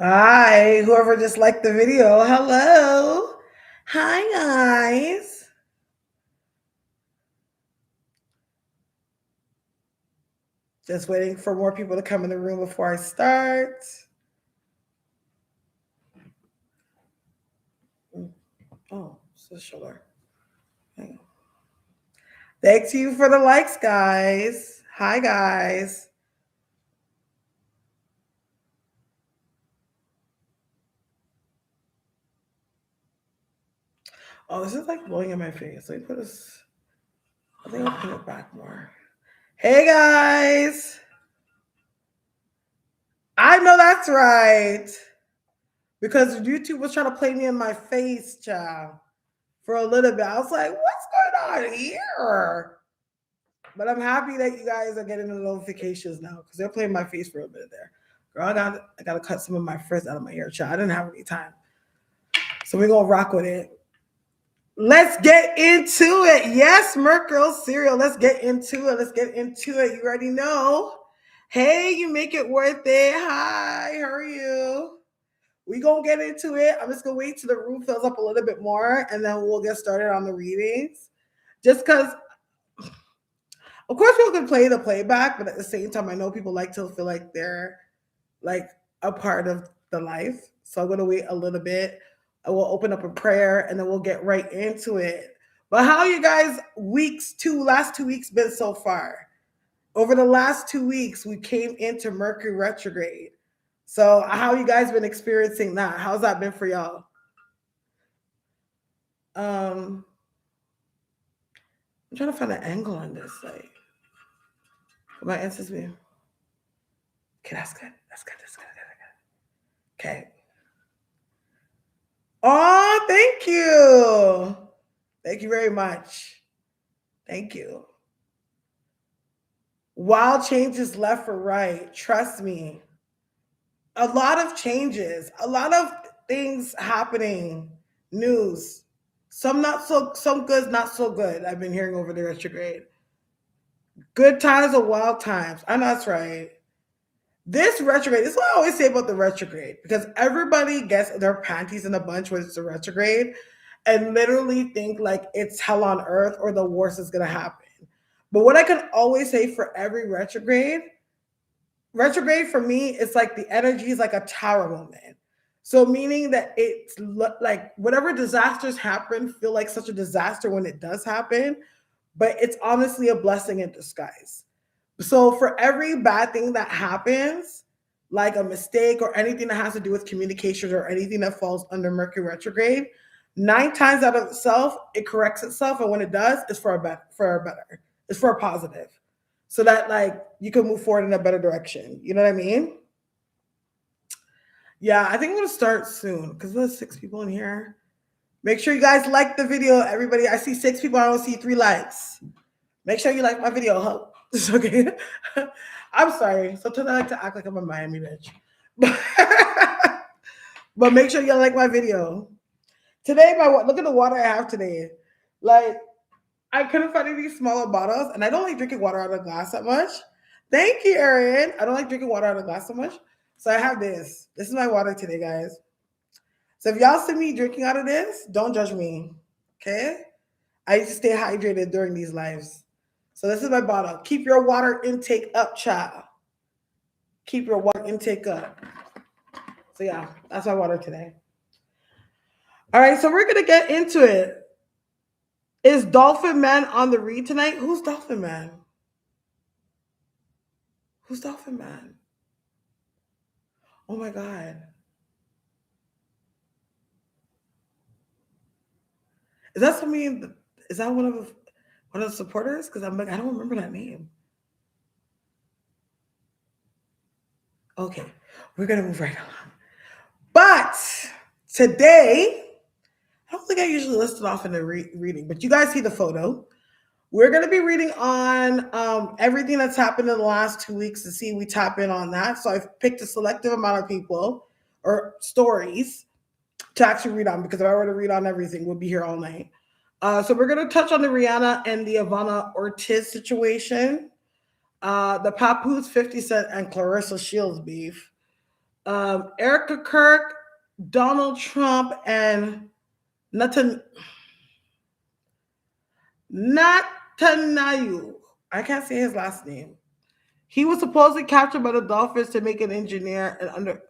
Hi, whoever just liked the video. Hello. Hi, guys. Just waiting for more people to come in the room before I start. Oh, it's a shoulder. Thanks you for the likes, guys. Hi, guys. Oh, this is like blowing in my face. Let me put this. I think I'll put it back more. Hey, guys. I know that's right. Because YouTube was trying to play me in my face, child, for a little bit. I was like, what's going on here? But I'm happy that you guys are getting the notifications now because they're playing my face for a bit there. Girl, I gotta cut some of my frizz out of my hair, child. I didn't have any time. So we're gonna rock with it. Let's get into it. Yes, Merkel cereal. Let's get into it. Let's get into it. You already know. Hey, you make it worth it. Hi, how are you? We gonna get into it. I'm just gonna wait till the room fills up a little bit more, and then we'll get started on the readings. Just because, of course, people can play the playback, but at the same time, I know people like to feel like they're like a part of the life. So I'm gonna wait a little bit. I will open up a prayer, and then we'll get right into it. But how you guys last 2 weeks been so far? Over the last 2 weeks, we came into Mercury retrograde. So how you guys been experiencing that? How's that been for y'all? I'm trying to find an angle on this. Like, my answers be okay. That's good. That's good. That's good. Okay. Oh, thank you. Thank you very much. Thank you. Wild changes left or right. Trust me. A lot of changes. A lot of things happening. News. Some good, not so good. I've been hearing over the retrograde. Good times or wild times. I know that's right. This retrograde, this is what I always say about the retrograde, because everybody gets their panties in a bunch when it's a retrograde and literally think like it's hell on earth or the worst is going to happen. But what I can always say for every retrograde for me, it's like the energy is like a tower moment. So meaning that it's like whatever disasters happen feel like such a disaster when it does happen, but it's honestly a blessing in disguise. So for every bad thing that happens, like a mistake or anything that has to do with communication or anything that falls under Mercury retrograde, 9 times out of itself, it corrects itself, and when it does, it's for a better. It's for a positive, so that like you can move forward in a better direction. You know what I mean? Yeah, I think I'm gonna start soon because there's 6 people in here. Make sure you guys like the video, everybody. I see 6 people. I don't see 3 likes. Make sure you like my video. Huh? It's okay. I'm sorry. Sometimes I like to act like I'm a Miami bitch. But make sure you like my video. Today, look at the water I have today. Like, I couldn't find any smaller bottles, and I don't like drinking water out of glass that much. Thank you, Erin. I don't like drinking water out of glass so much. So I have this. This is my water today, guys. So if y'all see me drinking out of this, don't judge me. Okay? I need to stay hydrated during these lives. So this is my bottle. Keep your water intake up, child. Keep your water intake up. So yeah, that's my water today. All right, so we're gonna get into it. Is Dolphin Man on the read tonight? Who's Dolphin Man? Who's Dolphin Man? Oh my god. Is that something? Is that one of the supporters? Because I'm like, I don't remember that name. Okay, we're gonna move right on. But today, I don't think I usually list it off in the reading, but you guys see the photo. We're going to be reading on everything that's happened in the last 2 weeks to see if we tap in on that. So I've picked a selective amount of people or stories to actually read on, because if I were to read on everything, we'll be here all night. So we're going to touch on the Rihanna and the Ivana Ortiz situation, the Papoose 50 Cent and Clarissa Shields beef. Erica Kirk, Donald Trump, and Nathan Netanyahu. I can't say his last name. He was supposedly captured by the Dolphins to make an engineer and under.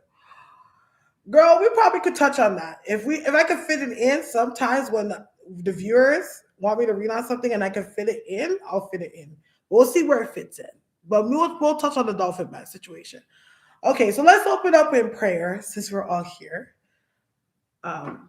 Girl, we probably could touch on that if I could fit it in. Sometimes when the viewers want me to read on something and I can fit it in, I'll fit it in. We'll see where it fits in. But we'll touch on the Dolphin match situation. Okay, so let's open up in prayer since we're all here. Um,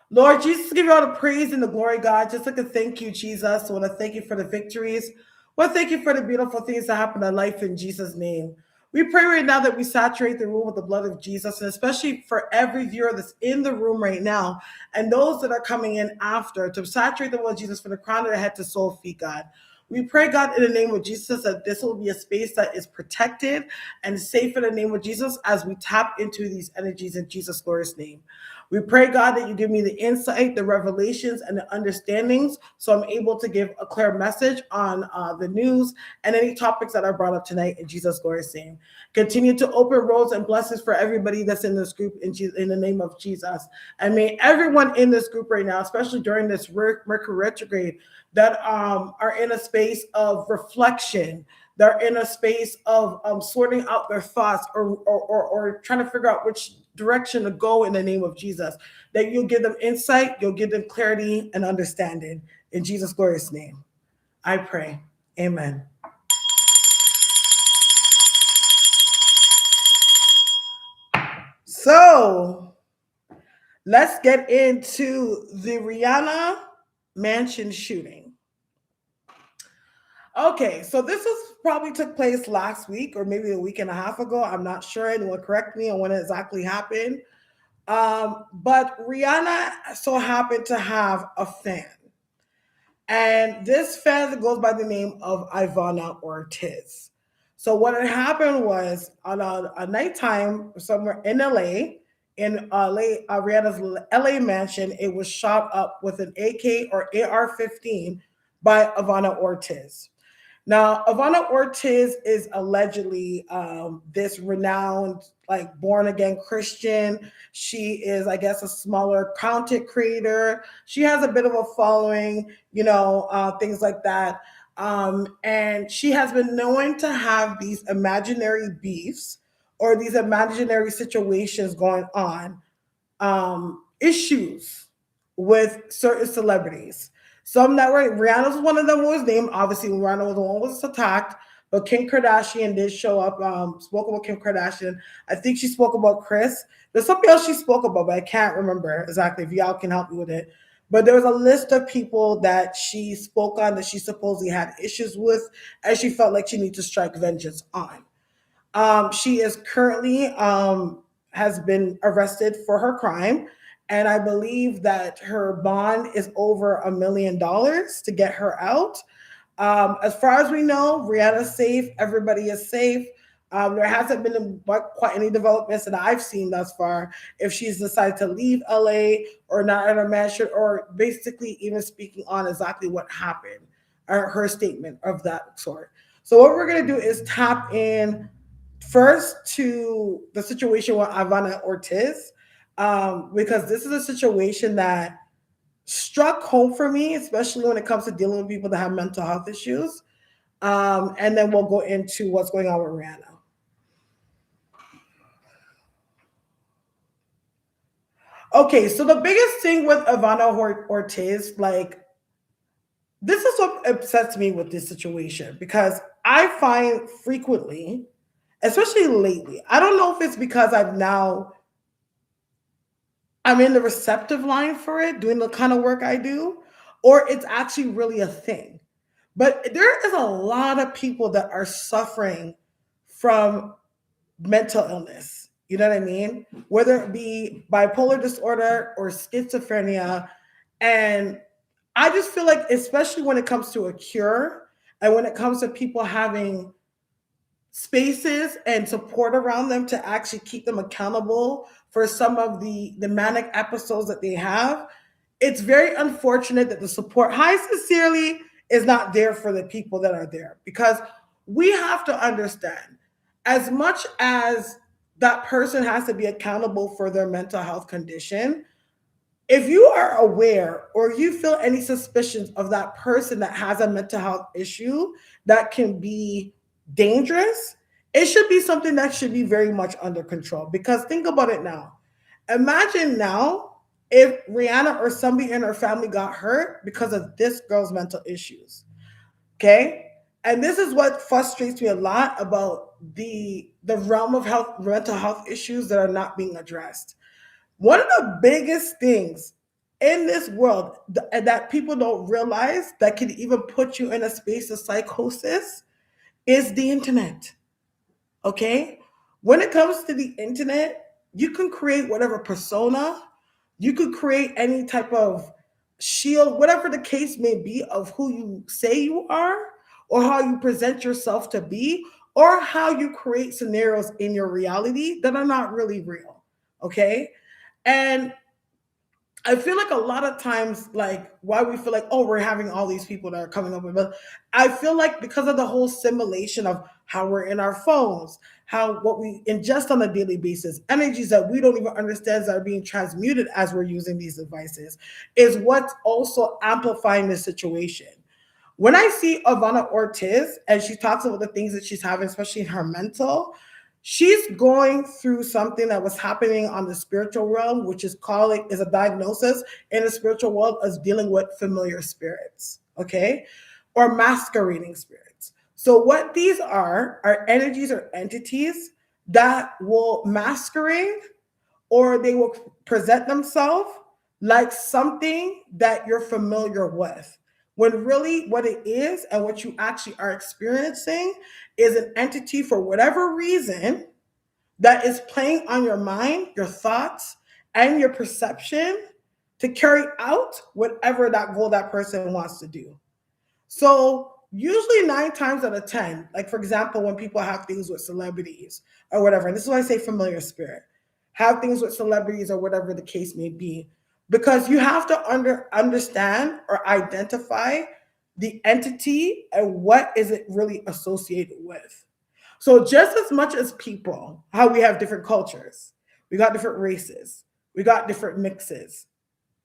Lord Jesus, give you all the praise and the glory, God. Just like to thank you, Jesus. I want to thank you for the victories. I want to thank you for the beautiful things that happen in life in Jesus' name. We pray right now that we saturate the room with the blood of Jesus, and especially for every viewer that's in the room right now and those that are coming in after, to saturate the blood of Jesus from the crown of their head to sole feet, God. We pray, God, in the name of Jesus, that this will be a space that is protected and safe in the name of Jesus as we tap into these energies in Jesus' glorious name. We pray, God, that you give me the insight, the revelations, and the understandings so I'm able to give a clear message on the news and any topics that are brought up tonight in Jesus' glorious name. Continue to open roads and blessings for everybody that's in this group in the name of Jesus. And may everyone in this group right now, especially during this Mercury retrograde, that are in a space of reflection, they're in a space of sorting out their thoughts or trying to figure out which direction to go in the name of Jesus, that you'll give them insight, you'll give them clarity and understanding. In Jesus' glorious name, I pray. Amen. So let's get into the RIHANNA mansion shooting. Okay, so this was probably took place last week or maybe a week and a half ago. I'm not sure. Anyone correct me on when it exactly happened. But Rihanna so happened to have a fan. And this fan goes by the name of Ivana Ortiz. So what had happened was on a nighttime somewhere in LA, Rihanna's LA mansion, it was shot up with an AK or AR-15 by Ivana Ortiz. Now, Ivana Ortiz is allegedly this renowned, like born again Christian. She is, I guess, a smaller content creator. She has a bit of a following, things like that. And she has been known to have these imaginary beefs or these imaginary situations going on, issues with certain celebrities. Some that were Rihanna was one of them was named. Obviously, Rihanna was the one who was attacked, but Kim Kardashian did show up. Spoke about Kim Kardashian. I think she spoke about Chris. There's something else she spoke about, but I can't remember exactly. If y'all can help me with it. But there was a list of people that she spoke on that she supposedly had issues with, and she felt like she needed to strike vengeance on. She is currently has been arrested for her crime, and I believe that her bond is over $1 million to get her out. As far as we know, Rihanna's safe. Everybody is safe. There hasn't been quite any developments that I've seen thus far. If she's decided to leave LA or not in her mansion, or basically even speaking on exactly what happened, or her statement of that sort. So what we're gonna do is tap in first to the situation with Ivana Ortiz, because this is a situation that struck home for me, especially when it comes to dealing with people that have mental health issues. And then we'll go into what's going on with Rihanna. Okay, so the biggest thing with Ivana Ortiz, like, this is what upsets me with this situation because I find frequently, especially lately, I don't know if it's because I'm in the receptive line for it, doing the kind of work I do, or it's actually really a thing. But there is a lot of people that are suffering from mental illness. You know what I mean? Whether it be bipolar disorder or schizophrenia. And I just feel like, especially when it comes to a cure and when it comes to people having spaces and support around them to actually keep them accountable for some of the manic episodes that they have, it's very unfortunate that the support, high sincerely, is not there for the people that are there. Because we have to understand, as much as that person has to be accountable for their mental health condition, if you are aware or you feel any suspicions of that person that has a mental health issue that can be dangerous, it should be something that should be very much under control. Because think about it now. Imagine now if Rihanna or somebody in her family got hurt because of this girl's mental issues. Okay? And this is what frustrates me a lot about the realm of health, mental health issues that are not being addressed. One of the biggest things in this world that people don't realize that can even put you in a space of psychosis is the internet. Okay? When it comes to the internet, you can create whatever persona, you could create any type of shield, whatever the case may be, of who you say you are, or how you present yourself to be, or how you create scenarios in your reality that are not really real. Okay? And I feel like a lot of times, like why we feel like, oh, we're having all these people that are coming up with us. I feel like because of the whole simulation of how we're in our phones, how what we ingest on a daily basis, energies that we don't even understand that are being transmuted as we're using these devices, is what's also amplifying the situation. When I see Ivana Ortiz and she talks about the things that she's having, especially in her mental, she's going through something that was happening on the spiritual realm, which is calling is a diagnosis in the spiritual world as dealing with familiar spirits, okay, or masquerading spirits. So what these are energies or entities that will masquerade, or they will present themselves like something that you're familiar with. When really what it is and what you actually are experiencing is an entity for whatever reason that is playing on your mind, your thoughts, and your perception to carry out whatever that goal that person wants to do. So usually 9 times out of 10, like for example, when people have things with celebrities or whatever, and this is why I say familiar spirit, have things with celebrities or whatever the case may be, because you have to understand or identify the entity and what is it really associated with. So just as much as people, how we have different cultures, we got different races, we got different mixes.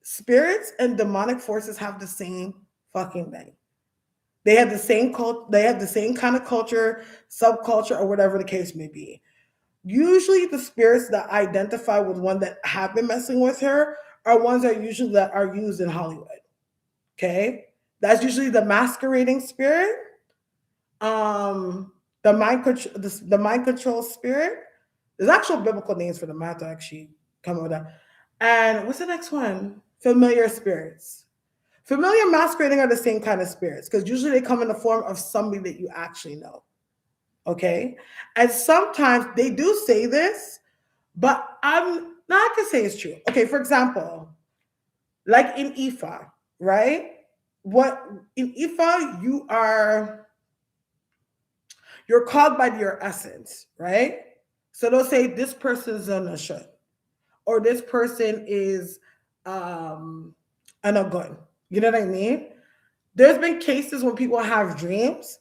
Spirits and demonic forces have the same fucking thing. They have the same cult. They have the same kind of culture, subculture, or whatever the case may be. Usually, the spirits that identify with one that have been messing with her are ones that usually that are used in Hollywood. Okay, that's usually the masquerading spirit, the the mind control spirit. There's actual biblical names for them. I have to actually come up with that. And what's the next one? Familiar spirits. Familiar masquerading are the same kind of spirits because usually they come in the form of somebody that you actually know. Okay. And sometimes they do say this, but I'm not gonna say it's true. Okay, for example, like in Ifa, right? What in Ifa, you're called by your essence, right? So they'll say this person is an Ashun, or this person is an Ogun. You know what I mean? There's been cases when people have dreams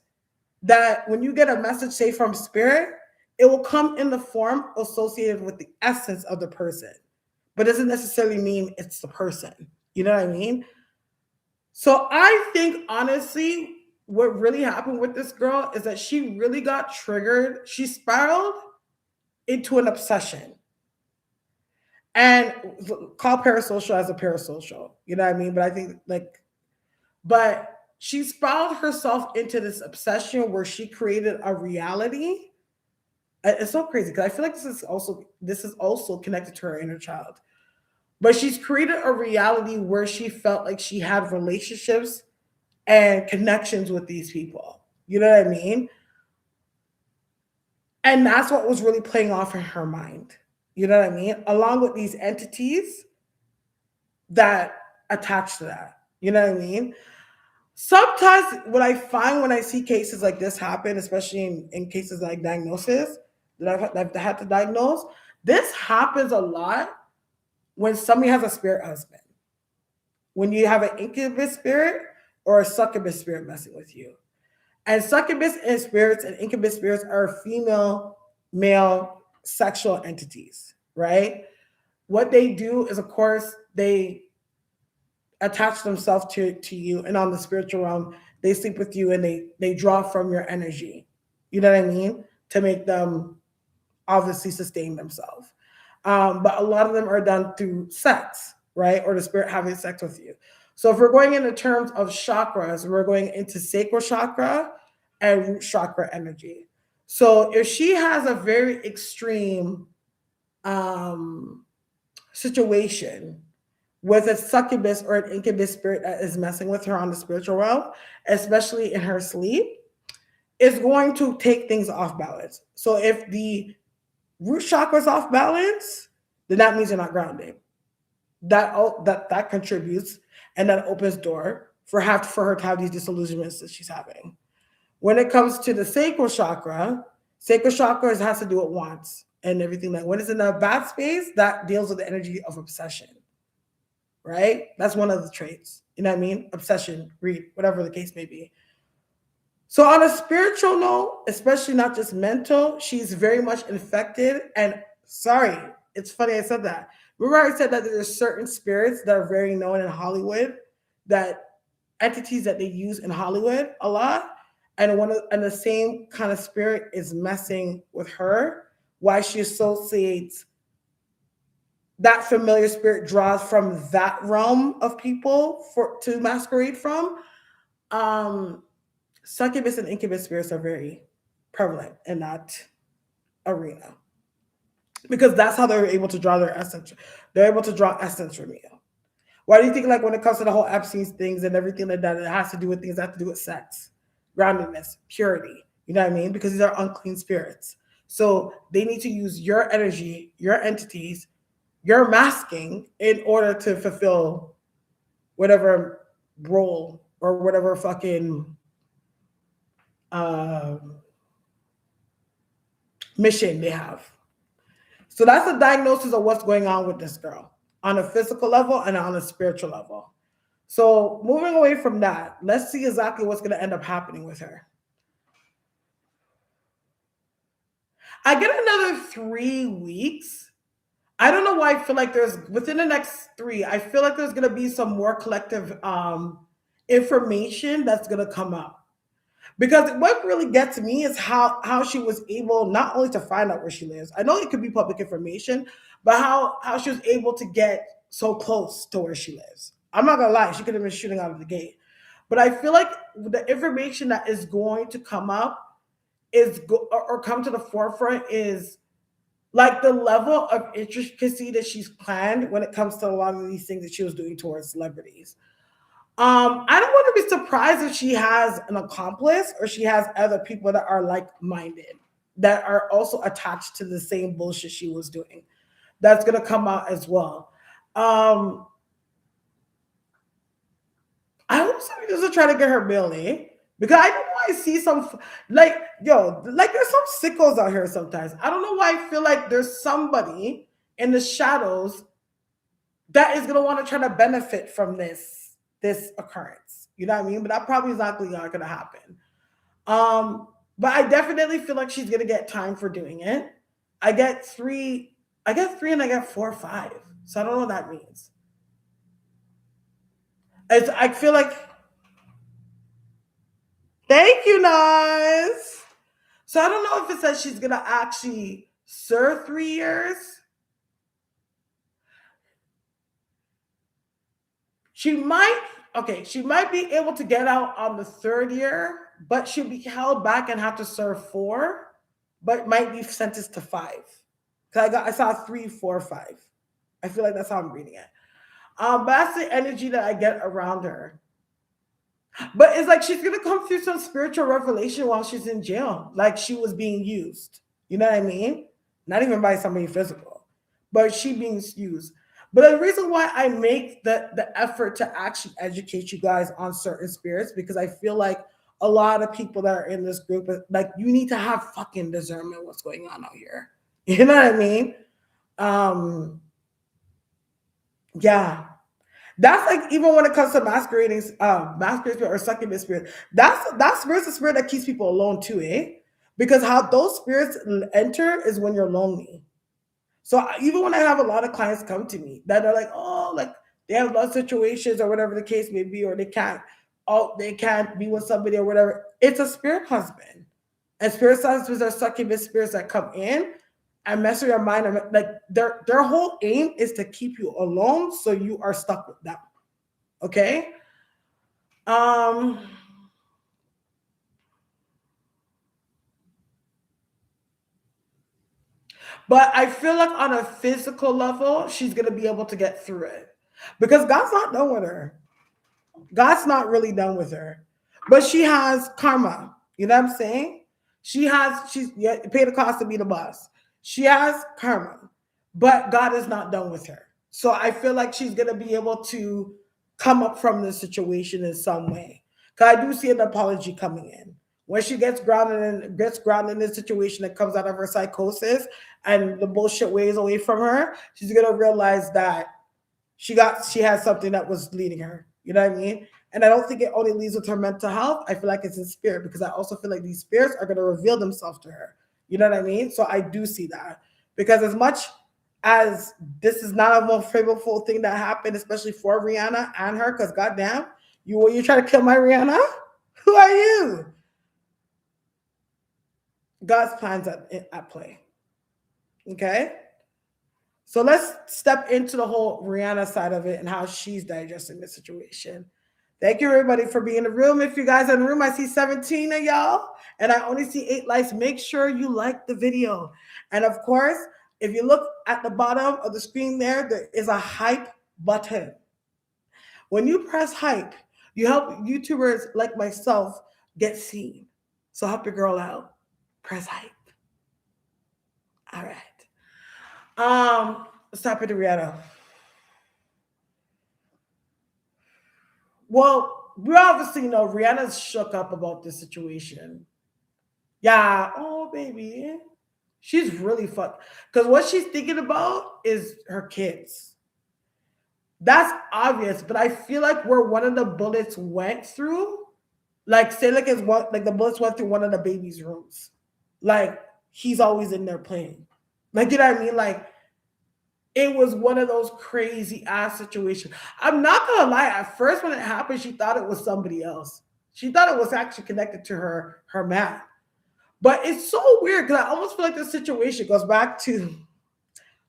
that when you get a message, say from spirit, it will come in the form associated with the essence of the person, but doesn't necessarily mean it's the person. You know what I mean? So I think honestly, what really happened with this girl is that she really got triggered. She spiraled into an obsession and call parasocial as a parasocial. You know what I mean? But I think but she spiraled herself into this obsession where she created a reality. It's so crazy because I feel like this is also connected to her inner child. But she's created a reality where she felt like she had relationships and connections with these people. You know what I mean? And that's what was really playing off in her mind. You know what I mean? Along with these entities that attach to that. You know what I mean? Sometimes what I find when I see cases like this happen, especially in cases like diagnosis that I've had to diagnose, this happens a lot when somebody has a spirit husband. When you have an incubus spirit or a succubus spirit messing with you. And succubus and spirits and incubus spirits are female, male sexual entities, right? What they do is, of course, they attach themselves to you, and on the spiritual realm, they sleep with you and they draw from your energy. You know what I mean? To make them obviously sustain themselves. But a lot of them are done through sex, right? Or the spirit having sex with you. So if we're going into terms of chakras, we're going into sacral chakra and root chakra energy. So if she has a very extreme um, situation with a succubus or an incubus spirit that is messing with her on the spiritual realm, especially in her sleep, is going to take things off balance. So if the root chakra is off balance, then that means you're not grounded. That contributes, and that opens door for her to have these disillusionments that she's having. When it comes to the sacral chakra has to do with wants and everything. Like when it's in a bad space, that deals with the energy of obsession, right? That's one of the traits. You know what I mean? Obsession, greed, whatever the case may be. So on a spiritual note, especially not just mental, she's very much infected. And sorry, it's funny I said that. Remember I said that there's certain spirits that are very known in Hollywood, that entities that they use in Hollywood a lot, and the same kind of spirit is messing with her. Why she associates that familiar spirit draws from that realm of people for to masquerade from. Um, Succubus and incubus spirits are very prevalent in that arena because that's how they're able to draw their essence. They're able to draw essence from you. Why do you think, like, when it comes to the whole Epstein things and everything like that, it has to do with things that have to do with sex, groundedness, purity? You know what I mean? Because these are unclean spirits. So they need to use your energy, your entities, your masking in order to fulfill whatever role or whatever fucking um, mission they have. So that's a diagnosis of what's going on with this girl on a physical level and on a spiritual level. So moving away from that, let's see exactly what's going to end up happening with her. I get another 3 weeks. I don't know why I feel like there's within the next three, I feel like there's going to be some more collective information that's going to come up. Because what really gets me is how she was able not only to find out where she lives. I know it could be public information, but how she was able to get so close to where she lives. I'm not gonna lie, she could have been shooting out of the gate. But I feel like the information that is going to come up or come to the forefront is like the level of intricacy that she's planned when it comes to a lot of these things that she was doing towards celebrities. I don't want to be surprised if she has an accomplice or she has other people that are like-minded that are also attached to the same bullshit she was doing. That's gonna come out as well. Um, I hope somebody doesn't try to get her Billy because I don't know why I see some like like there's some sickos out here sometimes. I don't know why I feel like there's somebody in the shadows that is gonna want to try to benefit from this occurrence. You know what I mean? But that probably is not gonna happen. But I definitely feel like she's gonna get time for doing it. I get three, and I get 4 or 5. So I don't know what that means. I feel like thank you, Nas. So I don't know if it says she's gonna actually serve 3 years. She might, okay, she might be able to get out on the 3rd year, but she'll be held back and have to serve 4, but might be sentenced to 5. Because I saw 3, 4, 5. I feel like that's how I'm reading it. But that's the energy that I get around her. But it's like she's gonna come through some spiritual revelation while she's in jail, like she was being used. You know what I mean? Not even by somebody physical, but she being used. But the reason why I make the effort to actually educate you guys on certain spirits, because I feel like a lot of people that are in this group, like you need to have fucking discernment what's going on out here. You know what I mean? Um, yeah. That's like even when it comes to masquerading, masquerade spirit or succubus spirit. That spirit's the spirit that keeps people alone too, eh? Because how those spirits enter is when you're lonely. So even when I have a lot of clients come to me that are like, oh, like they have love situations or whatever the case may be, or they can't be with somebody or whatever. It's a spirit husband, and spirit husbands are succubus spirits that come in and mess with your mind. And like their whole aim is to keep you alone, so you are stuck with them. Okay. Um. But I feel like on a physical level, she's gonna be able to get through it because God's not done with her. God's not really done with her, but she has karma. You know what I'm saying? She's yeah, paid the cost to be the boss. She has karma, but God is not done with her. So I feel like she's gonna be able to come up from this situation in some way. Cause I do see an apology coming in when she gets grounded in this situation that comes out of her psychosis and the bullshit weighs away from her. She's gonna realize that she has something that was leading her. You know what I mean? And I don't think it only leads with her mental health. I feel like it's in spirit because I also feel like these spirits are going to reveal themselves to her. You know what I mean? So I do see that because as much as this is not a more favorable thing that happened, especially for Rihanna and her, because goddamn, you trying to kill my Rihanna? Who are you? God's plans at play. Okay. So let's step into the whole Rihanna side of it and how she's digesting the situation. Thank you, everybody, for being in the room. If you guys are in the room, I see 17 of y'all, and I only see 8 likes. Make sure you like the video. And of course, if you look at the bottom of the screen there is a hype button. When you press hype, you help YouTubers like myself get seen. So help your girl out. Press hype. All right. Stop it, Rihanna. Well, we obviously know Rihanna's shook up about this situation. Yeah, oh baby, she's really fucked. Because what she's thinking about is her kids. That's obvious, but I feel like where one of the bullets went through, like say like it's what like the bullets went through one of the baby's rooms. Like he's always in there playing. Like you know what I mean? Like it was one of those crazy ass situations. I'm not gonna lie. At first, when it happened, she thought it was somebody else. She thought it was actually connected to her man. But it's so weird because I almost feel like the situation goes back to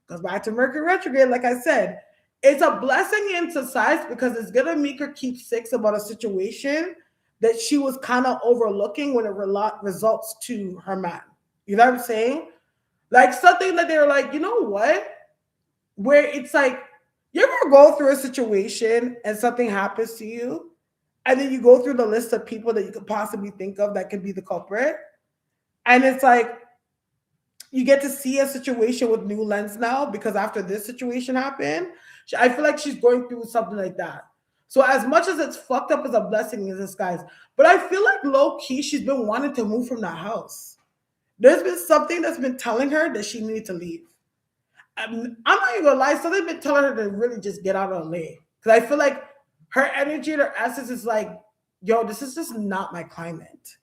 Mercury retrograde. Like I said, it's a blessing in disguise because it's gonna make her keep six about a situation that she was kind of overlooking when it results to her man. You know what I'm saying? Like something that they're like, you know what? Where it's like you ever go through a situation and something happens to you, and then you go through the list of people that you could possibly think of that could be the culprit, and it's like you get to see a situation with new lens now because after this situation happened, I feel like she's going through something like that. So as much as it's fucked up as a blessing in disguise, but I feel like low key she's been wanting to move from that house. There's been something that's been telling her that she needs to leave. I'm not even gonna lie, something's been telling her to really just get out of LA. Because I feel like her energy and her essence is like, yo, this is just not my climate.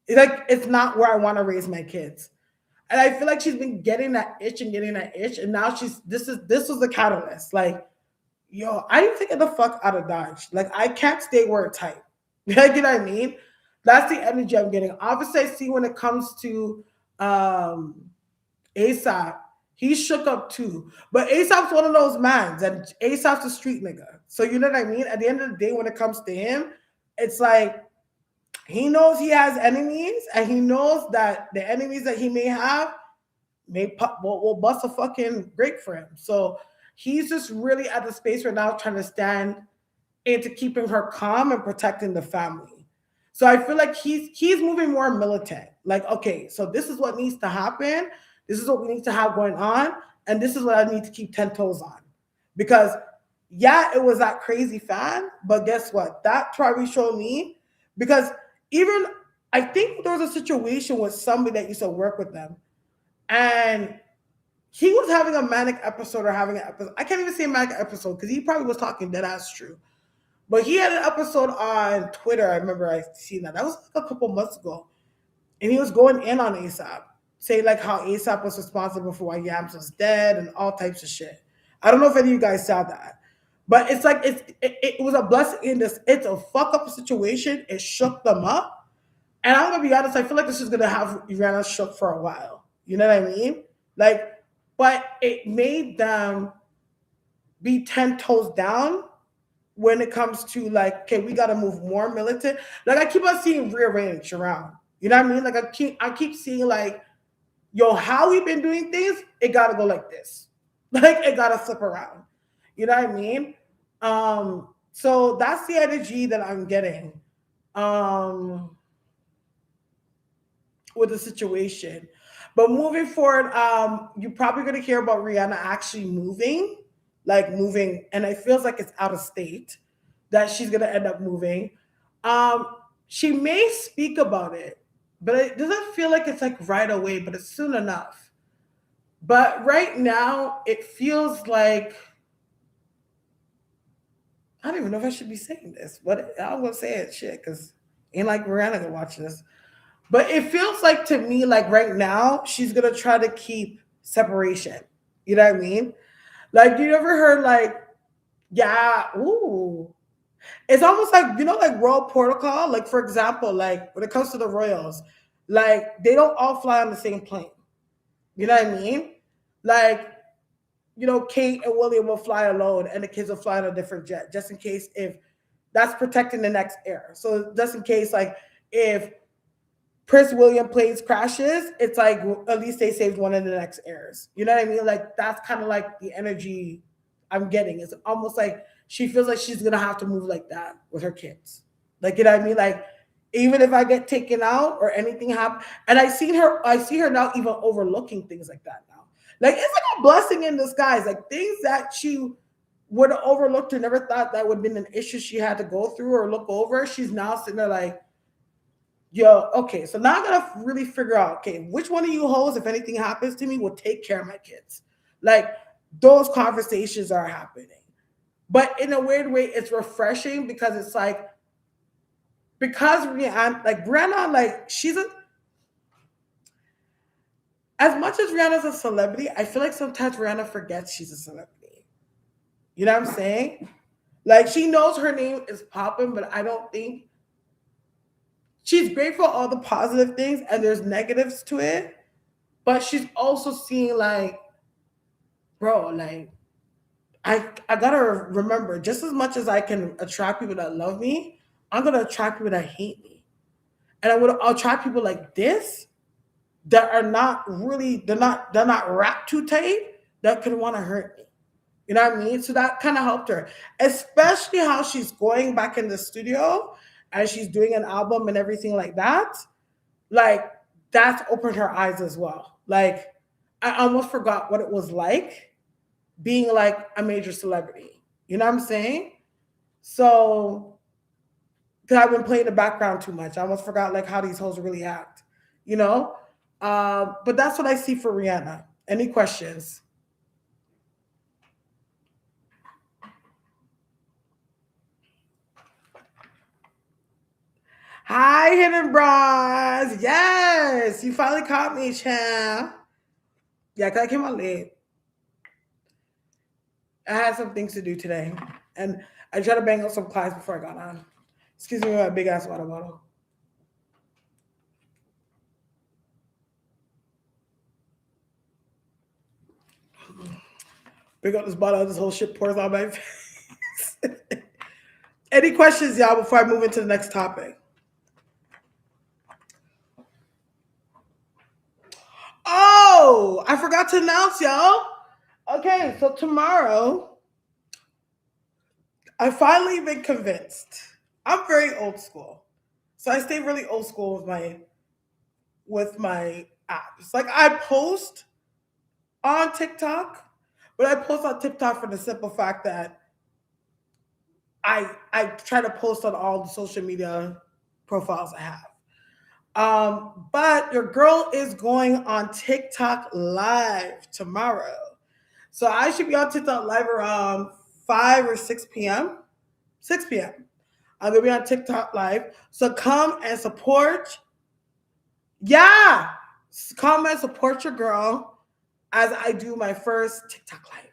It's not where I want to raise my kids. And I feel like she's been getting that itch and getting that itch. And now this was the catalyst. Like, yo, I need to get the fuck out of Dodge. Like, I can't stay where it's tight. Like, you know what I mean? That's the energy I'm getting. Obviously, I see when it comes to ASAP, he's shook up too. But ASAP's one of those mans, and ASAP's a street nigga. So you know what I mean? At the end of the day, when it comes to him, it's like he knows he has enemies, and he knows that the enemies that he may have will bust a fucking grape for him. So he's just really at the space right now trying to stand into keeping her calm and protecting the family. So I feel like he's moving more militant. Like, okay, so this is what needs to happen. This is what we need to have going on. And this is what I need to keep 10 toes on. Because, yeah, it was that crazy fan. But guess what? That probably showed me. Because even, I think there was a situation with somebody that used to work with them. And he was having a manic episode or having an episode. I can't even say a manic episode because he probably was talking dead ass true. But he had an episode on Twitter. I remember I seen that. That was like a couple months ago, and he was going in on ASAP, saying like how ASAP was responsible for why Yams was dead and all types of shit. I don't know if any of you guys saw that, but it's like it was a blessing in this. It's a fuck up situation. It shook them up, and I'm gonna be honest. I feel like this is gonna have Rihanna shook for a while. You know what I mean? Like, but it made them be 10 toes down when it comes to like, okay, we got to move more militant. Like I keep on seeing rearrange around. You know what I mean? Like I keep seeing like, yo, how we been doing things? It got to go like this. Like it got to flip around. You know what I mean? So that's the energy that I'm getting um, with the situation. But moving forward, you're probably going to hear about Rihanna actually moving, like moving, and it feels like it's out of state that she's going to end up moving. Um, she may speak about it, but it doesn't feel like it's like right away, but it's soon enough. But right now, it feels like I don't even know if I should be saying this, but I'm gonna say it, shit, because ain't like Rihanna gonna watch this. But it feels like to me, like right now, she's gonna try to keep separation. You know what I mean? Like you ever heard like, yeah, ooh. It's almost like like royal protocol. Like for example, like when it comes to the royals, like they don't all fly on the same plane. You know what I mean? Like Kate and William will fly alone, and the kids will fly on a different jet, just in case if that's protecting the next heir. So just in case, like if Prince William planes crashes, it's like at least they saved one of the next heirs. You know what I mean? Like that's kind of like the energy I'm getting. It's almost like she feels like she's gonna have to move like that with her kids. Like you know what I mean? Like even if I get taken out or anything happen, and I see her now even overlooking things like that now. Like it's like a blessing in disguise. Like things that she would have overlooked or never thought that would have been an issue she had to go through or look over. She's now sitting there like, yo, okay, so now I gotta really figure out, okay, which one of you hoes, if anything happens to me, will take care of my kids. Like those conversations are happening. But in a weird way, it's refreshing because it's like, because Rihanna, like she's as much as Rihanna's a celebrity, I feel like sometimes Rihanna forgets she's a celebrity. You know what I'm saying? Like she knows her name is popping, but I don't think she's grateful for all the positive things and there's negatives to it. But she's also seeing like, bro, like I gotta remember, just as much as I can attract people that love me, I'm gonna attract people that hate me. And I'll attract people like this that are not really, they're not wrapped too tight, that could want to hurt me. You know what I mean? So that kind of helped her. Especially how she's going back in the studio and she's doing an album and everything like that. Like that's opened her eyes as well. Like I almost forgot what it was like being like a major celebrity. You know what I'm saying? So, because I've been playing the background too much, I almost forgot like how these hoes really act. You know, but that's what I see for Rihanna. Any questions? Hi, Hidden Bras. Yes, you finally caught me, champ. Yeah, because I came out late. I had some things to do today, and I tried to bang out some clients before I got on. Excuse me, my big ass water bottle. Pick up this bottle, this whole shit pours out my face. Any questions, y'all, before I move into the next topic? Oh, I forgot to announce, y'all. Okay, so tomorrow, I finally been convinced. I'm very old school, so I stay really old school with my apps. Like I post on TikTok, but I post on TikTok for the simple fact that I try to post on all the social media profiles I have. But your girl is going on TikTok live tomorrow. So I should be on TikTok live around 5 or 6 p.m. 6 p.m. I'm gonna be on TikTok live. So come and support. Yeah. Come and support your girl as I do my first TikTok live.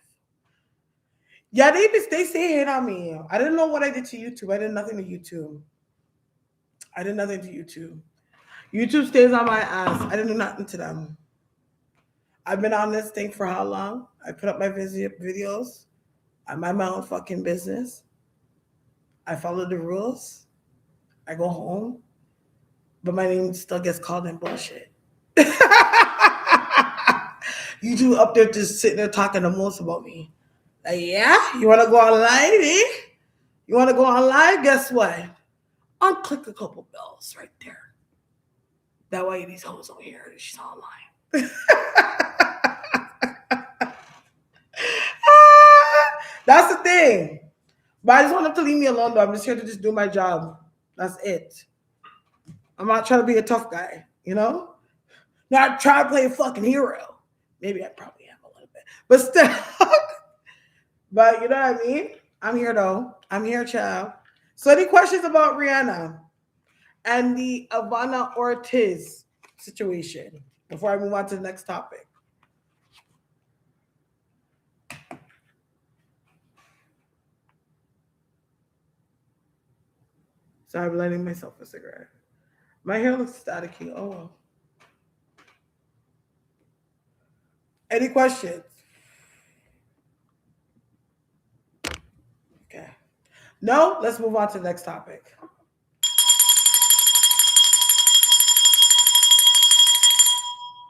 Yeah, they say hate on me. I didn't know what I did to YouTube. I did nothing to YouTube. I did nothing to YouTube. YouTube stays on my ass. I didn't do nothing to them. I've been on this thing for how long? I put up my videos. I mind my own fucking business. I follow the rules. I go home. But my name still gets called in bullshit. You two up there just sitting there talking the most about me. Like, yeah, you want to go on live, eh? You want to go on live? Guess what? I'll click a couple bells right there. That way these hoes don't hear that she's online. That's the thing. But I just want them to leave me alone, though. I'm just here to just do my job. That's it. I'm not trying to be a tough guy, you know? Not try to play a fucking hero. Maybe I probably am a little bit. But still. But you know what I mean? I'm here, though. I'm here, child. So any questions about Rihanna and the Ivana Ortiz situation before I move on to the next topic? So I'm lighting myself a cigarette. My hair looks staticky. Oh well. Any questions? Okay. No, let's move on to the next topic.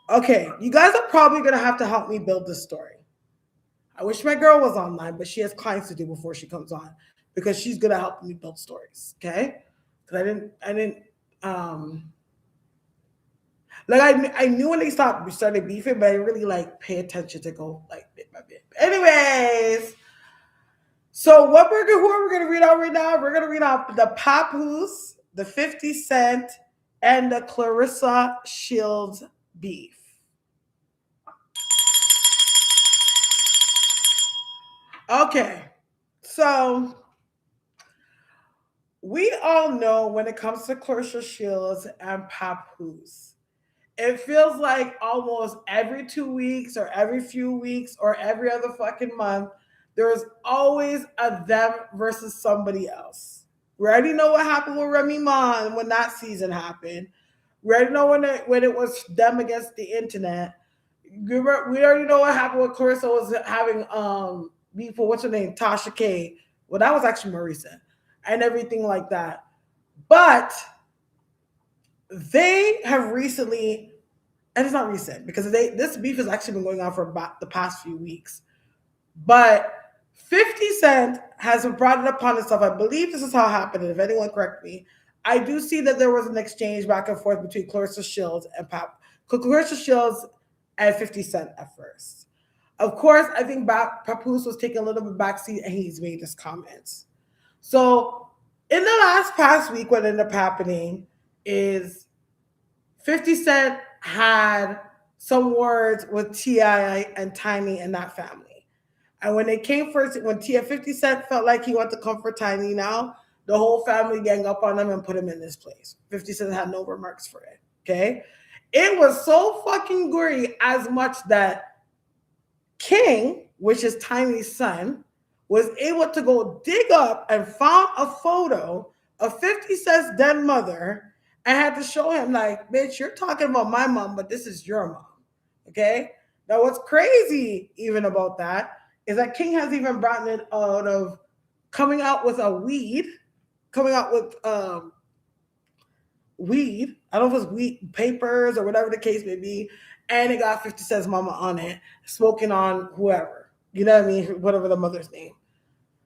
Okay, you guys are probably gonna have to help me build this story. I wish my girl was online, but she has clients to do before she comes on because she's gonna help me build stories. Okay, because I didn't like I knew when they started beefing, but I didn't really like pay attention to go like bit by bit. Anyways, so who are we gonna read out right now? We're gonna read out the Papoose, the 50 Cent, and the Clarissa Shields beef. Okay, so we all know when it comes to Clarissa Shields and Papoose, it feels like almost every 2 weeks or every few weeks or every other fucking month, there's always a them versus somebody else. We already know what happened with Remy Ma when that season happened. We already know when it was them against the internet. We already know what happened when Clarissa was having beef for what's her name, Tasha K. Well, that was actually Marisa, and everything like that. But they have recently, and it's not recent because this beef has actually been going on for about the past few weeks. But 50 Cent has brought it upon himself. I believe this is how it happened. And if anyone correct me, I do see that there was an exchange back and forth between Clarissa Shields and Clarissa Shields and 50 Cent at first. Of course, I think Papoose was taking a little bit backseat and he's made his comments. So in the past week, what ended up happening is 50 Cent had some words with T.I. and Tiny and that family. And when they came first, when 50 Cent felt like he wanted to come for Tiny now, the whole family gang up on him and put him in this place. 50 Cent had no remarks for it. Okay? It was so fucking gory as much that King, which is Tiny's son, was able to go dig up and found a photo of 50 Cent's dead mother and had to show him, like, bitch, you're talking about my mom, but this is your mom. Okay? Now, what's crazy even about that is that King has even brought it out of coming out with coming out with weed. I don't know if it's weed papers or whatever the case may be. And it got 50 Cent's mama on it, smoking on whoever. You know what I mean? Whatever the mother's name.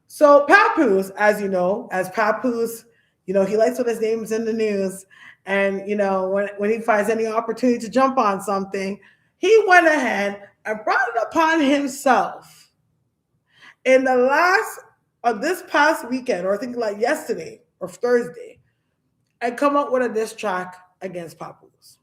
So Papoose, as you know, as Papoose, he likes when his name's in the news. And, when he finds any opportunity to jump on something, he went ahead and brought it upon himself in this past weekend, or I think like yesterday or Thursday, and come up with a diss track against Papoose.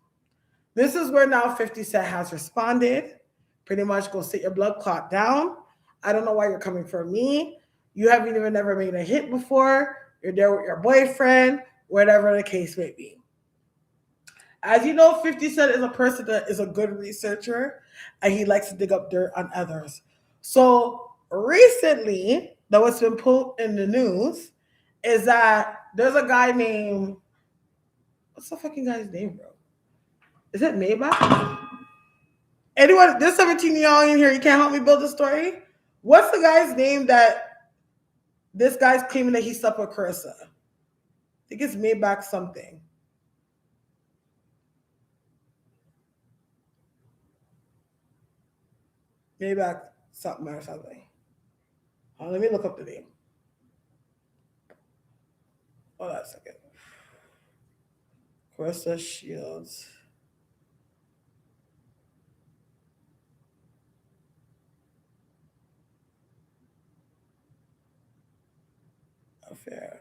This is where now 50 Cent has responded. Pretty much go sit your blood clot down. I don't know why you're coming for me. You haven't even never made a hit before. You're there with your boyfriend, whatever the case may be. As you know, 50 Cent is a person that is a good researcher and he likes to dig up dirt on others. So recently, that what's been put in the news is that there's a guy named, what's the fucking guy's name, bro? Is it Maybach? Anyone, there's 17 y'all in here. You can't help me build a story. What's the guy's name that this guy's claiming that he slept with Carissa? I think it's Maybach something. Maybach something or something. Let me look up the name. Hold on a second. Carissa Shields. Affair.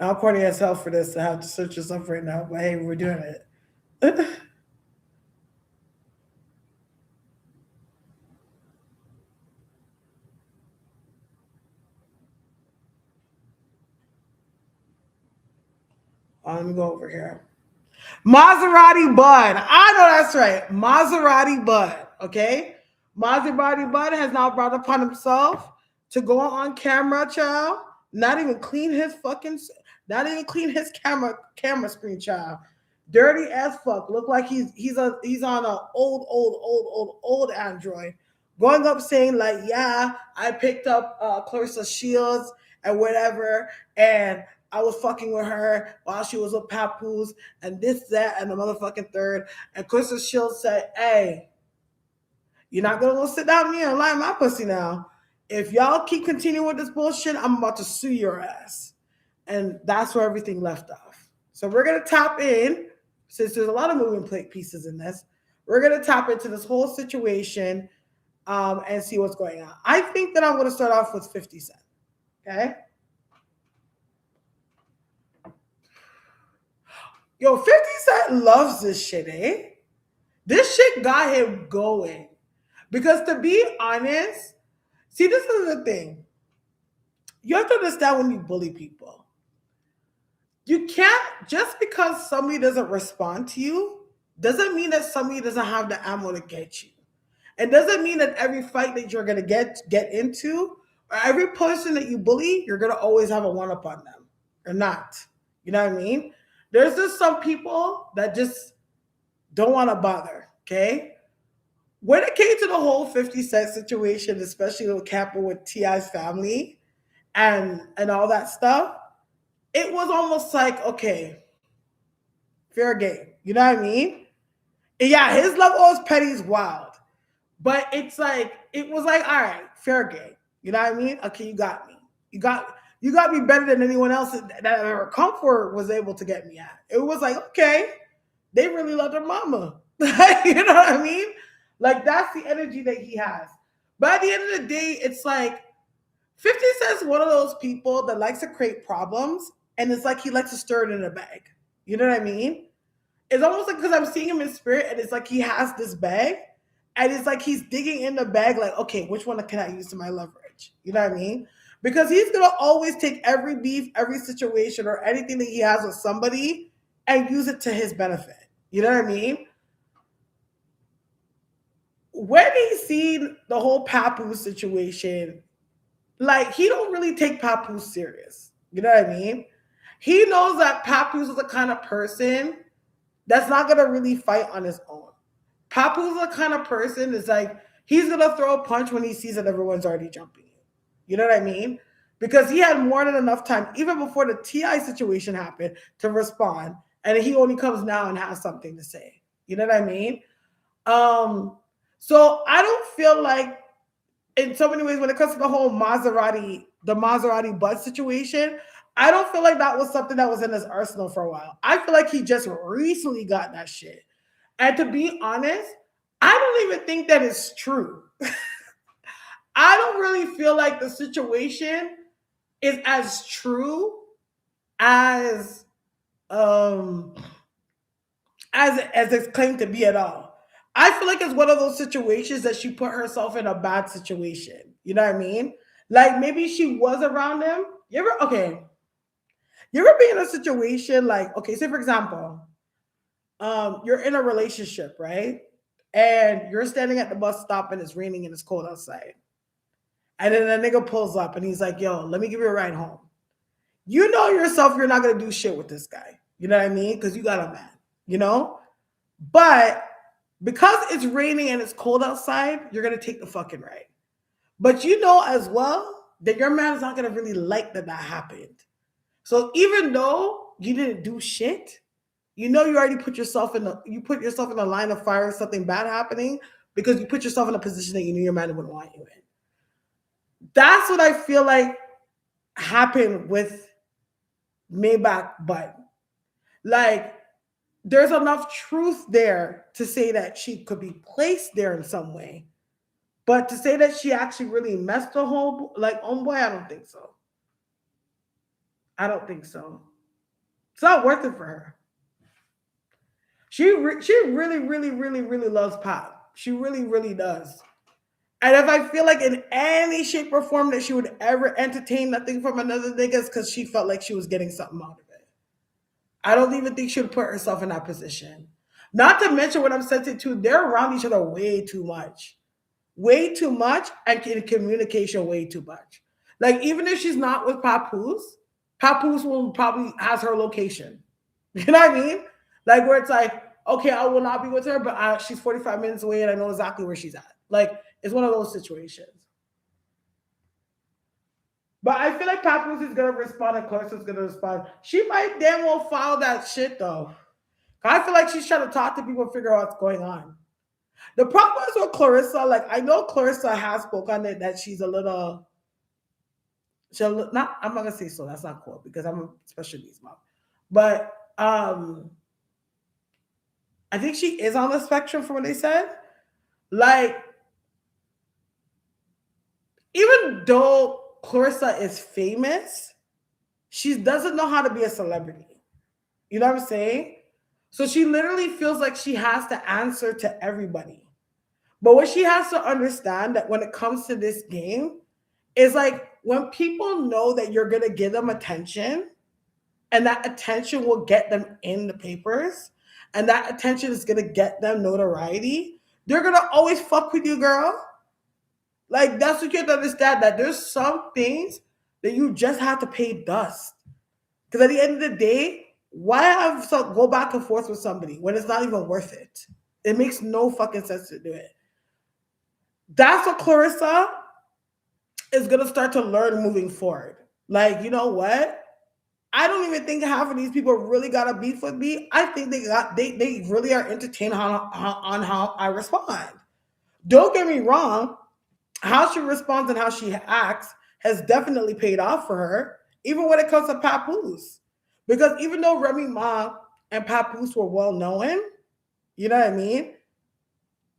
Now I'm corny as hell for this to have to search this up right now, but hey, we're doing it. Let me go over here. Maserati Bud. I know that's right. Maserati Bud. Okay. Maserati Bud has now brought upon himself to go on camera, child. Not even clean his fucking, not even clean his camera screen, child. Dirty as fuck. Look like he's on a old Android. Going up saying like, yeah, I picked up Clarissa Shields and whatever, and I was fucking with her while she was with Papoose and this, that, and the motherfucking third. And Clarissa Shields said, hey, you're not gonna go sit down with me and lie my pussy now. If y'all keep continuing with this bullshit, I'm about to sue your ass. And that's where everything left off. So we're gonna tap in, since there's a lot of moving plate pieces in this, we're gonna tap into this whole situation and see what's going on. I think that I'm gonna start off with 50 Cent. Okay. Yo, 50 Cent loves this shit, eh? This shit got him going. Because to be honest, see, this is the thing. You have to understand when you bully people. You can't, just because somebody doesn't respond to you, doesn't mean that somebody doesn't have the ammo to get you. It doesn't mean that every fight that you're gonna get into, or every person that you bully, you're gonna always have a one up on them. Or not. You know what I mean? There's just some people that just don't want to bother. Okay. When it came to the whole 50 Cent situation, especially with Kappa with T.I.'s family and all that stuff, it was almost like, okay, fair game. You know what I mean? And yeah, his level of petty is wild. But it's like, it was like, all right, fair game. You know what I mean? Okay, you got me. You got me better than anyone else that ever Comfort was able to get me at. It was like, okay, they really love their mama. You know what I mean? Like that's the energy that he has. But at the end of the day, it's like 50 Cent's one of those people that likes to create problems, and it's like he likes to stir it in a bag. You know what I mean? It's almost like because I'm seeing him in spirit, and it's like he has this bag, and it's like he's digging in the bag, like, okay, which one can I use to my leverage? You know what I mean? Because he's gonna always take every beef, every situation, or anything that he has with somebody and use it to his benefit. You know what I mean? When he seen the whole Papoose situation, like he don't really take Papoose serious. You know what I mean? He knows that Papoose is the kind of person that's not gonna really fight on his own. Papoose is the kind of person that's like he's gonna throw a punch when he sees that everyone's already jumping. You know what I mean? Because he had more than enough time, even before the TI situation happened, to respond, and he only comes now and has something to say. You know what I mean? Um, so I don't feel like, in so many ways, when it comes to the whole Maserati Bud situation, I don't feel like that was something that was in his arsenal for a while. I feel like he just recently got that shit. And to be honest, I don't even think that it's true. I don't really feel like the situation is as true as um as it's claimed to be at all. I feel like it's one of those situations that she put herself in a bad situation. You know what I mean? Like maybe she was around him. You ever okay? You ever be in a situation like okay, say for example, you're in a relationship, right? And you're standing at the bus stop and it's raining and it's cold outside. And then a nigga pulls up and he's like, yo, let me give you a ride home. You know yourself, you're not gonna do shit with this guy. You know what I mean? Because you got a man, you know? But because it's raining and it's cold outside, you're gonna take the fucking ride. But you know as well that your man is not gonna really like that that happened. So even though you didn't do shit, you know you already put yourself in the line of fire of something bad happening because you put yourself in a position that you knew your man wouldn't want you in. That's what I feel like happened with Maybach Bud. Like there's enough truth there to say that she could be placed there in some way. But to say that she actually really messed the whole like homeboy, I don't think so. I don't think so. It's not worth it for her. She really, really, really, really loves pop. She really, really does. And if I feel like in any shape or form that she would ever entertain nothing from another nigga, it's because she felt like she was getting something out of it. I don't even think she would put herself in that position. Not to mention what I'm saying too, they're around each other way too much, and in communication way too much. Like even if she's not with Papoose, Papoose will probably has her location. You know what I mean? Like where it's like, okay, I will not be with her, but she's 45 minutes away and I know exactly where she's at. Like it's one of those situations. But I feel like Papoose is gonna respond and Clarissa's gonna respond. She might damn well file that shit though. I feel like she's trying to talk to people and figure out what's going on. The problem is with Clarissa, like I know Clarissa has spoken on it that she's a little she'll not I'm not gonna say so, that's not cool because I'm a special needs mom. But I think she is on the spectrum from what they said. Like, even though Clarissa is famous, she doesn't know how to be a celebrity. You know what I'm saying? So she literally feels like she has to answer to everybody. But what she has to understand that when it comes to this game is like when people know that you're gonna give them attention and that attention will get them in the papers and that attention is gonna get them notoriety, they're gonna always fuck with you, girl. Like that's what you have to understand that there's some things that you just have to pay dust. Because at the end of the day, why have some go back and forth with somebody when it's not even worth it? It makes no fucking sense to do it. That's what Clarissa is gonna start to learn moving forward. Like, you know what? I don't even think half of these people really got a beef with me. I think they really are entertained on how I respond. Don't get me wrong, how she responds and how she acts has definitely paid off for her, even when it comes to Papoose. Because even though Remy Ma and Papoose were well known, you know what I mean?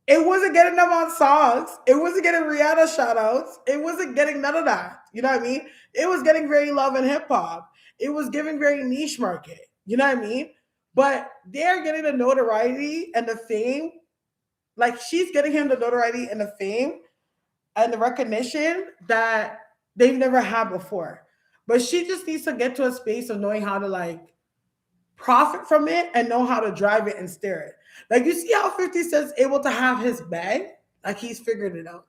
It wasn't getting them on songs. It wasn't getting Rihanna shout outs. It wasn't getting none of that. You know what I mean? It was getting very love and hip hop. It was giving very niche market. You know what I mean? But they're getting the notoriety and the fame. Like she's getting him the notoriety and the fame and the recognition that they've never had before. But she just needs to get to a space of knowing how to like profit from it and know how to drive it and steer it. Like you see how 50 Cent's able to have his bag? Like he's figured it out.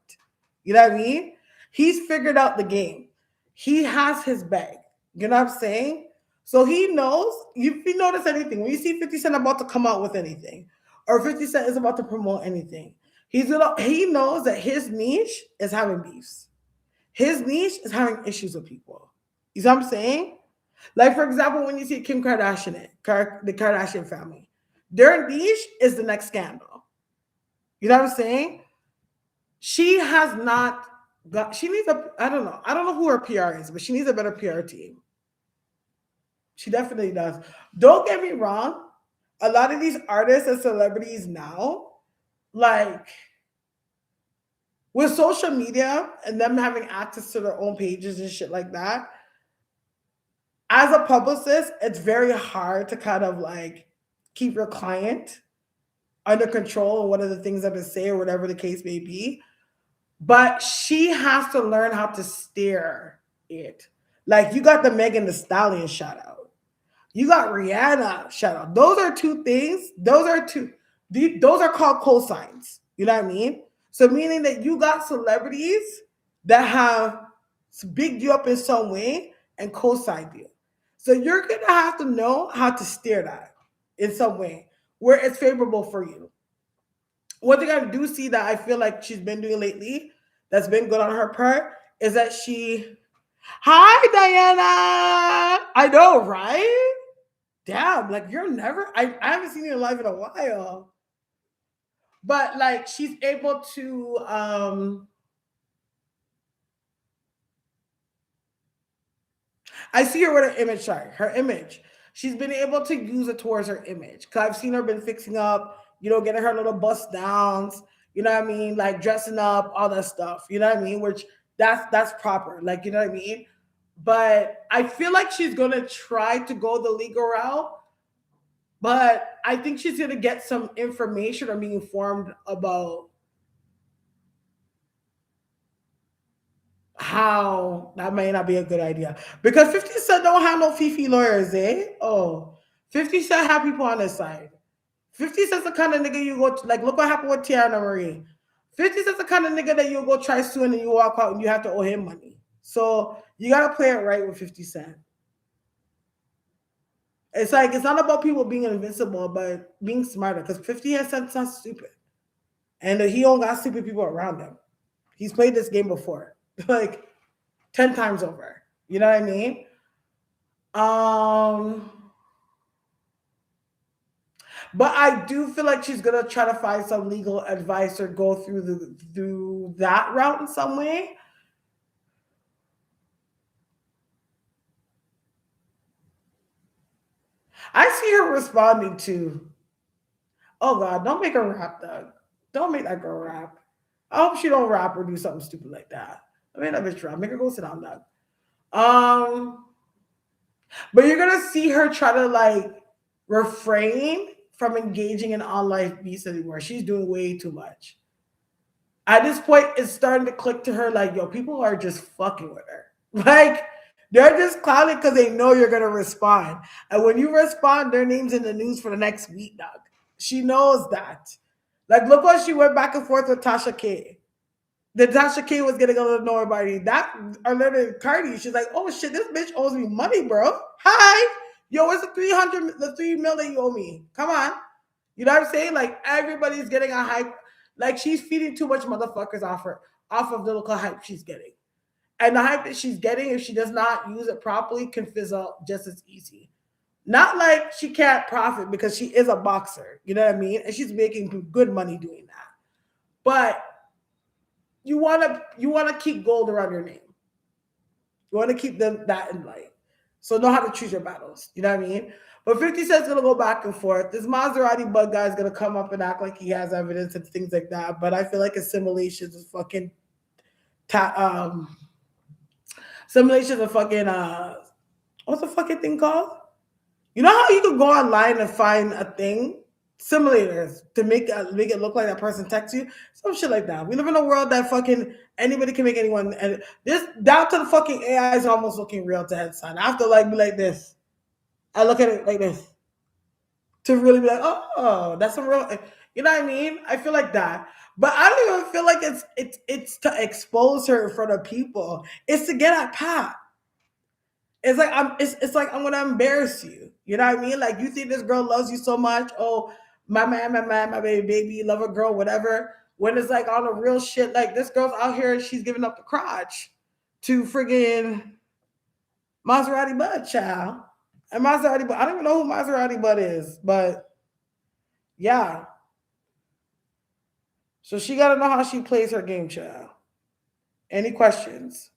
You know what I mean? He's figured out the game. He has his bag. You know what I'm saying? So he knows, if you notice anything, when you see 50 Cent about to come out with anything, or 50 Cent is about to promote anything, he knows that his niche is having beefs. His niche is having issues with people. You see what I'm saying? Like, for example, when you see Kim Kardashian, the Kardashian family, their niche is the next scandal. You know what I'm saying? She has not got, she needs a, I don't know who her PR is, but she needs a better PR team. She definitely does. Don't get me wrong. A lot of these artists and celebrities now, like, with social media and them having access to their own pages and shit like that, as a publicist, it's very hard to kind of like keep your client under control and what are the things that they say or whatever the case may be. But she has to learn how to steer it. Like you got the Megan the Stallion shout out. You got Rihanna shout out. Those are two things. Those are called cosigns. You know what I mean? So meaning that you got celebrities that have bigged you up in some way and co-signed you. So you're gonna have to know how to steer that in some way where it's favorable for you. One thing I do see that I feel like she's been doing lately that's been good on her part is that she hi Diana. I know, right? Damn, like you're never I haven't seen you live in a while. But like she's able to I see her with her image, sorry, her image. She's been able to use it towards her image. Cause I've seen her been fixing up, getting her little bust downs, you know what I mean? Like dressing up, all that stuff. You know what I mean? Which that's proper. Like, you know what I mean? But I feel like she's gonna try to go the legal route. But I think she's gonna get some information or be informed about how that may not be a good idea. Because 50 Cent don't have no Fifi lawyers, eh? Oh, 50 Cent have people on his side. 50 Cent's the kind of nigga you go to, like, look what happened with Tiana Marie. 50 Cent's the kind of nigga that you go try suing and you walk out and you have to owe him money. So you gotta play it right with 50 Cent. It's like it's not about people being invincible, but being smarter. Because 50 Cent's not stupid. And he don't got stupid people around him. He's played this game before. Like 10 times over. You know what I mean? Um, but I do feel like she's gonna try to find some legal advice or go through that route in some way. I see her responding to, oh God, don't make her rap, Doug. Don't make that girl rap. I hope she don't rap or do something stupid like that. I mean that bitch rap. Make her go sit down, Doug. Um, but you're gonna see her try to like refrain from engaging in online beats anymore. She's doing way too much. At this point, it's starting to click to her like, yo, people are just fucking with her. Like, they're just clowning because they know you're gonna respond. And when you respond, their name's in the news for the next week, dog. She knows that. Like, look what she went back and forth with Tasha K. The Tasha K was getting a little nobody. That alerted Cardi. She's like, oh shit, this bitch owes me money, bro. Hi. Yo, where's the 300, the 3 million you owe me? Come on. You know what I'm saying? Like everybody's getting a hype. Like she's feeding too much motherfuckers off of the local hype she's getting. And the hype that she's getting, if she does not use it properly, can fizzle just as easy. Not like she can't profit because she is a boxer. You know what I mean? And she's making good money doing that. But you wanna keep gold around your name. You want to keep them that in light. So know how to choose your battles. You know what I mean? But 50 Cent's gonna go back and forth. This Maserati bug guy is gonna come up and act like he has evidence and things like that. But I feel like his simulations is fucking ta- um simulations of fucking what's the fucking thing called? You know how you can go online and find a thing, simulators to make it look like that person texts you, some shit like that. We live in a world that fucking anybody can make anyone, and this down to the fucking AI is almost looking real to head sign. I have to like be like this. I look at it like this to really be like, oh, that's a real. You know what I mean? I feel like that. But I don't even feel like it's to expose her in front of people. It's to get at Pat. It's like I'm gonna embarrass you. You know what I mean? Like you think this girl loves you so much. Oh, my baby, love a girl, whatever. When it's like on the real shit, like this girl's out here, she's giving up the crotch to friggin' Maserati Bud, child. And Maserati Bud, I don't even know who Maserati Bud is, but yeah. So she gotta know how she plays her game, child. Any questions?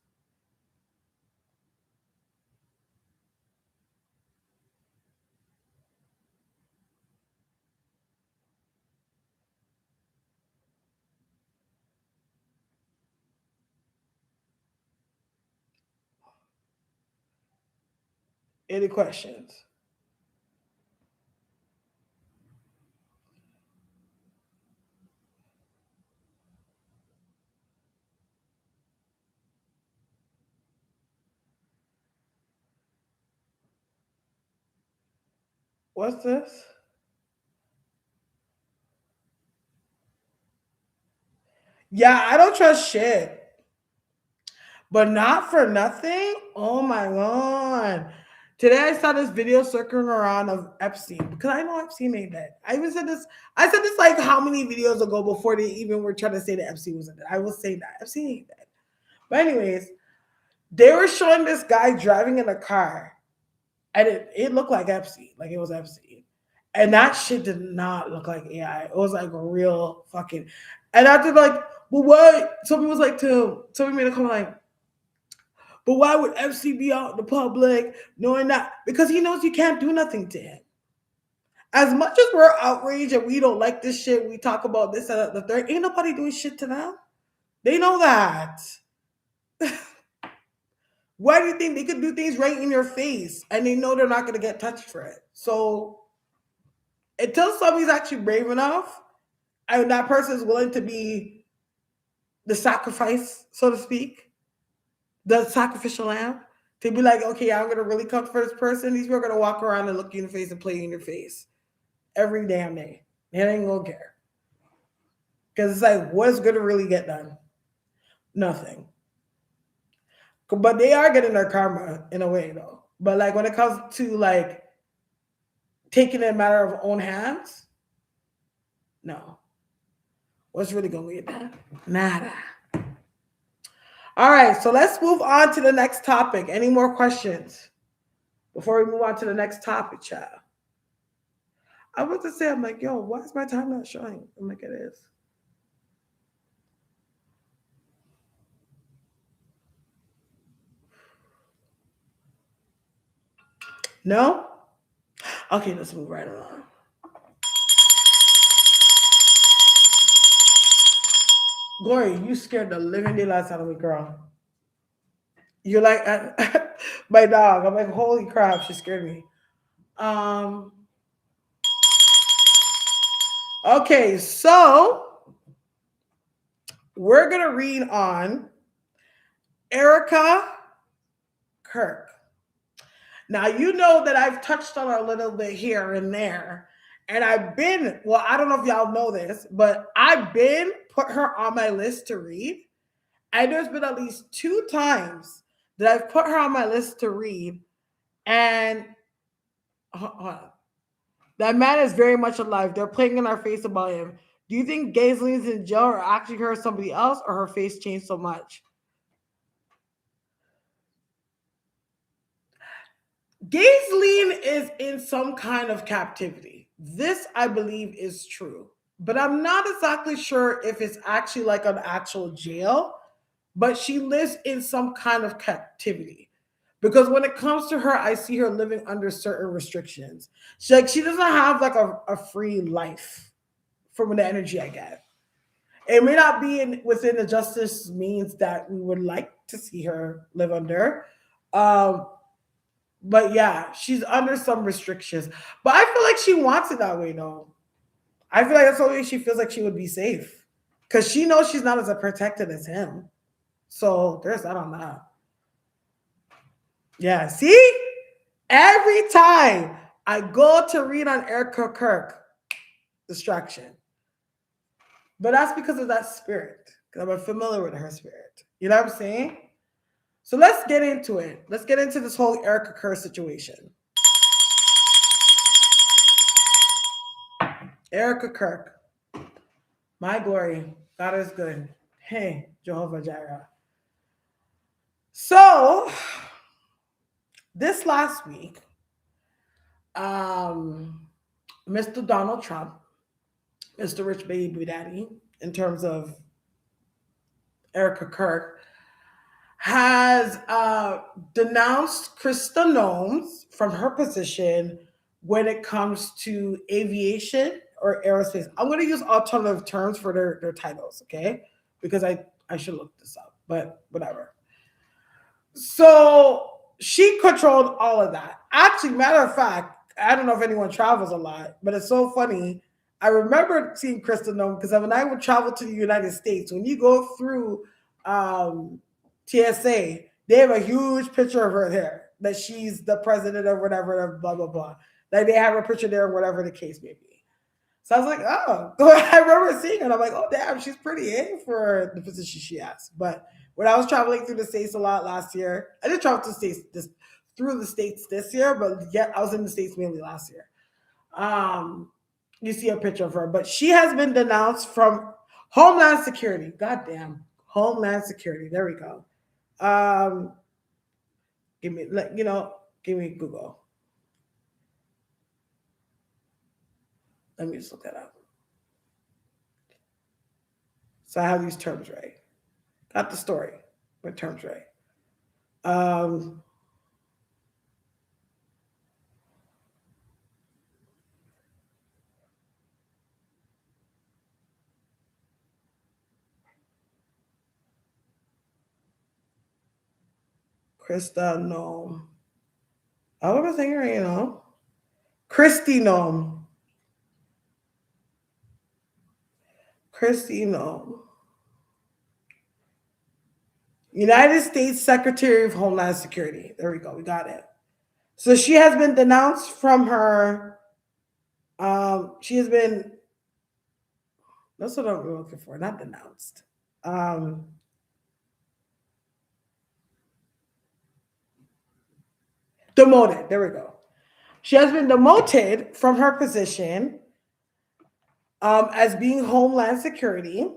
Any questions? What's this? Yeah, I don't trust shit. But not for nothing. Oh my god. Today I saw this video circling around of Epstein because I know Epstein ain't dead. I said this like how many videos ago before they even were trying to say that Epstein wasn't dead. I will say that. Epstein ain't dead. But anyways, they were showing this guy driving in a car and it looked like Epstein. Like it was Epstein. And that shit did not look like AI. It was like real fucking and after like, well what? Somebody was like somebody made a comment like, but why would FC be out in the public knowing that? Because he knows you can't do nothing to him. As much as we're outraged and we don't like this shit, we talk about this and the third, ain't nobody doing shit to them. They know that. Why do you think they could do things right in your face and they know they're not going to get touched for it? So until somebody's actually brave enough and that person is willing to be the sacrifice, so to speak, the sacrificial lamb, to be like, okay, I'm gonna really come for this person. These people are gonna walk around and look you in the face and play you in your face every damn day. They ain't gonna care. Because it's like, what's gonna really get done? Nothing. But they are getting their karma in a way though. But like when it comes to like taking it in a matter of own hands, no. What's really gonna get done? Nada. All right, so let's move on to the next topic. Any more questions before we move on to the next topic, child? I was to say, I'm like, yo, why is my time not showing? I'm like, it is. No? Okay, let's move right along. Glory, you scared the living daylights out of me, girl. You're like my dog. I'm like, holy crap, she scared me. Um. Okay, so we're gonna read on Erica Kirk. Now you know that I've touched on her a little bit here and there, and I've been well. I don't know if y'all know this, but I've been put her on my list to read. And there's been at least 2 times that I've put her on my list to read, and hold on. That man is very much alive. They're playing in our face about him. Do you think Gaisline's in jail or actually her somebody else, or her face changed so much? Gaisline is in some kind of captivity. This, I believe, is true. But I'm not exactly sure if it's actually like an actual jail, but she lives in some kind of captivity. Because when it comes to her, I see her living under certain restrictions. She doesn't have like a free life from the energy I get. It may not be within the justice means that we would like to see her live under. Um, but yeah, she's under some restrictions. But I feel like she wants it that way though. I feel like that's the way she feels like she would be safe. Because she knows she's not as protected as him. So there's that on that. Yeah, see? Every time I go to read on Erica Kirk, distraction. But that's because of that spirit. Because I'm familiar with her spirit. You know what I'm saying? So let's get into it. Let's get into this whole Erica Kirk situation. Erica Kirk. My glory. God is good. Hey, Jehovah Jireh. So this last week, Mr. Donald Trump, Mr. Rich Baby Daddy, in terms of Erica Kirk, has denounced Krista Nomes from her position when it comes to aviation or aerospace. I'm going to use alternative terms for their titles, okay? Because I should look this up, but whatever. So she controlled all of that. Actually, matter of fact, I don't know if anyone travels a lot, but it's so funny. I remember seeing Kristen Nome because when I would travel to the United States, when you go through um, TSA, they have a huge picture of her there that she's the president or whatever, blah blah blah. Like they have her picture there, whatever the case may be. So I was like, oh, I remember seeing her. And I'm like, oh, damn, she's pretty for the position she has. But when I was traveling through the states a lot last year, I did travel to the states through the states this year, but yet I was in the states mainly last year. Um, you see a picture of her, but she has been denounced from Homeland Security. Goddamn, Homeland Security. There we go. Um, give me Google. Let me just look that up. So I have these terms right. Not the story, but terms right. Um, Krista Nome. I was saying her, Christy Nome. Christy Nome. United States Secretary of Homeland Security. There we go. We got it. So she has been denounced from her. She has been. That's what I'm looking for. Not denounced. Demoted. There we go. She has been demoted from her position as being Homeland Security.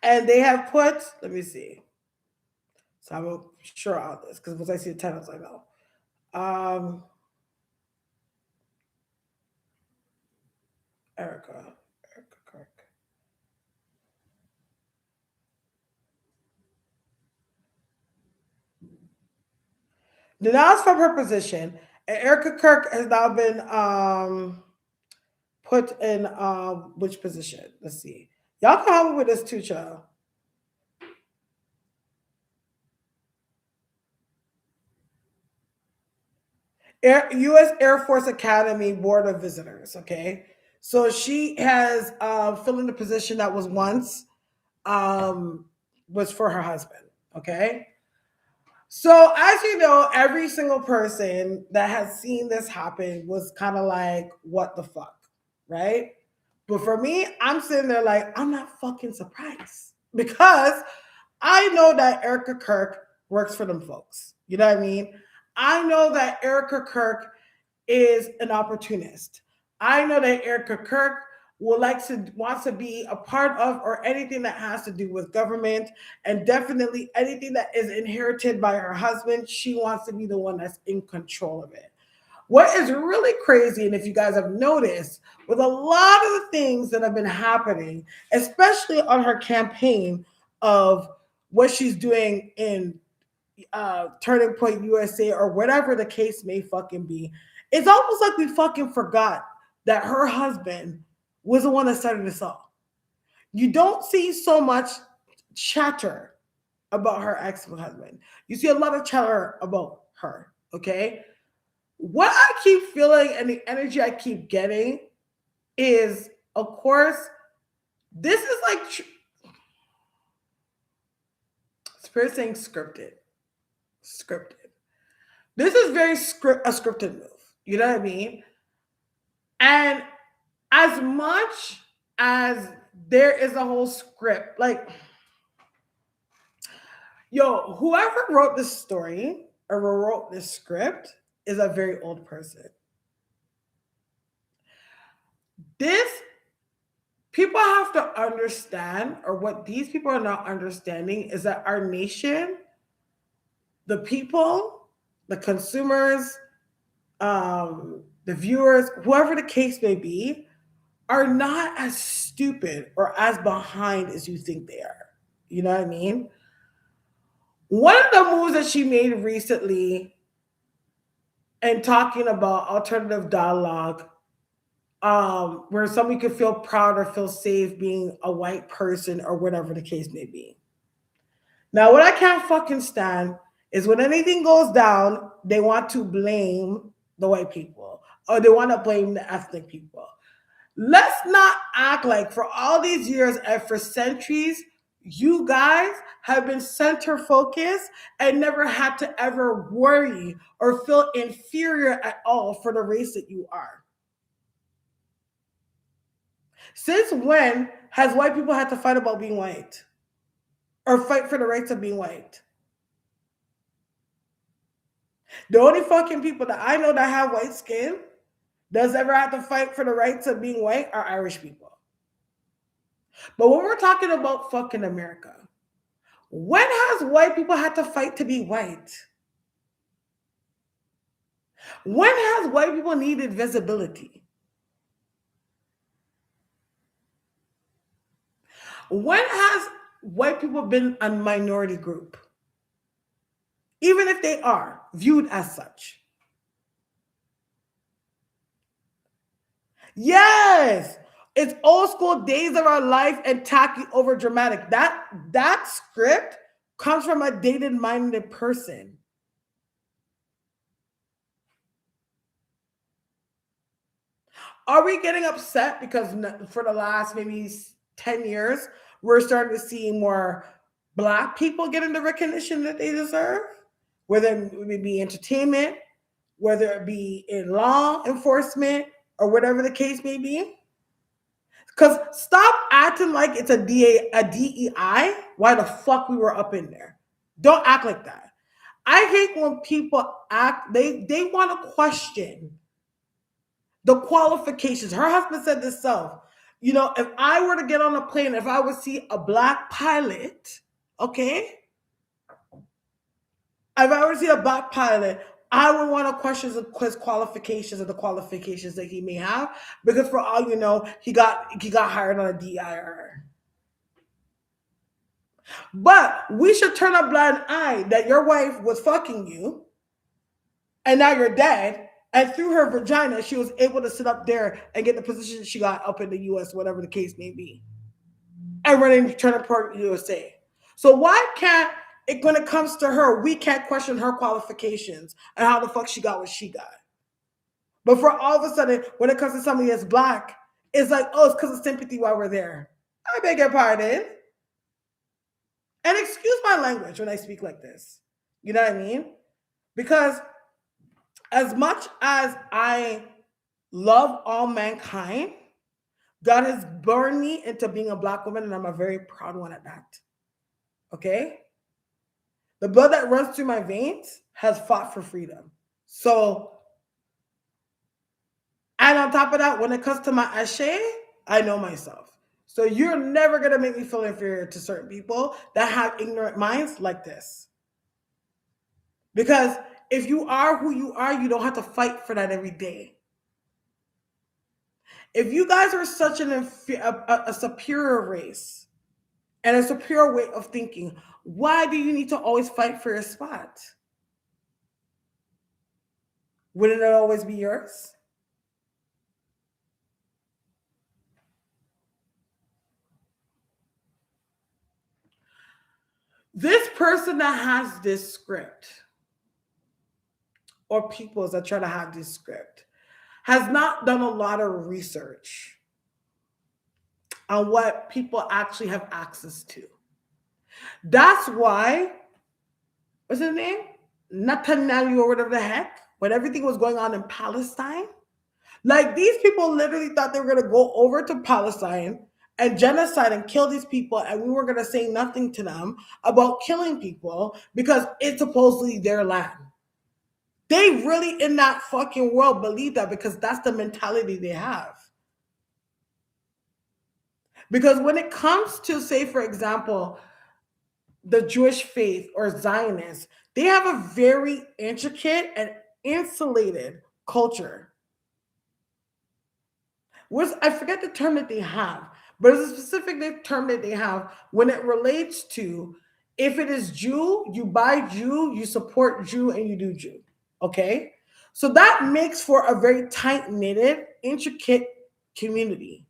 And they have put, let me see. So I'm sure all this because once I see the titles, I know. Erica Kirk. Denounced from her position, and Erica Kirk has now been put in which position? Let's see. Y'all can help me with this too, child. U.S. Air Force Academy Board of Visitors. Okay, so she has filled in a position that was once was for her husband. Okay, so as you know, every single person that has seen this happen was kind of like, "What the fuck," right? But for me, I'm sitting there like, I'm not fucking surprised because I know that Erica Kirk works for them folks. You know what I mean? I know that Erica Kirk is an opportunist. I know that Erica Kirk wants to be a part of or anything that has to do with government, and definitely anything that is inherited by her husband. She wants to be the one that's in control of it. What is really crazy, and if you guys have noticed, with a lot of the things that have been happening, especially on her campaign of what she's doing in Turning Point USA or whatever the case may fucking be, it's almost like we fucking forgot that her husband was the one that started this all. You don't see so much chatter about her ex-husband. You see a lot of chatter about her, okay? What I keep feeling and the energy I keep getting is, of course, this is like Spirit saying scripted. Scripted. This is very a scripted move. You know what I mean? And as much as there is a whole script, like, yo, whoever wrote this story or wrote this script is a very old person. This people have to understand, or what these people are not understanding, is that our nation, the people, the consumers, the viewers, whoever the case may be, are not as stupid or as behind as you think they are. You know what I mean? One of the moves that she made recently and talking about alternative dialogue, where somebody could feel proud or feel safe being a white person or whatever the case may be. Now, what I can't fucking stand is when anything goes down, they want to blame the white people or they want to blame the ethnic people. Let's not act like for all these years and for centuries, you guys have been center focused and never had to ever worry or feel inferior at all for the race that you are. Since when has white people had to fight about being white or fight for the rights of being white? The only fucking people that I know that have white skin does ever have to fight for the rights of being white are Irish people. But when we're talking about fucking America, when has white people had to fight to be white? When has white people needed visibility? When has white people been a minority group? Even if they are viewed as such. Yes, it's old school days of our life and tacky over dramatic. That script comes from a dated minded person. Are we getting upset because for the last maybe 10 years, we're starting to see more Black people getting the recognition that they deserve? Whether it be entertainment, whether it be in law enforcement, or whatever the case may be. Because stop acting like it's a DEI. Why the fuck we were up in there? Don't act like that. I hate when people act, they want to question the qualifications. Her husband said this self. You know, if I were to get on a plane, if I would see a Black pilot, okay? If I were to see a Black pilot, I would want to question his qualifications and the qualifications that he may have, because for all you know, he got hired on a DIR. But we should turn a blind eye that your wife was fucking you, and now you're dead, and through her vagina, she was able to sit up there and get the position she got up in the U.S., whatever the case may be, and running Turner Park USA. So why can't when it comes to her, we can't question her qualifications and how the fuck she got what she got? But for all of a sudden, when it comes to somebody that's Black, it's like, oh, it's because of sympathy while we're there. I beg your pardon. And excuse my language when I speak like this. You know what I mean? Because as much as I love all mankind, God has born me into being a Black woman, and I'm a very proud one at that. Okay? The blood that runs through my veins has fought for freedom. So, and on top of that, when it comes to my ashe, I know myself. So you're never going to make me feel inferior to certain people that have ignorant minds like this. Because if you are who you are, you don't have to fight for that every day. If you guys are such a superior race and a superior way of thinking, why do you need to always fight for your spot? Wouldn't it always be yours? This person that has this script, or people that try to have this script, has not done a lot of research on what people actually have access to. That's why, what's his name? Netanyahu or whatever the heck, when everything was going on in Palestine, like these people literally thought they were going to go over to Palestine and genocide and kill these people, and we were going to say nothing to them about killing people because it's supposedly their land. They really in that fucking world believe that because that's the mentality they have. Because when it comes to, say, for example, the Jewish faith or Zionists, they have a very intricate and insulated culture. I forget the term that they have, but it's a specific term that they have when it relates to if it is Jew, you buy Jew, you support Jew, and you do Jew. Okay? So that makes for a very tight-knitted, intricate community.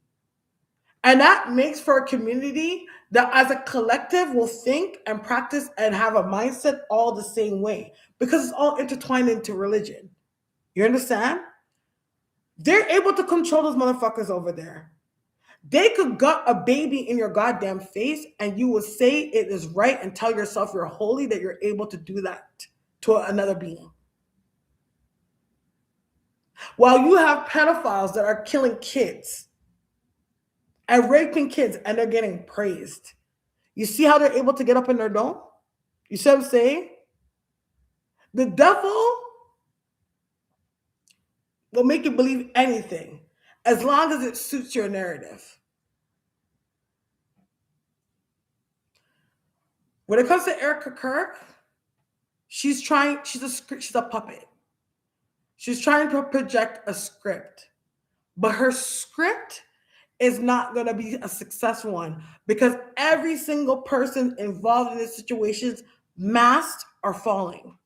And that makes for a community that as a collective will think and practice and have a mindset all the same way because it's all intertwined into religion. You understand? They're able to control those motherfuckers over there. They could gut a baby in your goddamn face and you will say it is right and tell yourself you're holy that you're able to do that to another being. While you have pedophiles that are killing kids and raping kids and they're getting praised. You see how they're able to get up in their dome? You see what I'm saying? The devil will make you believe anything as long as it suits your narrative. When it comes to Erica Kirk, she's a puppet. She's trying to project a script, but her script is not going to be a successful one because every single person involved in these situations, masks are falling.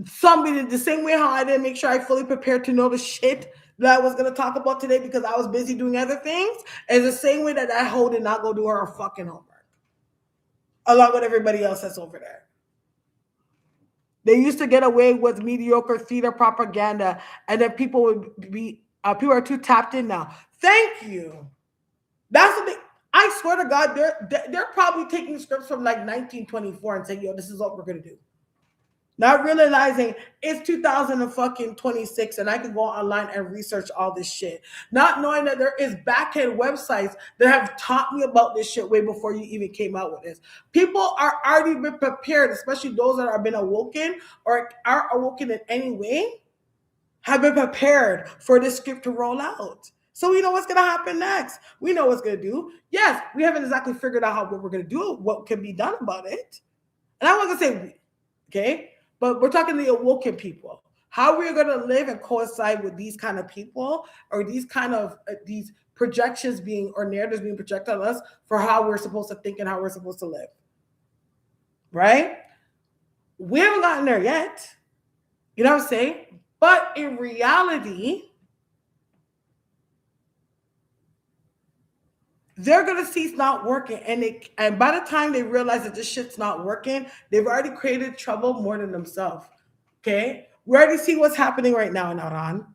Somebody, the same way how I didn't make sure I fully prepared to know the shit that I was going to talk about today because I was busy doing other things, is the same way that that hoe did not go do her fucking homework, along with everybody else that's over there. They used to get away with mediocre theater propaganda, and then people would be people are too tapped in now. Thank you. That's the thing. I swear to God, they're probably taking scripts from like 1924 and saying, "Yo, this is what we're gonna do." Not realizing it's 2026 and I can go online and research all this shit. Not knowing that there is backend websites that have taught me about this shit way before you even came out with this. People are already been prepared, especially those that have been awoken or are awoken in any way, have been prepared for this script to roll out. So we know what's going to happen next. We know what's going to do. Yes, we haven't exactly figured out what we're going to do, what can be done about it. And I want to say, okay, but we're talking to the awoken people. How we're going to live and coincide with these kind of people or these kind of these projections being or narratives being projected on us for how we're supposed to think and how we're supposed to live. Right? We haven't gotten there yet. You know what I'm saying? But in reality, they're gonna see it's not working, and by the time they realize that this shit's not working, they've already created trouble more than themselves. Okay, we already see what's happening right now in Iran.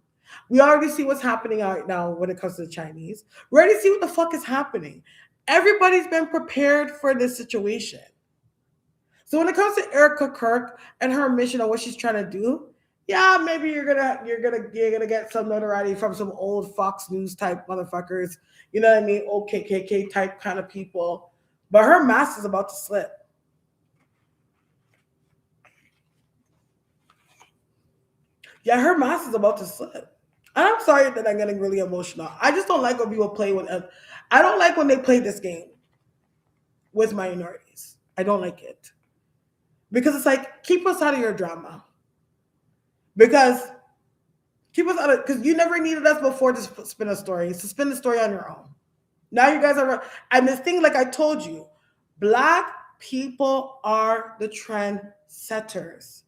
We already see what's happening right now when it comes to the Chinese. We already see what the fuck is happening. Everybody's been prepared for this situation. So when it comes to Erica Kirk and her mission of what she's trying to do, yeah, maybe you're gonna get some notoriety from some old Fox News type motherfuckers, you know what I mean, old KKK type kind of people. But her mask is about to slip. Yeah, her mask is about to slip. And I'm sorry that I'm getting really emotional. I just don't like when people play with. I don't like when they play this game with minorities. I don't like it because it's like keep us out of your drama. Because keep us out of because you never needed us before to spin a story. So spin the story on your own. Now you guys are and this thing, like I told you, Black people are the trendsetters.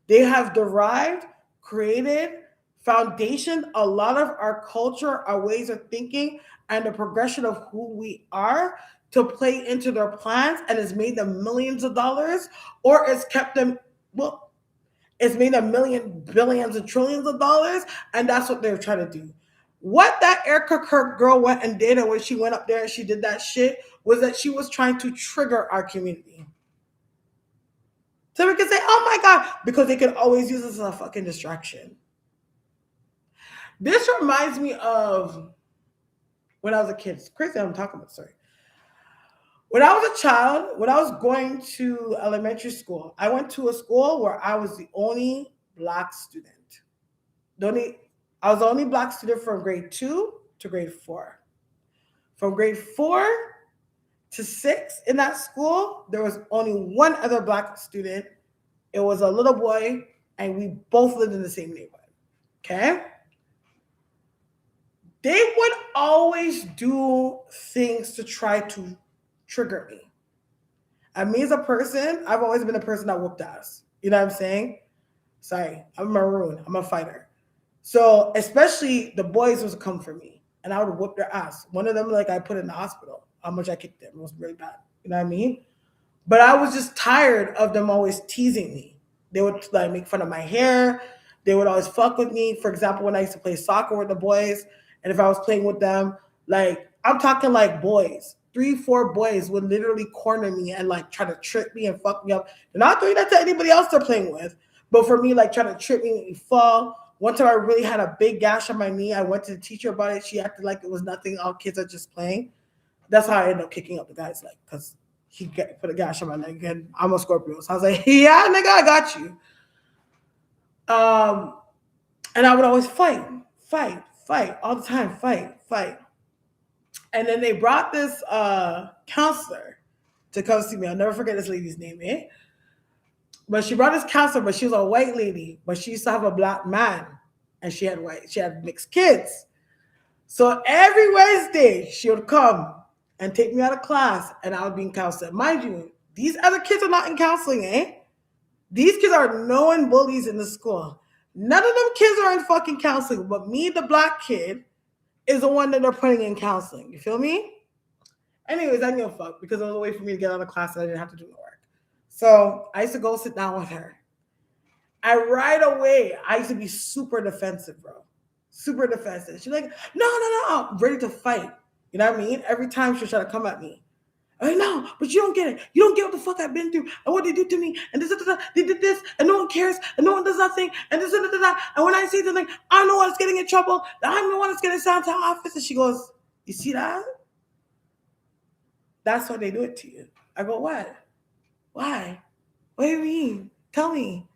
They have derived, created, foundation a lot of our culture, our ways of thinking, and the progression of who we are to play into their plans, and it's made them millions of dollars, or it's kept them well. It's made a million, billions, and trillions of dollars, and that's what they're trying to do. What that Erica Kirk girl went and did, and when she went up there and she did that shit, was that she was trying to trigger our community. So we can say, oh my God, because they can always use this as a fucking distraction. This reminds me of when I was a kid. It's crazy I'm talking about, sorry. When I was a child, when I was going to elementary school, I went to a school where I was the only Black student. I was the only Black student from grade 2 to grade 4. From grade 4 to 6 in that school, there was only one other Black student. It was a little boy, and we both lived in the same neighborhood. Okay? They would always do things to try to trigger me. And me as a person, I've always been a person that whooped ass. You know what I'm saying? Sorry, I'm a maroon. I'm a fighter. So especially the boys would come for me. and I would whip their ass. One of them, like, I put in the hospital. How much I kicked them. It was really bad. You know what I mean? But I was just tired of them always teasing me. They would like make fun of my hair. They would always fuck with me. For example, when I used to play soccer with the boys, and if I was playing with them, like I'm talking like boys, 3, 4 boys would literally corner me and like try to trip me and fuck me up. They're not doing that to anybody else they're playing with, but for me, like trying to trip me and me fall. One time I really had a big gash on my knee. I went to the teacher about it. She acted like it was nothing. All kids are just playing. That's how I ended up kicking up the guy's leg because put a gash on my leg and I'm a Scorpio. So I was like, yeah, nigga, I got you. Um, and I would always fight all the time, fight. And then they brought this counselor to come see me. I'll never forget this lady's name, eh? But she brought this counselor, but she was a white lady, but she used to have a black man, and she had mixed kids. So every Wednesday she would come and take me out of class, and I would be in counseling. Mind you, these other kids are not in counseling, eh? These kids are known bullies in the school. None of them kids are in fucking counseling, but me, the black kid, is the one that they're putting in counseling. You feel me? Anyways, I didn't give a fuck because it was a way for me to get out of class and I didn't have to do no work. So I used to go sit down with her. Right away, I used to be super defensive, bro. Super defensive. She's like, no, I'm ready to fight. You know what I mean? Every time she'll try to come at me. I mean, no, but you don't get it. You don't get what the fuck I've been through and what they did to me. And this, they did this, and no one cares, and no one does nothing, and this, and that. And when I say something, I'm the one that's getting in trouble. I'm the one that's getting sent to the office. And she goes, you see that? That's why they do it to you. I go, what? Why? What do you mean? Tell me.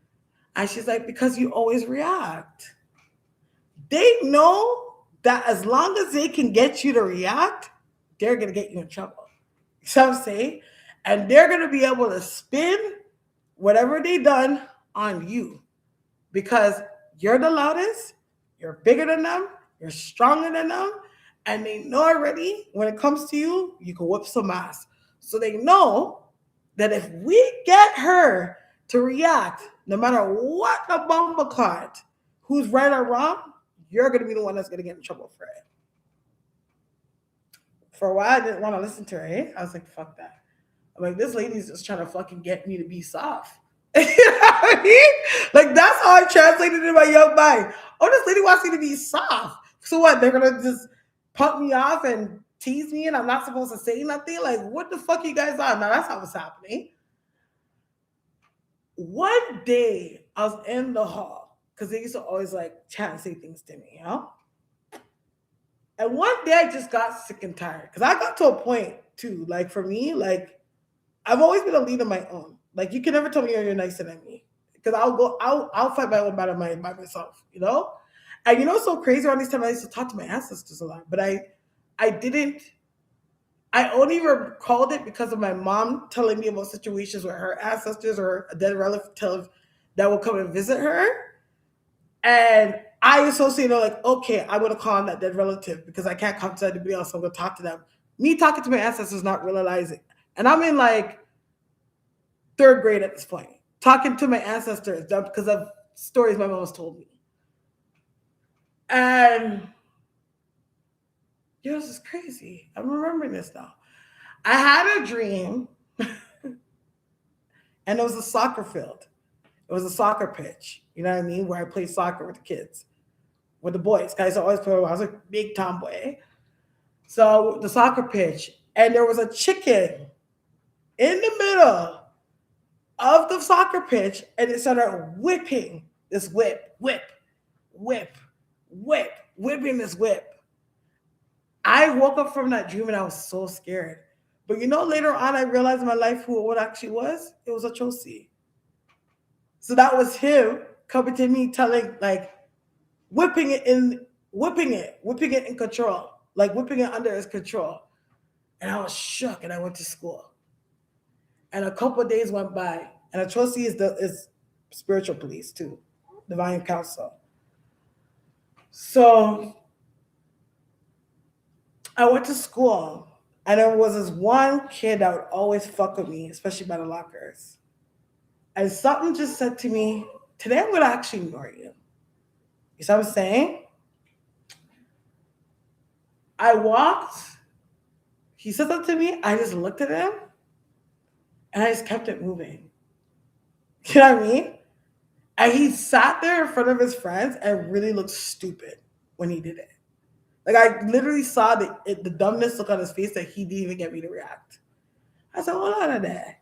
And she's like, because you always react. They know that as long as they can get you to react, they're going to get you in trouble. Some say, and they're going to be able to spin whatever they done on you because you're the loudest, you're bigger than them, you're stronger than them, and they know already when it comes to you, you can whip some ass. So they know that if we get her to react, no matter what the bumper card, who's right or wrong, you're going to be the one that's going to get in trouble for it. For a while, I didn't want to listen to her. Eh? I was like, fuck that. I'm like, this lady's just trying to fucking get me to be soft. You know what I mean? Like, that's how I translated it in my young mind. Oh, this lady wants me to be soft. So what? They're going to just pump me off and tease me and I'm not supposed to say nothing? Like, what the fuck you guys are? Now, that's how it's happening. One day, I was in the hall because they used to always, like, chat and say things to me, you know? And one day I just got sick and tired because I got to a point too. Like for me, like I've always been a leader of my own. Like you can never tell me you're nicer than me because I'll fight my own battle by myself, you know. And you know, what's so crazy around this time I used to talk to my ancestors a lot, but I didn't. I only recalled it because of my mom telling me about situations where her ancestors or a dead relative that would come and visit her, and I associate it like, okay, I'm going to call on that dead relative because I can't come to anybody else. So I'm going to talk to them. Me talking to my ancestors, not realizing. And I'm in like 3rd grade at this point, talking to my ancestors because of stories my mom has told me. And this is crazy. I'm remembering this now. I had a dream and it was a soccer field. It was a soccer pitch. You know what I mean? Where I played soccer with the kids. With the boys. Guys always play. I was a big tomboy. So the soccer pitch, and there was a chicken in the middle of the soccer pitch, and it started whipping this whipping this whip. I woke up from that dream and I was so scared. But you know, later on, I realized in my life who it actually was. It was a Chosi. So that was him coming to me, telling like. Whipping it in control, like whipping it under his control. And I was shook and I went to school. And a couple of days went by. And a trustee is spiritual police too, divine counsel. So I went to school and there was this one kid that would always fuck with me, especially by the lockers. And something just said to me, today I'm going to actually ignore you. You see what I'm saying? I walked. He said something to me. I just looked at him, and I just kept it moving. You know what I mean? And he sat there in front of his friends and really looked stupid when he did it. Like I literally saw the dumbness look on his face that he didn't even get me to react. I said, hold on a minute.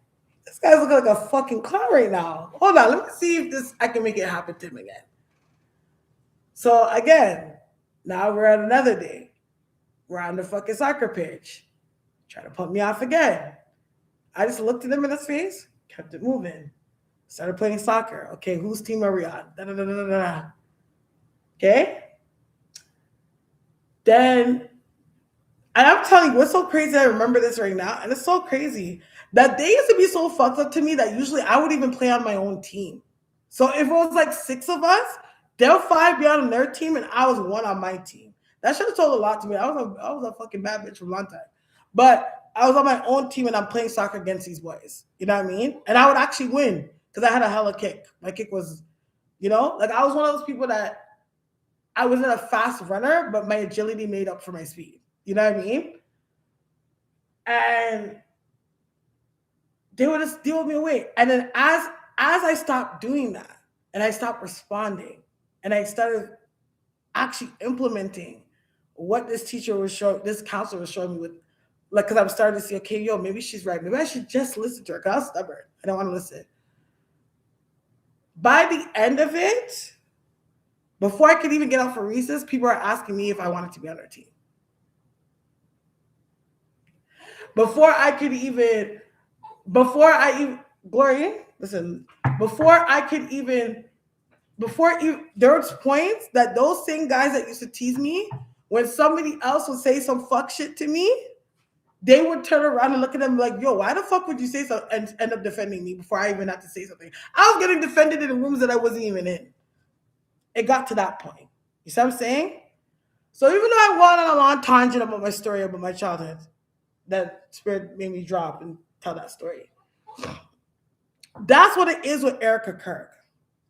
This guy's looking like a fucking clown right now. Hold on, let me see if I can make it happen to him again. So again, now we're at another day. We're on the fucking soccer pitch. Try to put me off again. I just looked at him in his face, kept it moving. Started playing soccer. Okay, whose team are we on? Da, da, da, da, da, da. Okay? Then, and I'm telling you, what's so crazy, I remember this right now, and it's so crazy, that they used to be so fucked up to me that usually I would even play on my own team. So if it was like 6 of us, they'll 5 be on their team, and I was 1 on my team. That should have told a lot to me. I was a fucking bad bitch for a long time. But I was on my own team, and I'm playing soccer against these boys. You know what I mean? And I would actually win because I had a hella kick. My kick was, like I was one of those people that I wasn't a fast runner, but my agility made up for my speed. You know what I mean? And they would just deal with me away. And then as I stopped doing that, and I stopped responding, and I started actually implementing what this counselor was showing me with, like, because I'm starting to see, okay, yo, maybe she's right. Maybe I should just listen to her, because I was stubborn. I don't want to listen. By the end of it, before I could even get out for recess, people are asking me if I wanted to be on their team. Before there was points that those same guys that used to tease me, when somebody else would say some fuck shit to me, they would turn around and look at them like, yo, why the fuck would you say so, and end up defending me before I even had to say something? I was getting defended in rooms that I wasn't even in. It got to that point. You see what I'm saying? So even though I went on a long tangent about my story, about my childhood, that spirit made me drop and tell that story. That's what it is with Erica Kirk.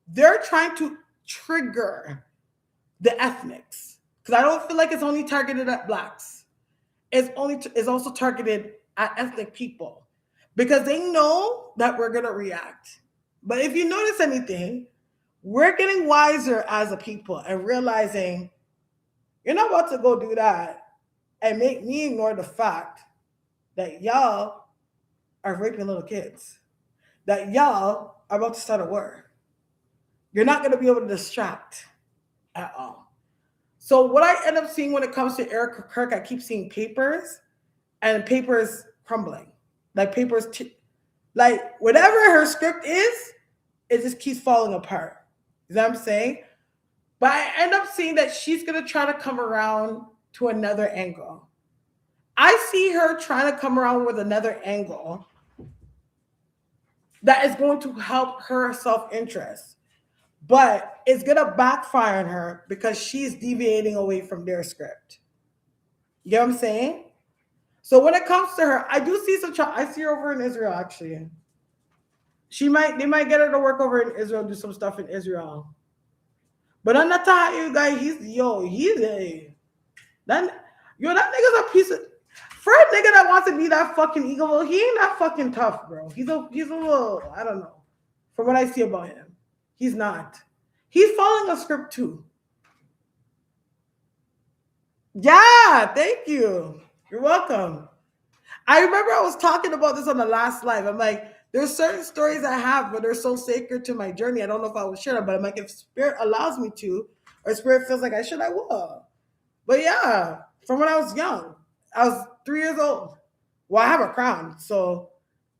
They're trying to trigger the ethnics, because I don't feel like it's only targeted at blacks. It's also targeted at ethnic people, because they know that we're gonna react. But if you notice anything, we're getting wiser as a people and realizing you're not about to go do that and make me ignore the fact that y'all are raping little kids, that y'all are about to start a war. You're not going to be able to distract at all. So what I end up seeing when it comes to Erica Kirk, I keep seeing papers, and papers crumbling. Like like whatever her script is, it just keeps falling apart. You know what I'm saying? But I end up seeing that she's going to try to come around to another angle. I see her trying to come around with another angle that is going to help her self-interest. But it's going to backfire on her because she's deviating away from their script. You know what I'm saying? So when it comes to her, I do see I see her over in Israel, actually. They might get her to work over in Israel, do some stuff in Israel. But I'm not telling you guys, that nigga's a piece of, for a nigga that wants to be that fucking eagle, he ain't that fucking tough, bro. He's a little, I don't know. From what I see about him, he's not. He's following a script too. Yeah, thank you. You're welcome. I remember I was talking about this on the last live. I'm like, there's certain stories I have, but they're so sacred to my journey. I don't know if I would share them, but I'm like, if spirit allows me to, or spirit feels like I should, I will. But yeah, from when I was young, I was 3 years old. Well, I have a crown, so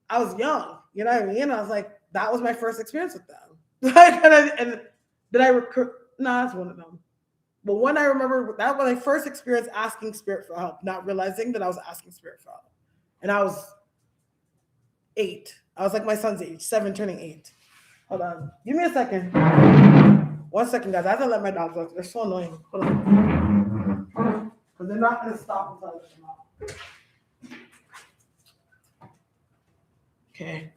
I was young. You know what I mean? I was like, that was my first experience with them. and did I recruit? No, that's one of them. But when I remember, that was my first experience asking spirit for help, not realizing that I was asking spirit for help. And I was 8. I was like my son's age, 7 turning 8. Hold on. Give me a second. 1 second, guys. I have to let my dogs out. They're so annoying. Hold on. Because they're not going to stop until I let them out. Okay.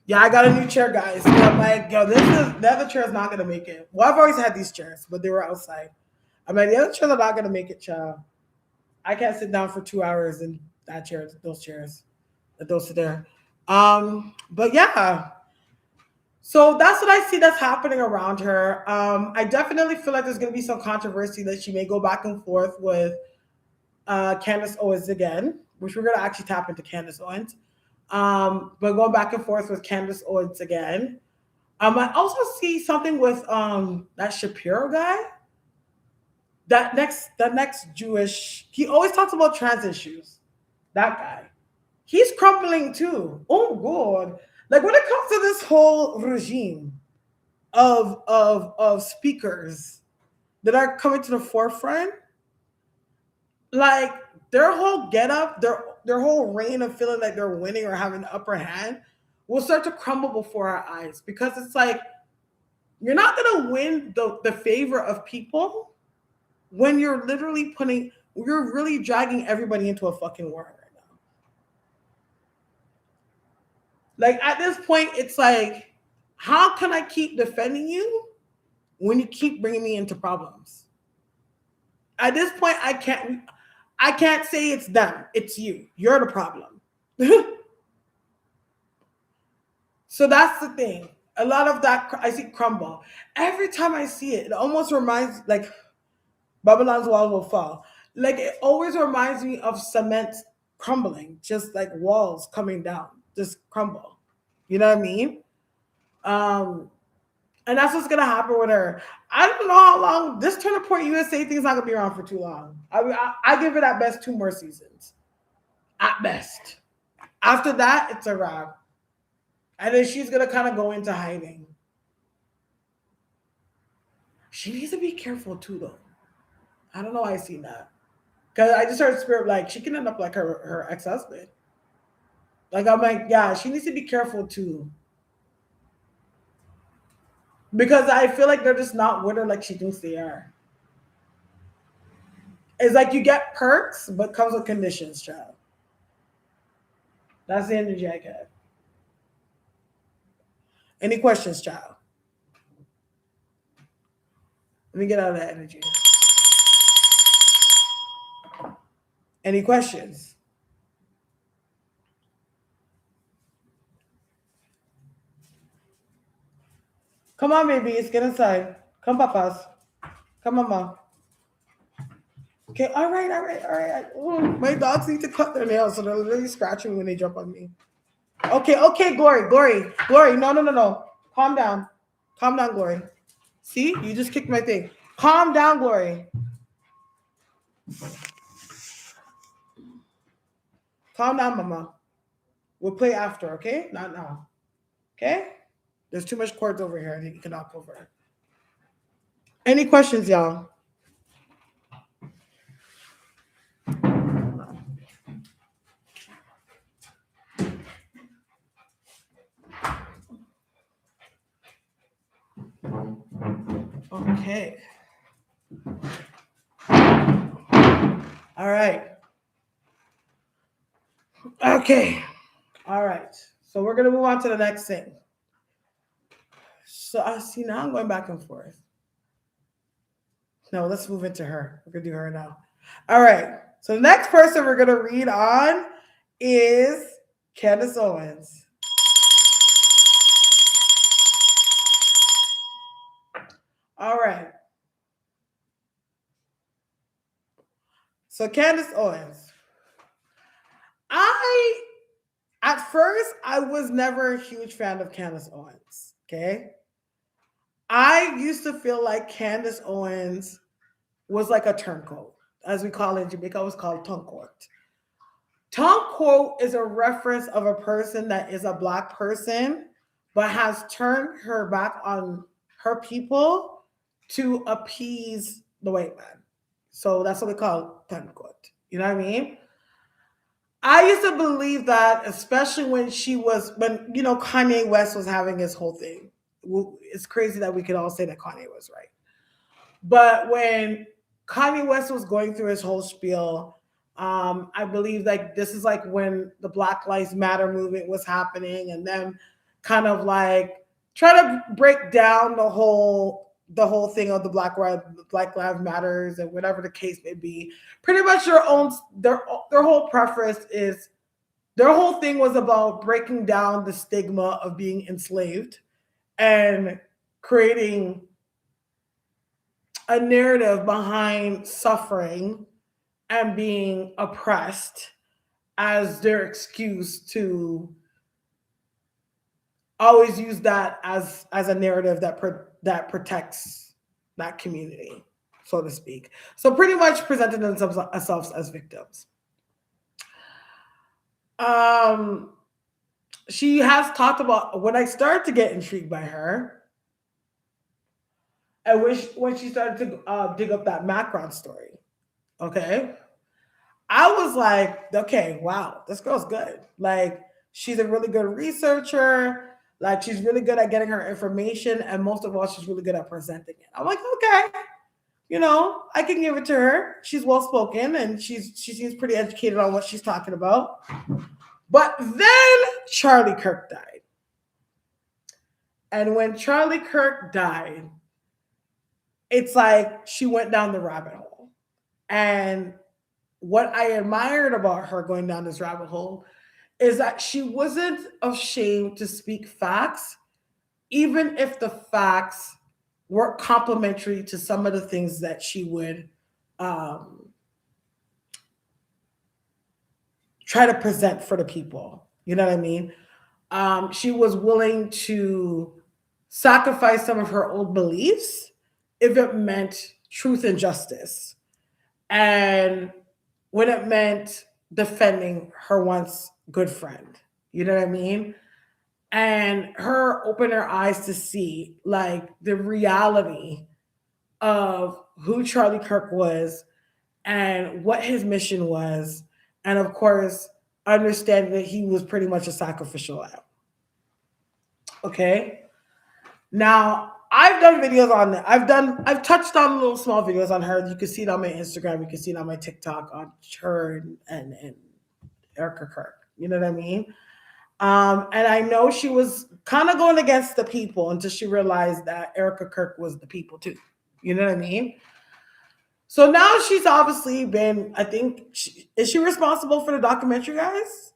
Yeah, I got a new chair, guys. I'm like, yo, the other chair is not going to make it. Well, I've always had these chairs, but they were outside. I'm like, the other chairs are not gonna make it, child. I can't sit down for 2 hours in that chair, those chairs, those are there. But yeah, so that's what I see that's happening around her. I definitely feel like there's gonna be some controversy that she may go back and forth with Candace Owens again, which we're gonna actually tap into Candace Owens. But going back and forth with Candace Owens again. I also see something with that Shapiro guy. That next Jewish, he always talks about trans issues. That guy. He's crumbling too. Oh God. Like when it comes to this whole regime of speakers that are coming to the forefront, like their whole get up, their whole reign of feeling like they're winning or having the upper hand will start to crumble before our eyes, because it's like you're not gonna win the favor of people when you're really dragging everybody into a fucking war right now. Like at this point, it's like, how can I keep defending you when you keep bringing me into problems? At this point, I can't say it's them. It's you. You're the problem. So that's the thing. A lot of that I see crumble. Every time I see it, it almost reminds like Babylon's wall will fall. Like it always reminds me of cement crumbling, just like walls coming down, just crumble. You know what I mean? Um, and that's what's gonna happen with her. I don't know how long this Turning Point USA thing's not gonna be around for too long. I give it at best 2 more seasons, at best. After that, it's a wrap, and then she's gonna kind of go into hiding. She needs to be careful too, though. I don't know why I seen that. Because I just heard spirit like she can end up like her ex husband. Like I'm like, yeah, she needs to be careful too. Because I feel like they're just not with her like she thinks they are. It's like you get perks, but comes with conditions, child. That's the energy I get. Any questions, child? Let me get out of that energy. Any questions? Come on, babies, get inside. Come, papas. Come, mama. Okay, all right, all right, all right. Ooh, my dogs need to cut their nails, so they're literally scratching when they jump on me. Okay, okay, Glory, Glory, Glory. No, no, no, no. Calm down. Calm down, Glory. See, you just kicked my thing. Calm down, Glory. Calm down, mama. We'll play after, okay? Not now. Okay? There's too much cords over here. I think you can knock over it. Any questions, y'all? Okay. All right. Okay. All right. So we're gonna move on to the next thing. So I see now I'm going back and forth. No, let's move into her. We're gonna do her now. All right. So the next person we're gonna read on is Candace Owens. All right. So Candace Owens. At first I was never a huge fan of Candace Owens. Okay. I used to feel like Candace Owens was like a turncoat, as we call it in Jamaica, it was called tonquote. Tonquote is a reference of a person that is a black person, but has turned her back on her people to appease the white man. So that's what we call tonquote. You know what I mean? I used to believe that, especially when Kanye West was having his whole thing. It's crazy that we could all say that Kanye was right. But when Kanye West was going through his whole spiel, I believe like this is like when the Black Lives Matter movement was happening, and then kind of like try to break down the whole the whole thing of the Black Lives Matters and whatever the case may be. Pretty much their whole preference is their whole thing was about breaking down the stigma of being enslaved and creating a narrative behind suffering and being oppressed as their excuse to always use that as a narrative that protects that community, so to speak. So pretty much presenting themselves as victims. Um, she has talked about when I started to get intrigued by her, I wish when she started to dig up that background story. Okay, I was like, okay, wow, this girl's good. Like, she's a really good researcher. Like, she's really good at getting her information, and most of all, she's really good at presenting it. I'm like, okay, I can give it to her. She's well spoken, and she seems pretty educated on what she's talking about. But then Charlie Kirk died, and when Charlie Kirk died, it's like she went down the rabbit hole, and what I admired about her going down this rabbit hole is that she wasn't ashamed to speak facts, even if the facts were complementary to some of the things that she would um, try to present for the people. You know what I mean? She was willing to sacrifice some of her old beliefs if it meant truth and justice. And when it meant defending her once good friend. You know what I mean? And her open her eyes to see like the reality of who Charlie Kirk was and what his mission was. And of course, understanding that he was pretty much a sacrificial lamb. Okay. Now, I've done videos on that. I've touched on little small videos on her. You can see it on my Instagram. You can see it on my TikTok on her and Erica Kirk. You know what I mean? And I know she was kind of going against the people until she realized that Erica Kirk was the people too. You know what I mean? So now she's obviously been, I think, is she responsible for the documentary, guys?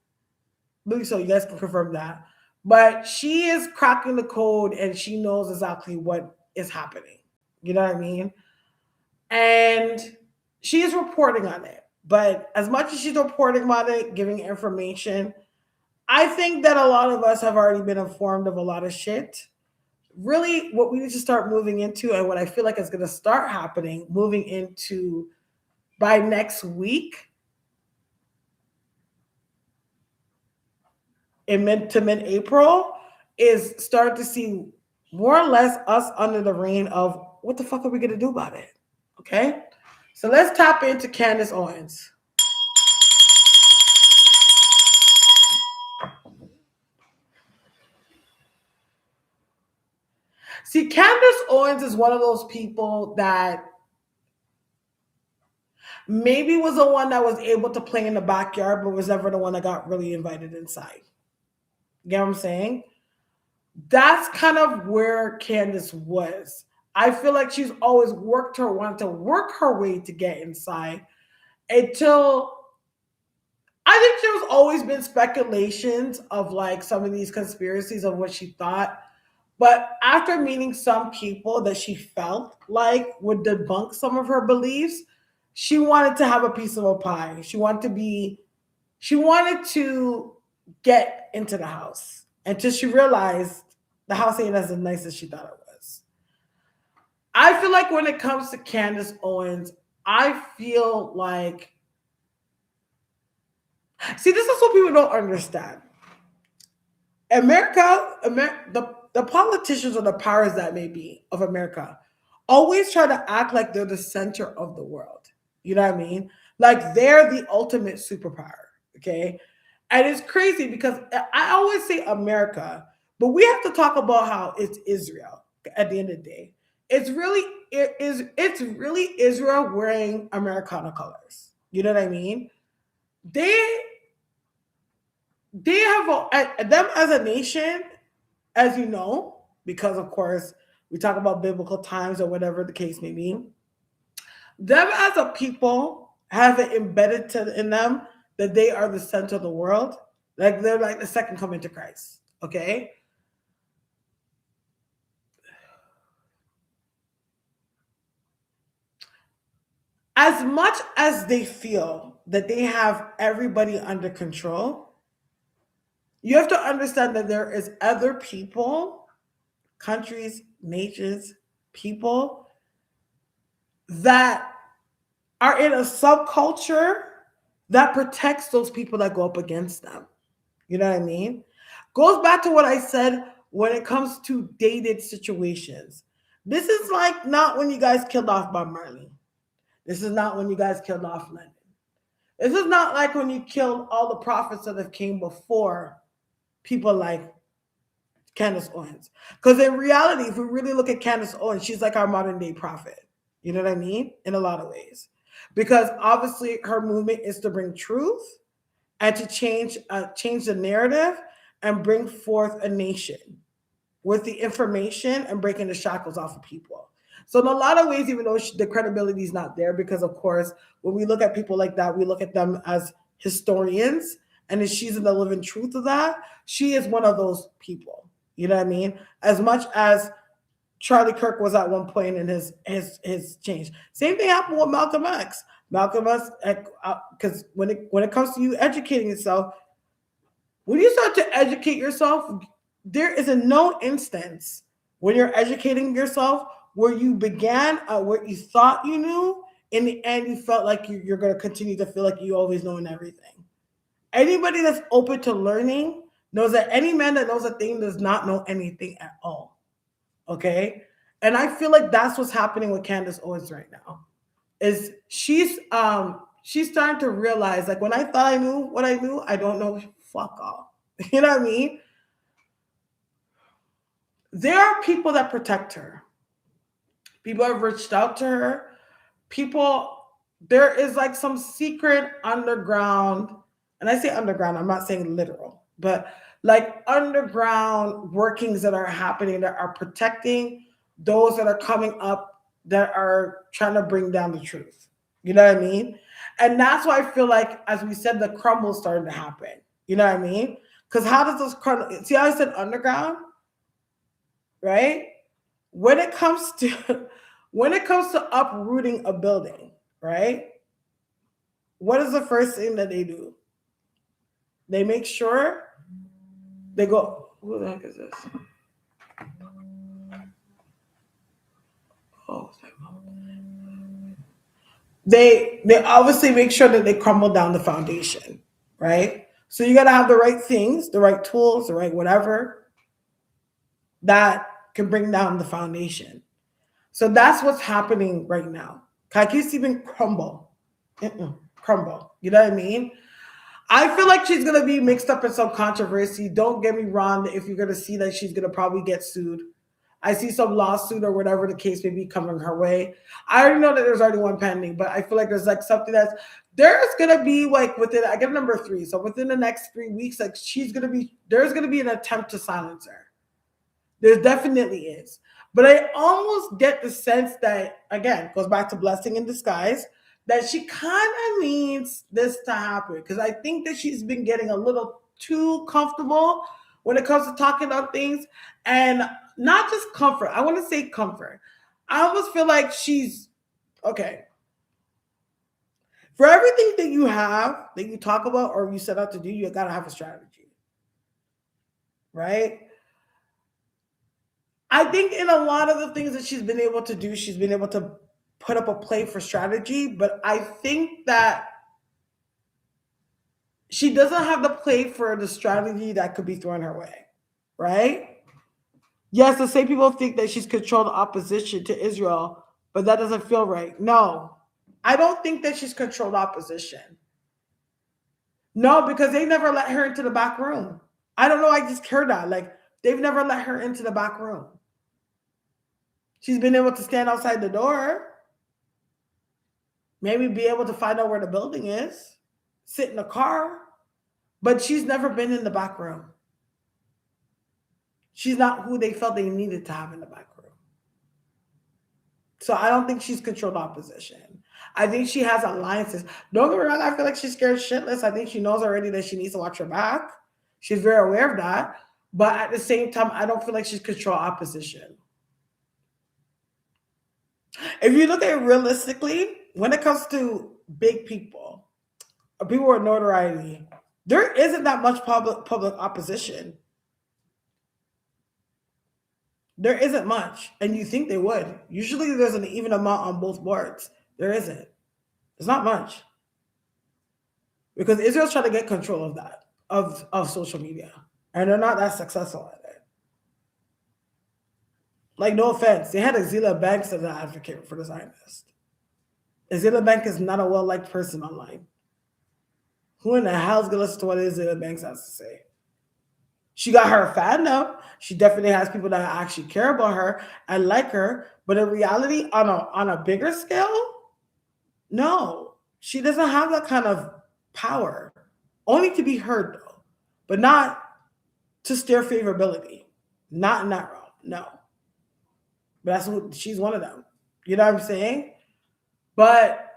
I believe so. You guys can confirm that. But she is cracking the code and she knows exactly what is happening. You know what I mean? And she is reporting on it. But as much as she's reporting on it, giving information, I think that a lot of us have already been informed of a lot of shit. Really, what we need to start moving into, and what I feel like is going to start happening, moving into by next week, in mid April, is start to see more or less us under the reign of what the fuck are we going to do about it? Okay? So let's tap into Candace Owens. See, Candace Owens is one of those people that maybe was the one that was able to play in the backyard, but was never the one that got really invited inside. You get what I'm saying? That's kind of where Candace was. I feel like she's always wanted to work her way to get inside until I think there's always been speculations of like some of these conspiracies of what she thought. But after meeting some people that she felt like would debunk some of her beliefs, she wanted to have a piece of a pie. She wanted to get into the house until she realized the house ain't as nice as she thought it was. I feel like when it comes to Candace Owens, I feel like, see, this is what people don't understand. The politicians or the powers that may be of America always try to act like they're the center of the world. You know what I mean? Like they're the ultimate superpower. Okay. And it's crazy because I always say America, but we have to talk about how it's Israel at the end of the day. It's really Israel wearing Americana colors. You know what I mean? They them as a nation, as you know, because of course we talk about biblical times or whatever the case may be. Them as a people have it embedded in them that they are the center of the world. Like they're like the second coming to Christ. Okay. As much as they feel that they have everybody under control, you have to understand that there is other people, countries, nations, people that are in a subculture that protects those people that go up against them. You know what I mean? Goes back to what I said when it comes to dated situations. This is like not when you guys killed off Bob Marley. This is not when you guys killed off Lennon. This is not like when you killed all the prophets that have came before people like Candace Owens. Because in reality, if we really look at Candace Owens, she's like our modern day prophet. You know what I mean? In a lot of ways. Because obviously her movement is to bring truth and to change the narrative and bring forth a nation with the information and breaking the shackles off of people. So in a lot of ways, even though the credibility is not there, because of course, when we look at people like that, we look at them as historians, and if she's in the living truth of that, she is one of those people. You know what I mean? As much as Charlie Kirk was at one point in his change. Same thing happened with Malcolm X. Malcolm X, because when it comes to you educating yourself, when you start to educate yourself, there is no instance when you're educating yourself where you began where you thought you knew. In the end, you felt like you're going to continue to feel like you always know everything. Anybody that's open to learning knows that any man that knows a thing does not know anything at all. Okay? And I feel like that's what's happening with Candace Owens right now. Is she's starting to realize, like, when I thought I knew what I knew, I don't know fuck all. You know what I mean? There are people that protect her. People have reached out to her. There is like some secret underground, and I say underground, I'm not saying literal, but like underground workings that are happening that are protecting those that are coming up that are trying to bring down the truth. You know what I mean? And that's why I feel like, as we said, the crumble starting to happen. You know what I mean? Because how does this crumble? See how I said underground? Right? When it comes to uprooting a building, right? What is the first thing that they do? They make sure they go, who the heck is this? Oh, they obviously make sure that they crumble down the foundation, right? So you got to have the right things, the right tools, the right whatever that can bring down the foundation. So that's what's happening right now. I keep seeing crumble. Crumble. You know what I mean? I feel like she's going to be mixed up in some controversy. Don't get me wrong. If you're going to see that she's going to probably get sued. I see some lawsuit or whatever the case may be coming her way. I already know that there's already one pending, but I feel like there's like something there's going to be like I get number 3. So within the next 3 weeks, like there's going to be an attempt to silence her. There definitely is. But I almost get the sense that, again, goes back to blessing in disguise, that she kind of needs this to happen. Because I think that she's been getting a little too comfortable when it comes to talking about things. And not just comfort. I want to say comfort. I almost feel like she's, okay. For everything that you have, that you talk about or you set out to do, you got to have a strategy. Right? I think in a lot of the things that she's been able to do, she's been able to put up a play for strategy, but I think that she doesn't have the play for the strategy that could be thrown her way, right? Yes, the same people think that she's controlled opposition to Israel, but that doesn't feel right. No, I don't think that she's controlled opposition. No, because they never let her into the back room. I don't know, I just heard that. Like, they've never let her into the back room. She's been able to stand outside the door, maybe be able to find out where the building is, sit in the car, but she's never been in the back room. She's not who they felt they needed to have in the back room. So I don't think she's controlled opposition. I think she has alliances. Don't get me wrong, I feel like she's scared shitless. I think she knows already that she needs to watch her back. She's very aware of that. But at the same time, I don't feel like she's controlled opposition. If you look at it realistically, when it comes to big people or people with notoriety, there isn't that much public opposition. There isn't much, and you think they would. Usually, there's an even amount on both boards. There isn't. It's not much because Israel's trying to get control of that of social media, and they're not that successful at it. Like, no offense, they had Azila Banks as an advocate for the Zionists. Azila Banks is not a well liked person online. Who in the hell is gonna listen to what Azila Banks has to say? She got her fan now. She definitely has people that actually care about her and like her. But in reality, on a bigger scale, no, she doesn't have that kind of power. Only to be heard though, but not to steer favorability. Not in that realm. No, but that's what she's one of them. You know what I'm saying? But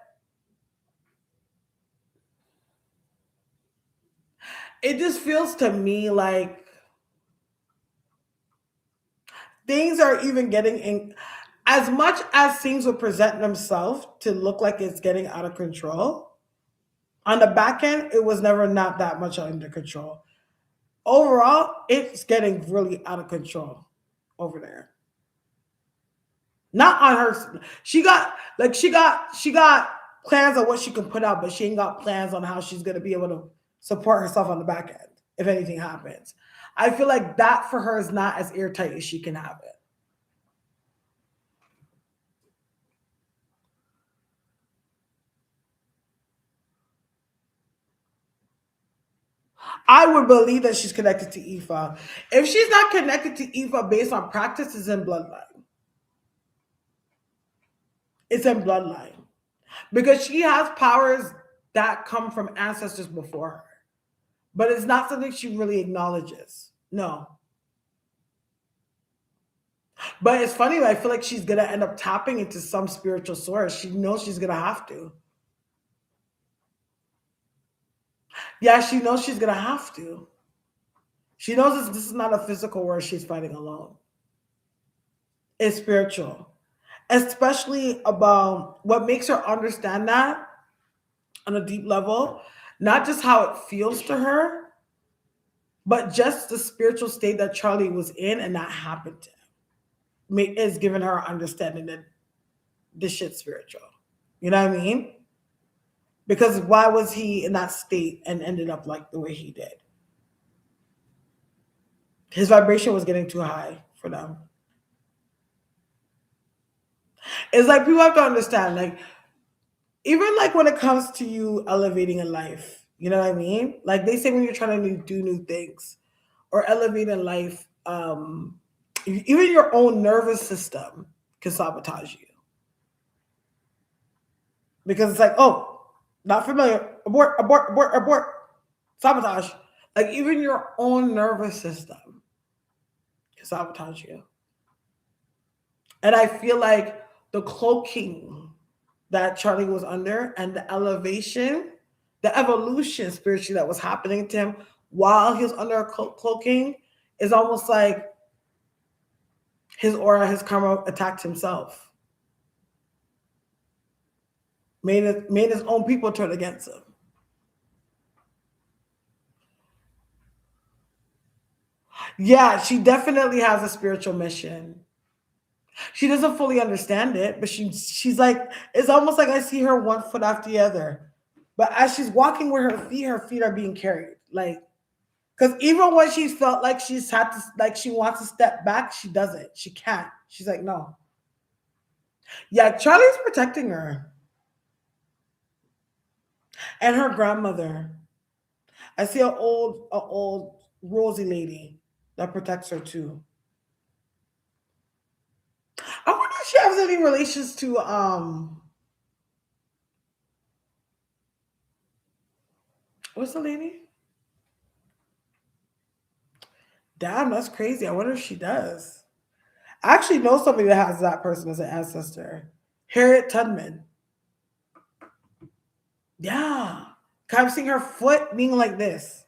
it just feels to me like things are even getting in, as much as things will present themselves to look like it's getting out of control. On the back end, it was never not that much under control. Overall, it's getting really out of control over there. Not on her. She got plans on what she can put out, but she ain't got plans on how she's gonna be able to support herself on the back end if anything happens. I feel like that for her is not as airtight as she can have it. I would believe that she's connected to Ifa. If she's not connected to Ifa based on practice, it's in bloodline. It's in bloodline. Because she has powers that come from ancestors before her. But it's not something she really acknowledges. No. But it's funny, I feel like she's gonna end up tapping into some spiritual source. She knows she's gonna have to. Yeah, she knows she's gonna have to. She knows this is not a physical war she's fighting alone. It's spiritual. Especially about what makes her understand that on a deep level, not just how it feels to her, but just the spiritual state that Charlie was in and that happened to him is giving her understanding that this shit's spiritual. You know what I mean? Because why was he in that state and ended up like the way he did? His vibration was getting too high for them. It's like people have to understand, like, even like when it comes to you elevating in life, you know what I mean? Like they say when you're trying to do new things or elevate in life, even your own nervous system can sabotage you because it's like, oh, not familiar, abort, abort, abort, abort, sabotage. Like even your own nervous system can sabotage you. And I feel like the cloaking that Charlie was under and the elevation, the evolution spiritually that was happening to him while he was under a cloaking is almost like his aura, his karma attacked himself. Made his own people turn against him. Yeah, she definitely has a spiritual mission. She doesn't fully understand it, but she's like, it's almost like I see her one foot after the other. But as she's walking with her feet are being carried. Like, because even when she's felt like she's had to, like she wants to step back, she doesn't. She can't. She's like, no. Yeah, Charlie's protecting her and her grandmother. I see a old Rosie lady that protects her too. I wonder if she has any relations to what's the lady? Damn, that's crazy. I wonder if she does. I actually know somebody that has that person as an ancestor. Harriet Tubman. Yeah. I'm seeing her foot being like this,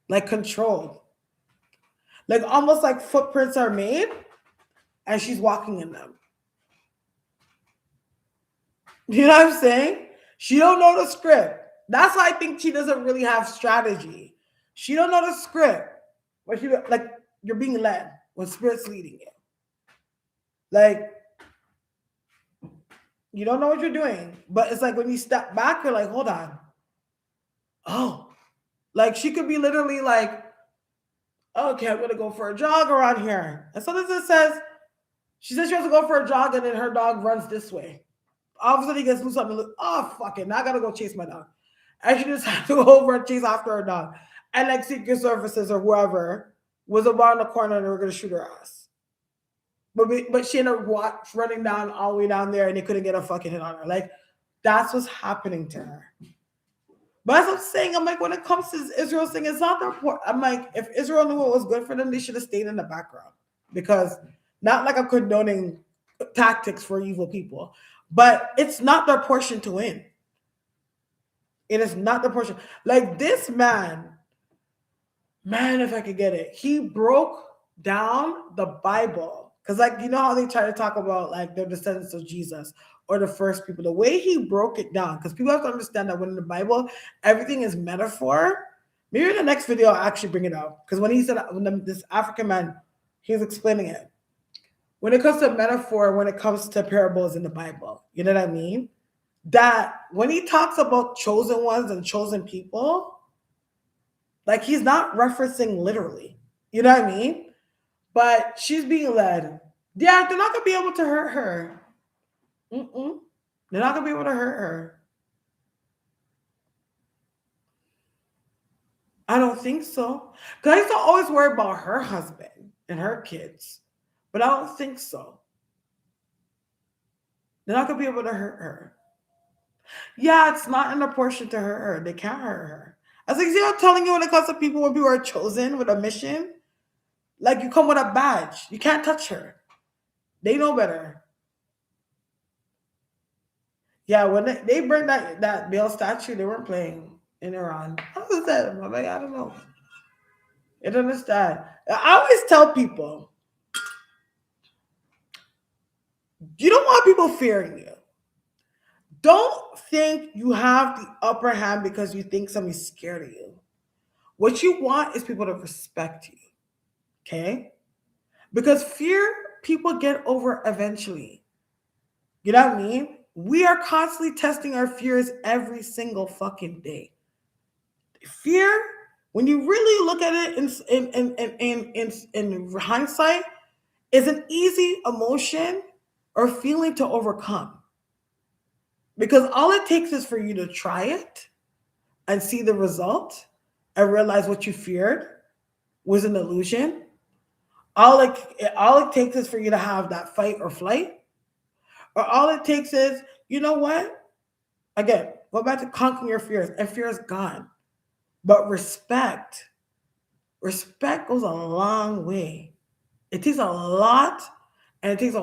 like controlled. Like almost like footprints are made and she's walking in them. You know what I'm saying? She don't know the script. That's why I think she doesn't really have strategy. She don't know the script. But she like you're being led when spirit's leading you. Like you don't know what you're doing. But it's like when you step back, you're like, hold on. Oh. Like she could be literally like, okay, I'm gonna go for a jog around here. And so this it says, she says she wants to go for a jog and then her dog runs this way. All of a sudden he gets loose up and look, oh fuck it, now I gotta go chase my dog. And she just had to go over and chase after her dog. And like Secret Services or whoever was around the corner and they were gonna shoot her ass. But she ended up running down all the way down there and they couldn't get a fucking hit on her. Like that's what's happening to her. But as I'm saying, I'm like, when it comes to Israel thing, it's not that important. I'm like, if Israel knew what was good for them, they should have stayed in the background. Because not like I'm condoning tactics for evil people, but it's not their portion to win. It is not the portion. Like this man, if I could get it, he broke down the Bible. Because, like, you know how they try to talk about, like, the descendants of Jesus or the first people. The way he broke it down, because people have to understand that when in the Bible, everything is metaphor. Maybe in the next video, I'll actually bring it up. Because when he said, this African man, he was explaining it. When it comes to metaphor, when it comes to parables in the Bible, you know what I mean? That when he talks about chosen ones and chosen people, like he's not referencing literally. You know what I mean? But she's being led. Yeah, they're not going to be able to hurt her. They're not going to be able to hurt her. I don't think so. Because I used to always worry about her husband and her kids. But I don't think so. They're not going to be able to hurt her. Yeah, it's not in proportion to hurt her. They can't hurt her. I was like, see, I'm telling you when it comes to people, when people are chosen with a mission, like you come with a badge. You can't touch her. They know better. Yeah, when they burned that Bill statue, they weren't playing in Iran. How was that? I'm like, I don't know. I don't understand. I always tell people, you don't want people fearing you. Don't think you have the upper hand because you think somebody's scared of you. What you want is people to respect you. Okay? Because fear, people get over eventually. You know what I mean? We are constantly testing our fears every single fucking day. Fear, when you really look at it in hindsight, is an easy emotion or feeling to overcome. Because all it takes is for you to try it and see the result and realize what you feared was an illusion. All it takes is for you to have that fight or flight. Or all it takes is, you know what? Again, go back to conquering your fears. And fear is gone. But respect goes a long way. It takes a lot, and it takes a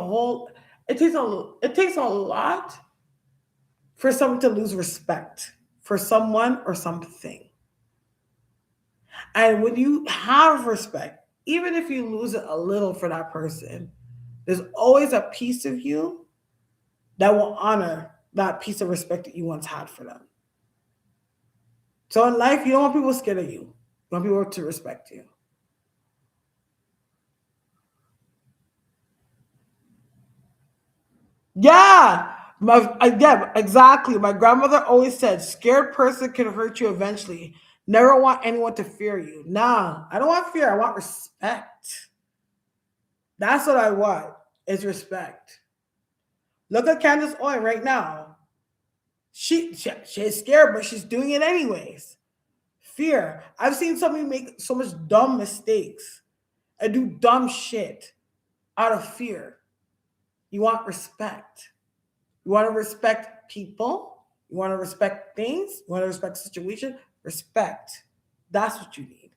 lot for someone to lose respect for someone or something. And when you have respect, even if you lose it a little for that person, there's always a piece of you that will honor that piece of respect that you once had for them. So in life, you don't want people scared of you. You want people to respect you. Yeah. Yeah, exactly. My grandmother always said, scared person can hurt you eventually. Never want anyone to fear you. Nah, I don't want fear. I want respect. That's what I want, is respect. Look at Candace Owens right now. She's scared, but she's doing it anyways. Fear. I've seen somebody make so much dumb mistakes and do dumb shit out of fear. You want respect. You want to respect people. You want to respect things. You want to respect situation. Respect. That's what you need.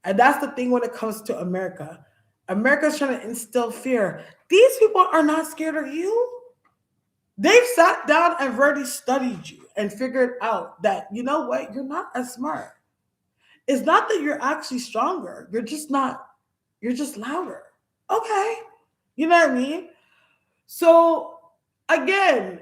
And that's the thing when it comes to America. America's trying to instill fear. These people are not scared of you. They've sat down and already studied you and figured out that, you know what, you're not as smart. It's not that you're actually stronger. You're just not, you're just louder. Okay. You know what I mean? So again,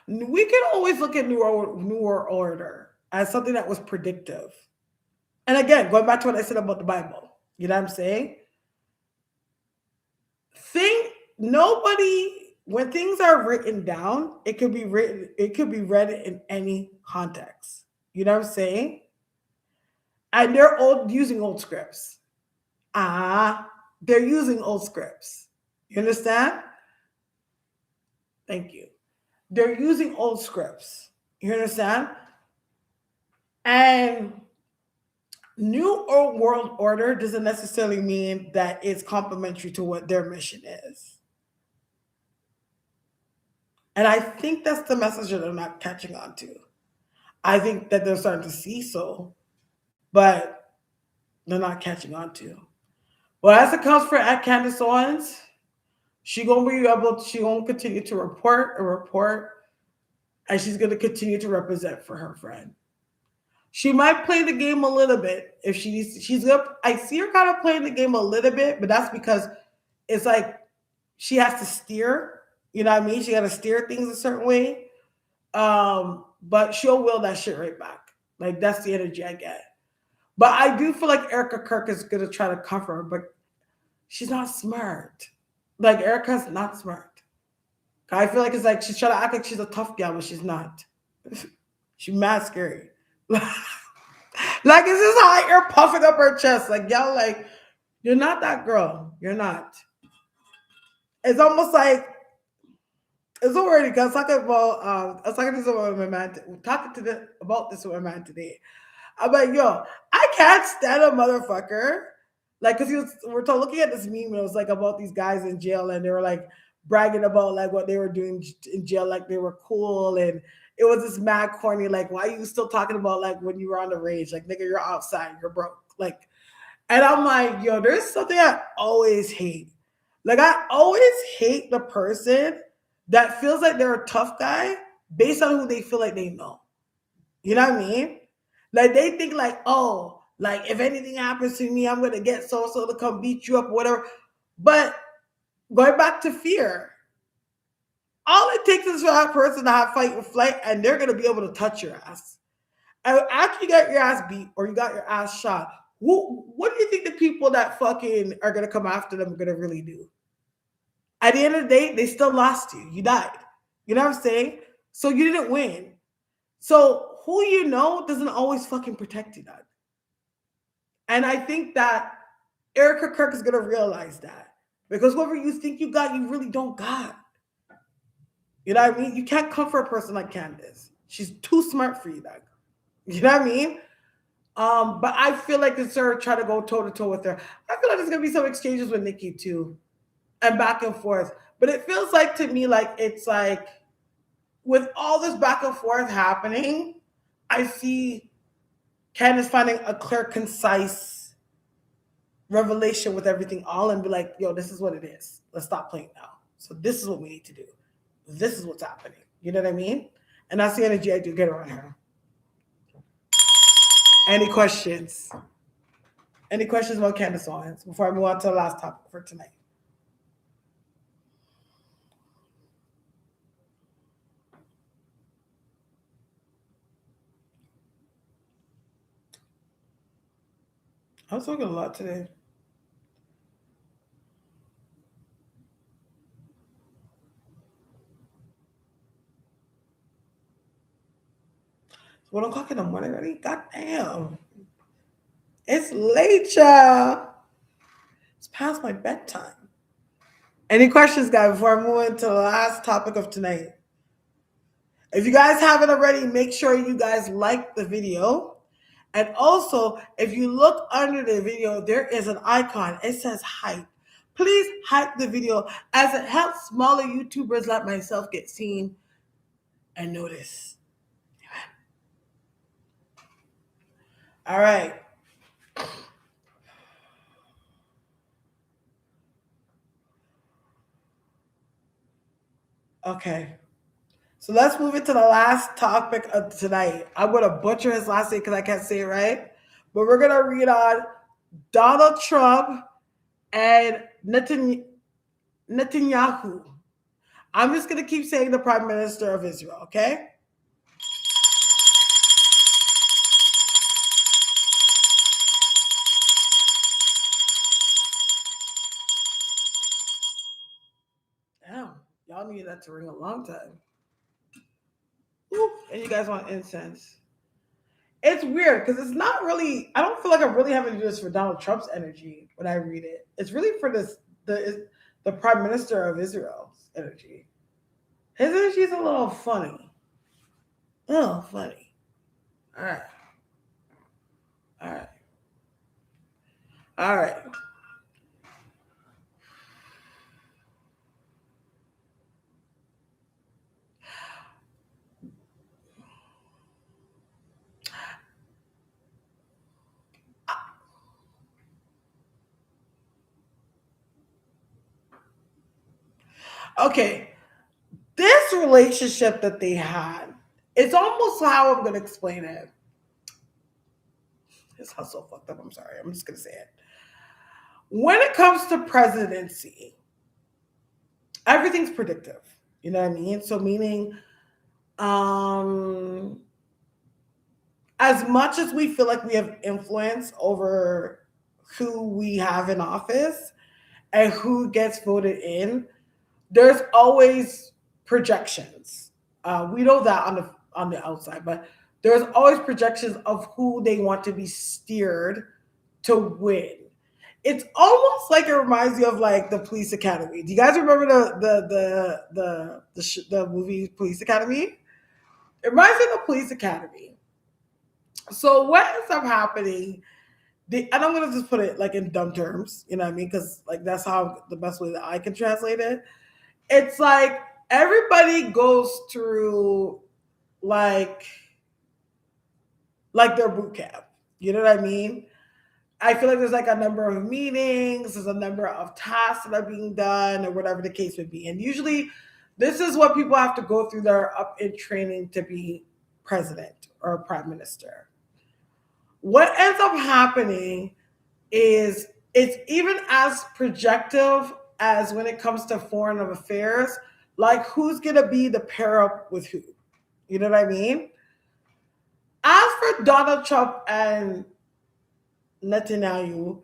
we can always look at New World Order as something that was predictive. And again, going back to what I said about the Bible, you know what I'm saying? Think nobody when things are written down, it could be read in any context. You know what I'm saying? And they're old using old scripts. They're using old scripts. You understand? Thank you. They're using old scripts. You understand? And New World Order doesn't necessarily mean that it's complementary to what their mission is. And I think that's the message that they're not catching on to. I think that they're starting to see so, but they're not catching on to. Well, as it comes for at Candace Owens, she gonna continue to report and report, and she's gonna continue to represent for her friend. She might play the game a little bit if she needs to. She's gonna. I see her kind of playing the game a little bit, but that's because it's like she has to steer. You know what I mean? She got to steer things a certain way. But she'll will that shit right back. Like that's the energy I get. But I do feel like Erica Kirk is gonna try to cover her, but she's not smart. Like Erica's not smart. I feel like it's like she's trying to act like she's a tough gal, but she's not. She's mad scary. Like it's just hot air puffing up her chest. Like y'all, like you're not that girl. You're not. It's almost like it's already because talking about I was talking to someone with my man about this with my man today. I'm like, yo, I can't stand a motherfucker. Like, cause we're looking at this meme and it was like about these guys in jail and they were like bragging about like what they were doing in jail, like they were cool and it was this mad corny, like, why are you still talking about like when you were on the rage? Like, nigga, you're outside, you're broke. Like, and I'm like, yo, there's something I always hate. Like, I always hate the person that feels like they're a tough guy based on who they feel like they know. You know what I mean? Like they think like, oh, like if anything happens to me, I'm gonna get so to come beat you up, or whatever. But going back to fear, all it takes is for that person to have fight or flight, and they're gonna be able to touch your ass. And after you got your ass beat or you got your ass shot, what do you think the people that fucking are gonna come after them are gonna really do? At the end of the day, they still lost you. You died. You know what I'm saying? So you didn't win. So who you know doesn't always fucking protect you, dog. And I think that Erica Kirk is gonna realize that. Because whoever you think you got, you really don't got. You know what I mean? You can't come for a person like Candace. She's too smart for you, dog. You know what I mean? But I feel like it's her trying to go toe to toe with her. I feel like there's gonna be some exchanges with Nikki too, and back and forth. But it feels like to me like it's like with all this back and forth happening, I see Candace finding a clear, concise revelation with everything all and be like, yo, this is what it is. Let's stop playing now. So this is what we need to do. This is what's happening. You know what I mean? And that's the energy I do get around her. Any questions? Any questions about Candace Owens before I move on to the last topic for tonight? I was talking a lot today. It's 1 o'clock in the morning already? God damn. It's late, y'all. It's past my bedtime. Any questions, guys, before I move into the last topic of tonight? If you guys haven't already, make sure you guys like the video. And also, if you look under the video, there is an icon. It says hype. Please hype the video as it helps smaller YouTubers like myself get seen and noticed. All right. Okay. So let's move into the last topic of tonight. I'm going to butcher his last name because I can't say it right. But we're going to read on Donald Trump and Netanyahu. I'm just going to keep saying the Prime Minister of Israel, okay? Damn, y'all needed that to ring a long time. Ooh, and you guys want incense. It's weird because it's not really, I don't feel like I'm really having to do this for Donald Trump's energy when I read it. It's really for the Prime Minister of Israel's energy. His energy is a little funny. A little funny. All right. All right. All right. Okay. This relationship that they had, it's almost how I'm going to explain it. It's how so fucked up. I'm sorry. I'm just going to say it. When it comes to presidency, everything's predictive. You know what I mean? So, meaning, um, as much as we feel like we have influence over who we have in office and who gets voted in, there's always projections. We know that on the outside, but there's always projections of who they want to be steered to win. It's almost like it reminds you of like the Police Academy. Do you guys remember the movie Police Academy? It reminds me of the Police Academy. So what ends up happening? And I'm gonna just put it like in dumb terms, you know what I mean? Because like that's how the best way that I can translate it. It's like everybody goes through like like their boot camp. You know what I mean? I feel like there's like a number of meetings, there's a number of tasks that are being done, or whatever the case would be. And usually, this is what people have to go through. They're up in training to be president or prime minister. What ends up happening is it's even as projective as when it comes to foreign affairs, like who's gonna be the pair up with who. You know what I mean? As for Donald Trump and Netanyahu,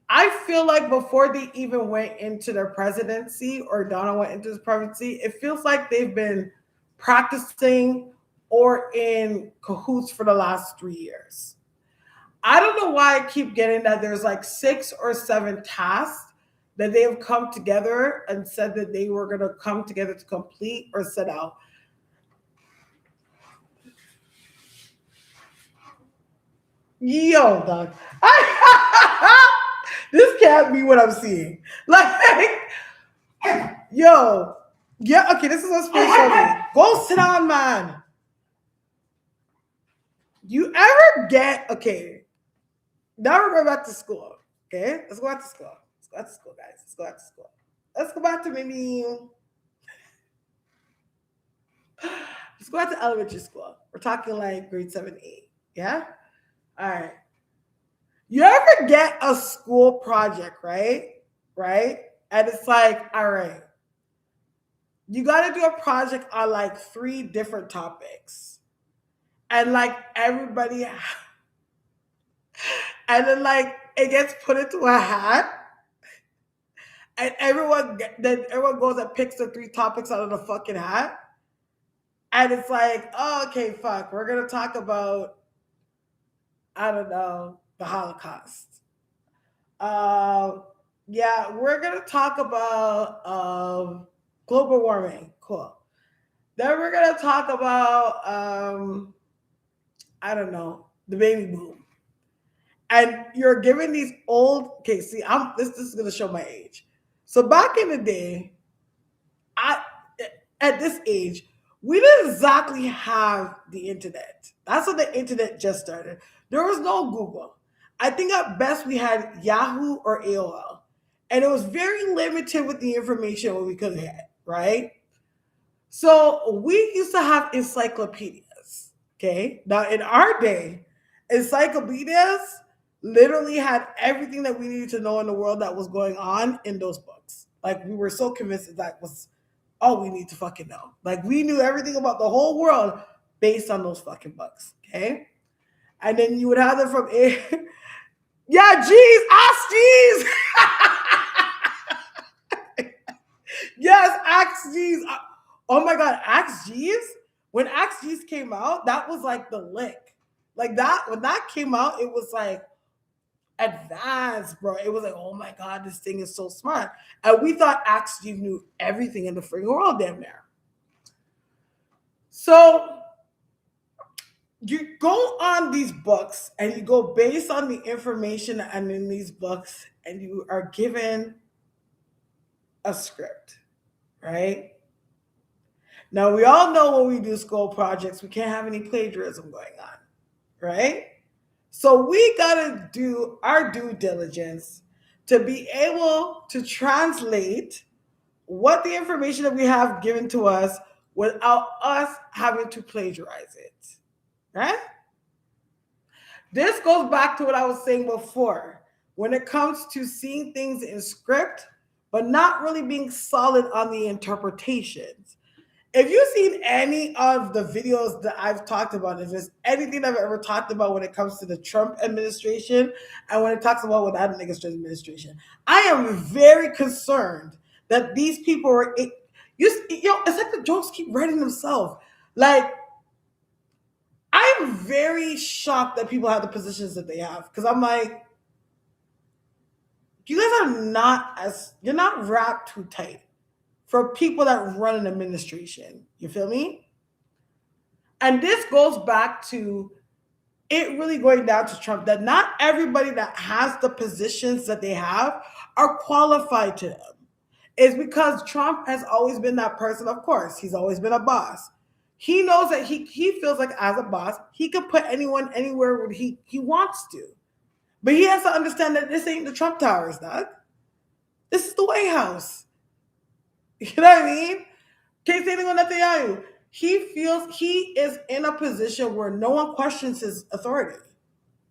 I feel like before they even went into their presidency or Donald went into his presidency, it feels like they've been practicing or in cahoots for the last 3 years. I don't know why I keep getting that there's like 6 or 7 tasks that they have come together and said that they were going to come together to complete or set out. Yo, dog. This can't be what I'm seeing. Like, yo, yeah, okay, this is what Spirit showed me. Go sit down, man. You ever get, okay, now we're going back to school. Okay, let's go back to school. Let's go back to school, guys. Let's go back to school. Let's go back to maybe, let's go back to elementary school. We're talking like grade 7, 8. Yeah? All right. You ever get a school project, right? Right? And it's like, all right, you got to do a project on like 3 different topics. And like everybody, and then like it gets put into a hat. And then everyone goes and picks the 3 topics out of the fucking hat. And it's like, oh, okay, fuck. We're going to talk about, I don't know, the Holocaust. Uh, yeah, we're going to talk about global warming. Cool. Then we're going to talk about, I don't know, the baby boom. And you're giving these old, okay, see, this is going to show my age. So back in the day, at this age, we didn't exactly have the internet. That's when the internet just started. There was no Google. I think at best we had Yahoo or AOL. And it was very limited with the information what we could get, right? So we used to have encyclopedias. Okay. Now in our day, encyclopedias literally had everything that we needed to know in the world that was going on in those books. Like we were so convinced that that was all we need to fucking know. Like we knew everything about the whole world based on those fucking books. Okay. And then you would have them from a yeah, G's, ask G's. Yes, Axe G's. Oh my god, Axe G's. When Axe G's came out, that was like the lick. Like that, when that came out, it was like advanced, bro. It was like, oh my god, this thing is so smart. And we thought Axe G knew everything in the freaking world, damn near. So you go on these books and you go based on the information and in these books, and you are given a script, right? Now, we all know when we do school projects, we can't have any plagiarism going on, right? So we got to do our due diligence to be able to translate what the information that we have given to us without us having to plagiarize it, right? This goes back to what I was saying before. When it comes to seeing things in script, but not really being solid on the interpretations. If you've seen any of the videos that I've talked about, if there's anything I've ever talked about when it comes to the Trump administration and when it talks about what that nigga's administration, I am very concerned that these people are, it's like the jokes keep writing themselves. Like, I'm very shocked that people have the positions that they have because I'm like, you guys are not you're not wrapped too tight for people that run an administration. You feel me? And this goes back to it really going down to Trump that not everybody that has the positions that they have are qualified to them. It's because Trump has always been that person. Of course, he's always been a boss. He knows that he feels like as a boss, he could put anyone anywhere where he wants to. But he has to understand that this ain't the Trump Towers, Doug. This is the White House. You know what I mean? Can't say anything on Netanyahu. He feels he is in a position where no one questions his authority.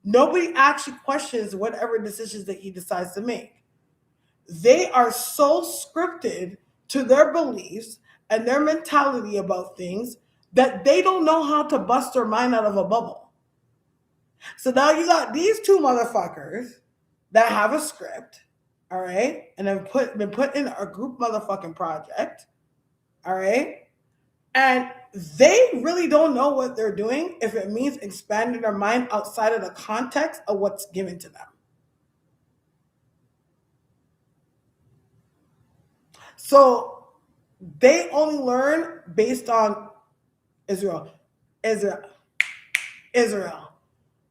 Nobody actually questions whatever decisions that he decides to make. They are so scripted to their beliefs and their mentality about things that they don't know how to bust their mind out of a bubble. So now you got these two motherfuckers that have a script, all right, and have been put in a group motherfucking project, all right, and they really don't know what they're doing if it means expanding their mind outside of the context of what's given to them. So they only learn based on Israel.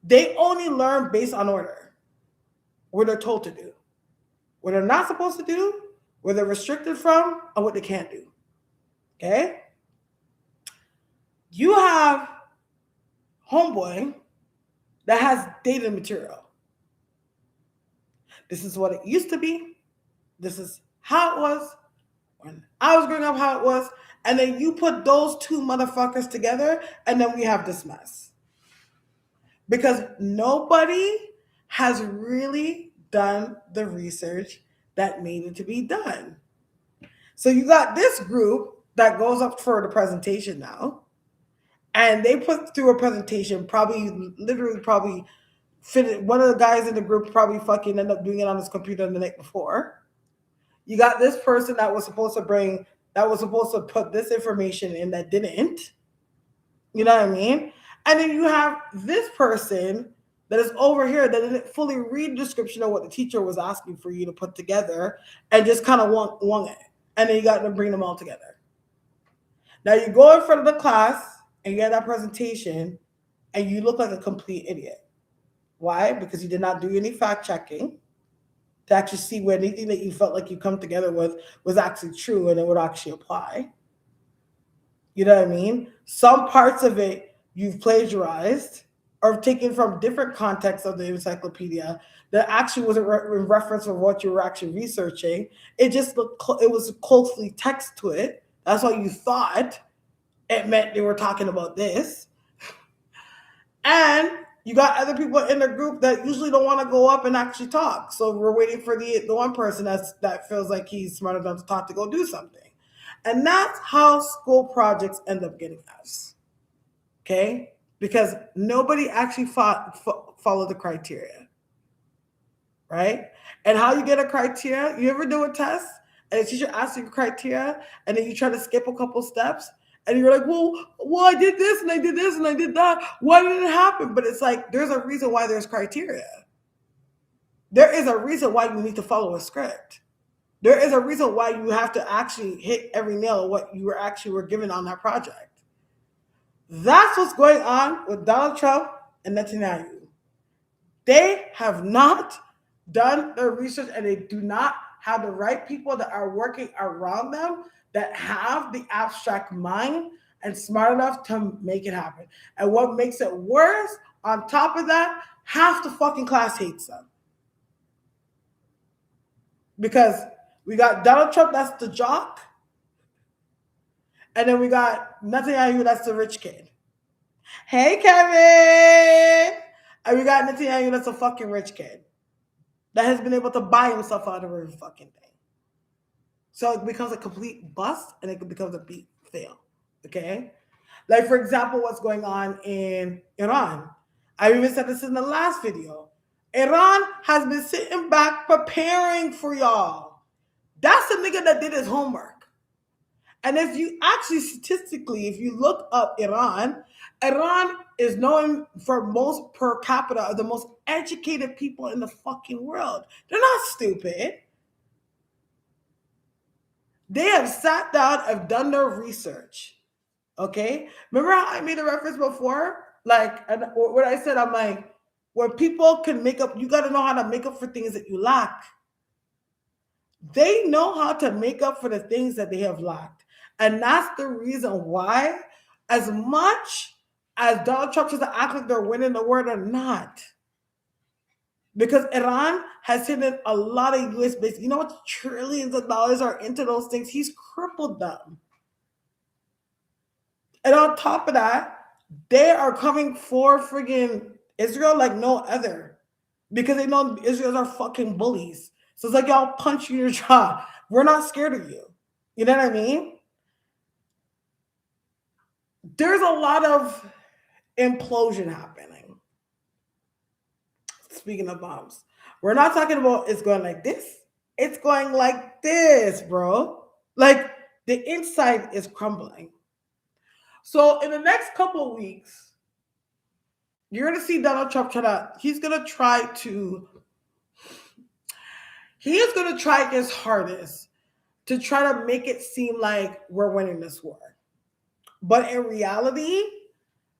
They only learn based on order, what they're told to do, what they're not supposed to do, what they're restricted from, and what they can't do. Okay? You have homeboy that has data material. This is what it used to be. This is how it was when I was growing up, how it was. And then you put those two motherfuckers together, and then we have this mess. Because nobody has really done the research that needed to be done. So you got this group that goes up for the presentation now, and they put through a presentation, probably fit. One of the guys in the group probably fucking ended up doing it on his computer the night before. You got this person that was supposed to put this information in that didn't. You know what I mean? And then you have this person that is over here that didn't fully read the description of what the teacher was asking for you to put together and just kind of wung it. And then you got to bring them all together. Now you go in front of the class and you get that presentation and you look like a complete idiot. Why? Because you did not do any fact checking to actually see where anything that you felt like you come together with was actually true and it would actually apply. You know what I mean? Some parts of it you've plagiarized, or taken from different contexts of the encyclopedia that actually wasn't in reference of what you were actually researching. It just looked, it was closely text to it. That's why you thought it meant they were talking about this. And you got other people in the group that usually don't want to go up and actually talk. So we're waiting for the one person that feels like he's smart enough to talk to go do something. And that's how school projects end up getting us. Okay? Because nobody actually followed the criteria. Right? And how you get a criteria, you ever do a test and the teacher asks you criteria and then you try to skip a couple steps and you're like, well, I did this and I did this and I did that. Why did it happen? But it's like, there's a reason why there's criteria. There is a reason why you need to follow a script. There is a reason why you have to actually hit every nail of what you were given on that project. That's what's going on with Donald Trump and Netanyahu. They have not done their research and they do not have the right people that are working around them that have the abstract mind and smart enough to make it happen. And what makes it worse, on top of that, half the fucking class hates them. Because we got Donald Trump, that's the jock, and then we got Netanyahu, that's the rich kid. Hey, Kevin! And we got Netanyahu, that's a fucking rich kid that has been able to buy himself out of every fucking thing. So it becomes a complete bust and it becomes a beat fail. Okay? Like, for example, what's going on in Iran. I even said this in the last video. Iran has been sitting back preparing for y'all. That's the nigga that did his homework. And if you actually statistically, if you look up Iran is known for most per capita of the most educated people in the fucking world. They're not stupid. They have sat down and done their research. Okay? Remember how I made a reference before? Like, and what I said, I'm like, where people can make up, you got to know how to make up for things that you lack. They know how to make up for the things that they have lacked. And that's the reason why, as much as Donald Trump tries to act like they're winning the war, they're not. Because Iran has hidden a lot of US based, you know what, trillions of dollars are into those things. He's crippled them. And on top of that, they are coming for friggin' Israel like no other. Because they know Israel's are fucking bullies. So it's like, y'all punch you in your jaw. We're not scared of you. You know what I mean? There's a lot of implosion happening. Speaking of bombs, we're not talking about it's going like this. It's going like this, bro. Like the inside is crumbling. So in the next couple of weeks, you're going to see Donald Trump he is going to try his hardest to try to make it seem like we're winning this war. But in reality,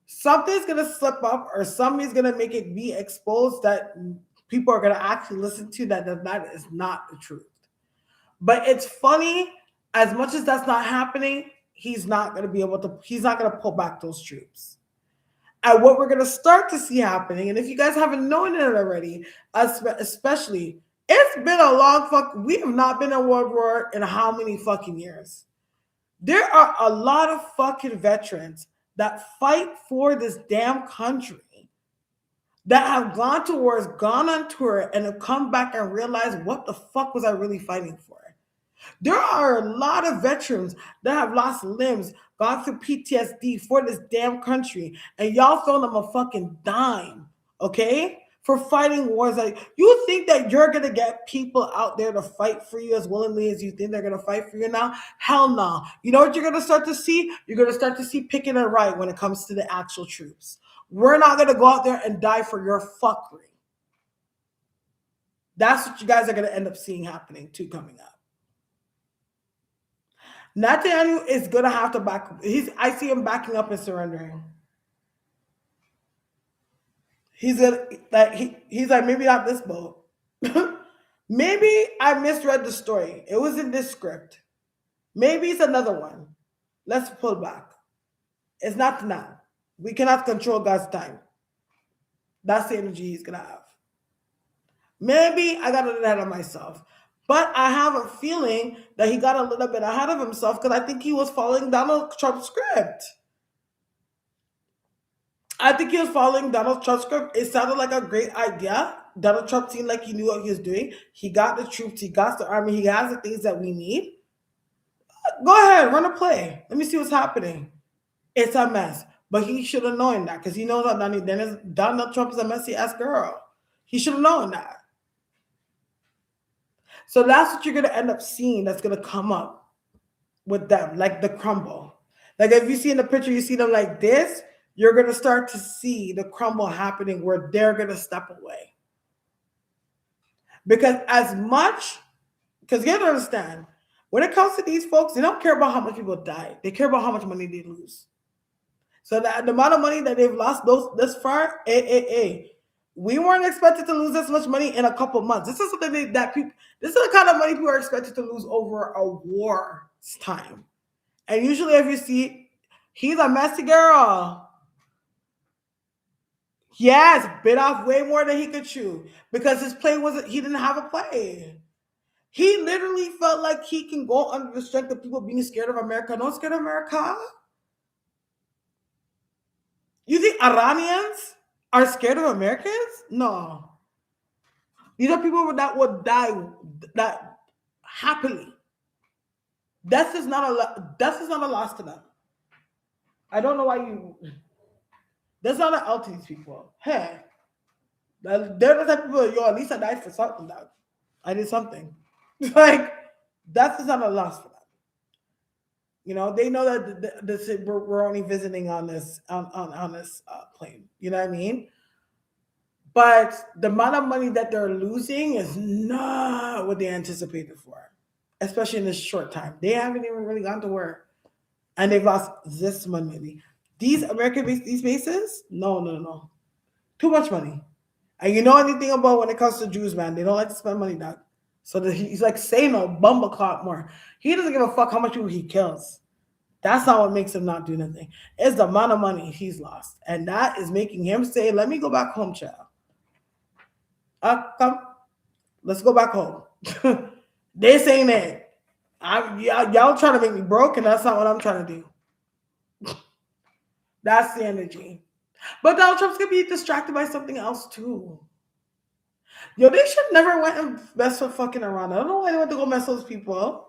something's going to slip up or somebody's going to make it be exposed that people are going to actually listen to that is not the truth. But it's funny, as much as that's not happening, he's not going to pull back those troops. And what we're going to start to see happening, and if you guys haven't known it already, especially, it's been a long we have not been in World War in how many fucking years? There are a lot of fucking veterans that fight for this damn country that have gone to wars, gone on tour, and have come back and realized, what the fuck was I really fighting for? There are a lot of veterans that have lost limbs, gone through PTSD for this damn country, and y'all throw them a fucking dime, okay? For fighting wars. Like, you think that you're gonna get people out there to fight for you as willingly as you think they're gonna fight for you now? Hell no. You know what you're gonna start to see? You're gonna start to see picking and right when it comes to the actual troops. We're not gonna go out there and die for your fuckery. That's what you guys are gonna end up seeing happening too coming up. Netanyahu is gonna have to I see him backing up and surrendering. He's like, maybe not this boat. Maybe I misread the story. It was in this script. Maybe it's another one. Let's pull back. It's not now. We cannot control God's time. That's the energy he's gonna have. Maybe I got a little ahead of myself. But I have a feeling that he got a little bit ahead of himself because I think he was following Donald Trump's script. I think he was following Donald Trump's script. It sounded like a great idea. Donald Trump seemed like he knew what he was doing. He got the troops, he got the army, he has the things that we need. Go ahead, run a play. Let me see what's happening. It's a mess. But he should have known that because he knows that Donald Trump is a messy ass girl. He should have known that. So that's what you're going to end up seeing that's going to come up with them, like the crumble. Like if you see in the picture, you see them like this, you're going to start to see the crumble happening where they're going to step away. Because you have to understand, when it comes to these folks, they don't care about how much people die. They care about how much money they lose. So the amount of money that they've lost this far, we weren't expected to lose this much money in a couple months. This is something this is the kind of money people are expected to lose over a war's time. And usually if you see, he's a messy girl. Yes, bit off way more than he could chew because his play he didn't have a play. He literally felt like he can go under the strength of people being scared of America. Not scared of America. You think Iranians are scared of Americans? No. These are people that would die that happily. Death is not a loss to them. I don't know why you. That's not an L to these people. Hey, they're the type of people. Yo, at least I died for something. Dog. I did something. Like death is not a loss for them. You know, they know that we're only visiting on this plane. You know what I mean? But the amount of money that they're losing is not what they anticipated for, especially in this short time. They haven't even really gone to work, and they've lost this much money. These these bases, no, too much money. And you know anything about when it comes to Jews, man? They don't like to spend money, dog. So he's like saying a bumbleclot more. He doesn't give a fuck how much people he kills. That's not what makes him not do nothing. It's the amount of money he's lost, and that is making him say, "Let me go back home, child. Come, let's go back home." This ain't it. Y'all trying to make me broke, and that's not what I'm trying to do. That's the energy. But Donald Trump's gonna be distracted by something else too. Yo, they should never went and mess with fucking Iran. I don't know why they went to go mess with those people.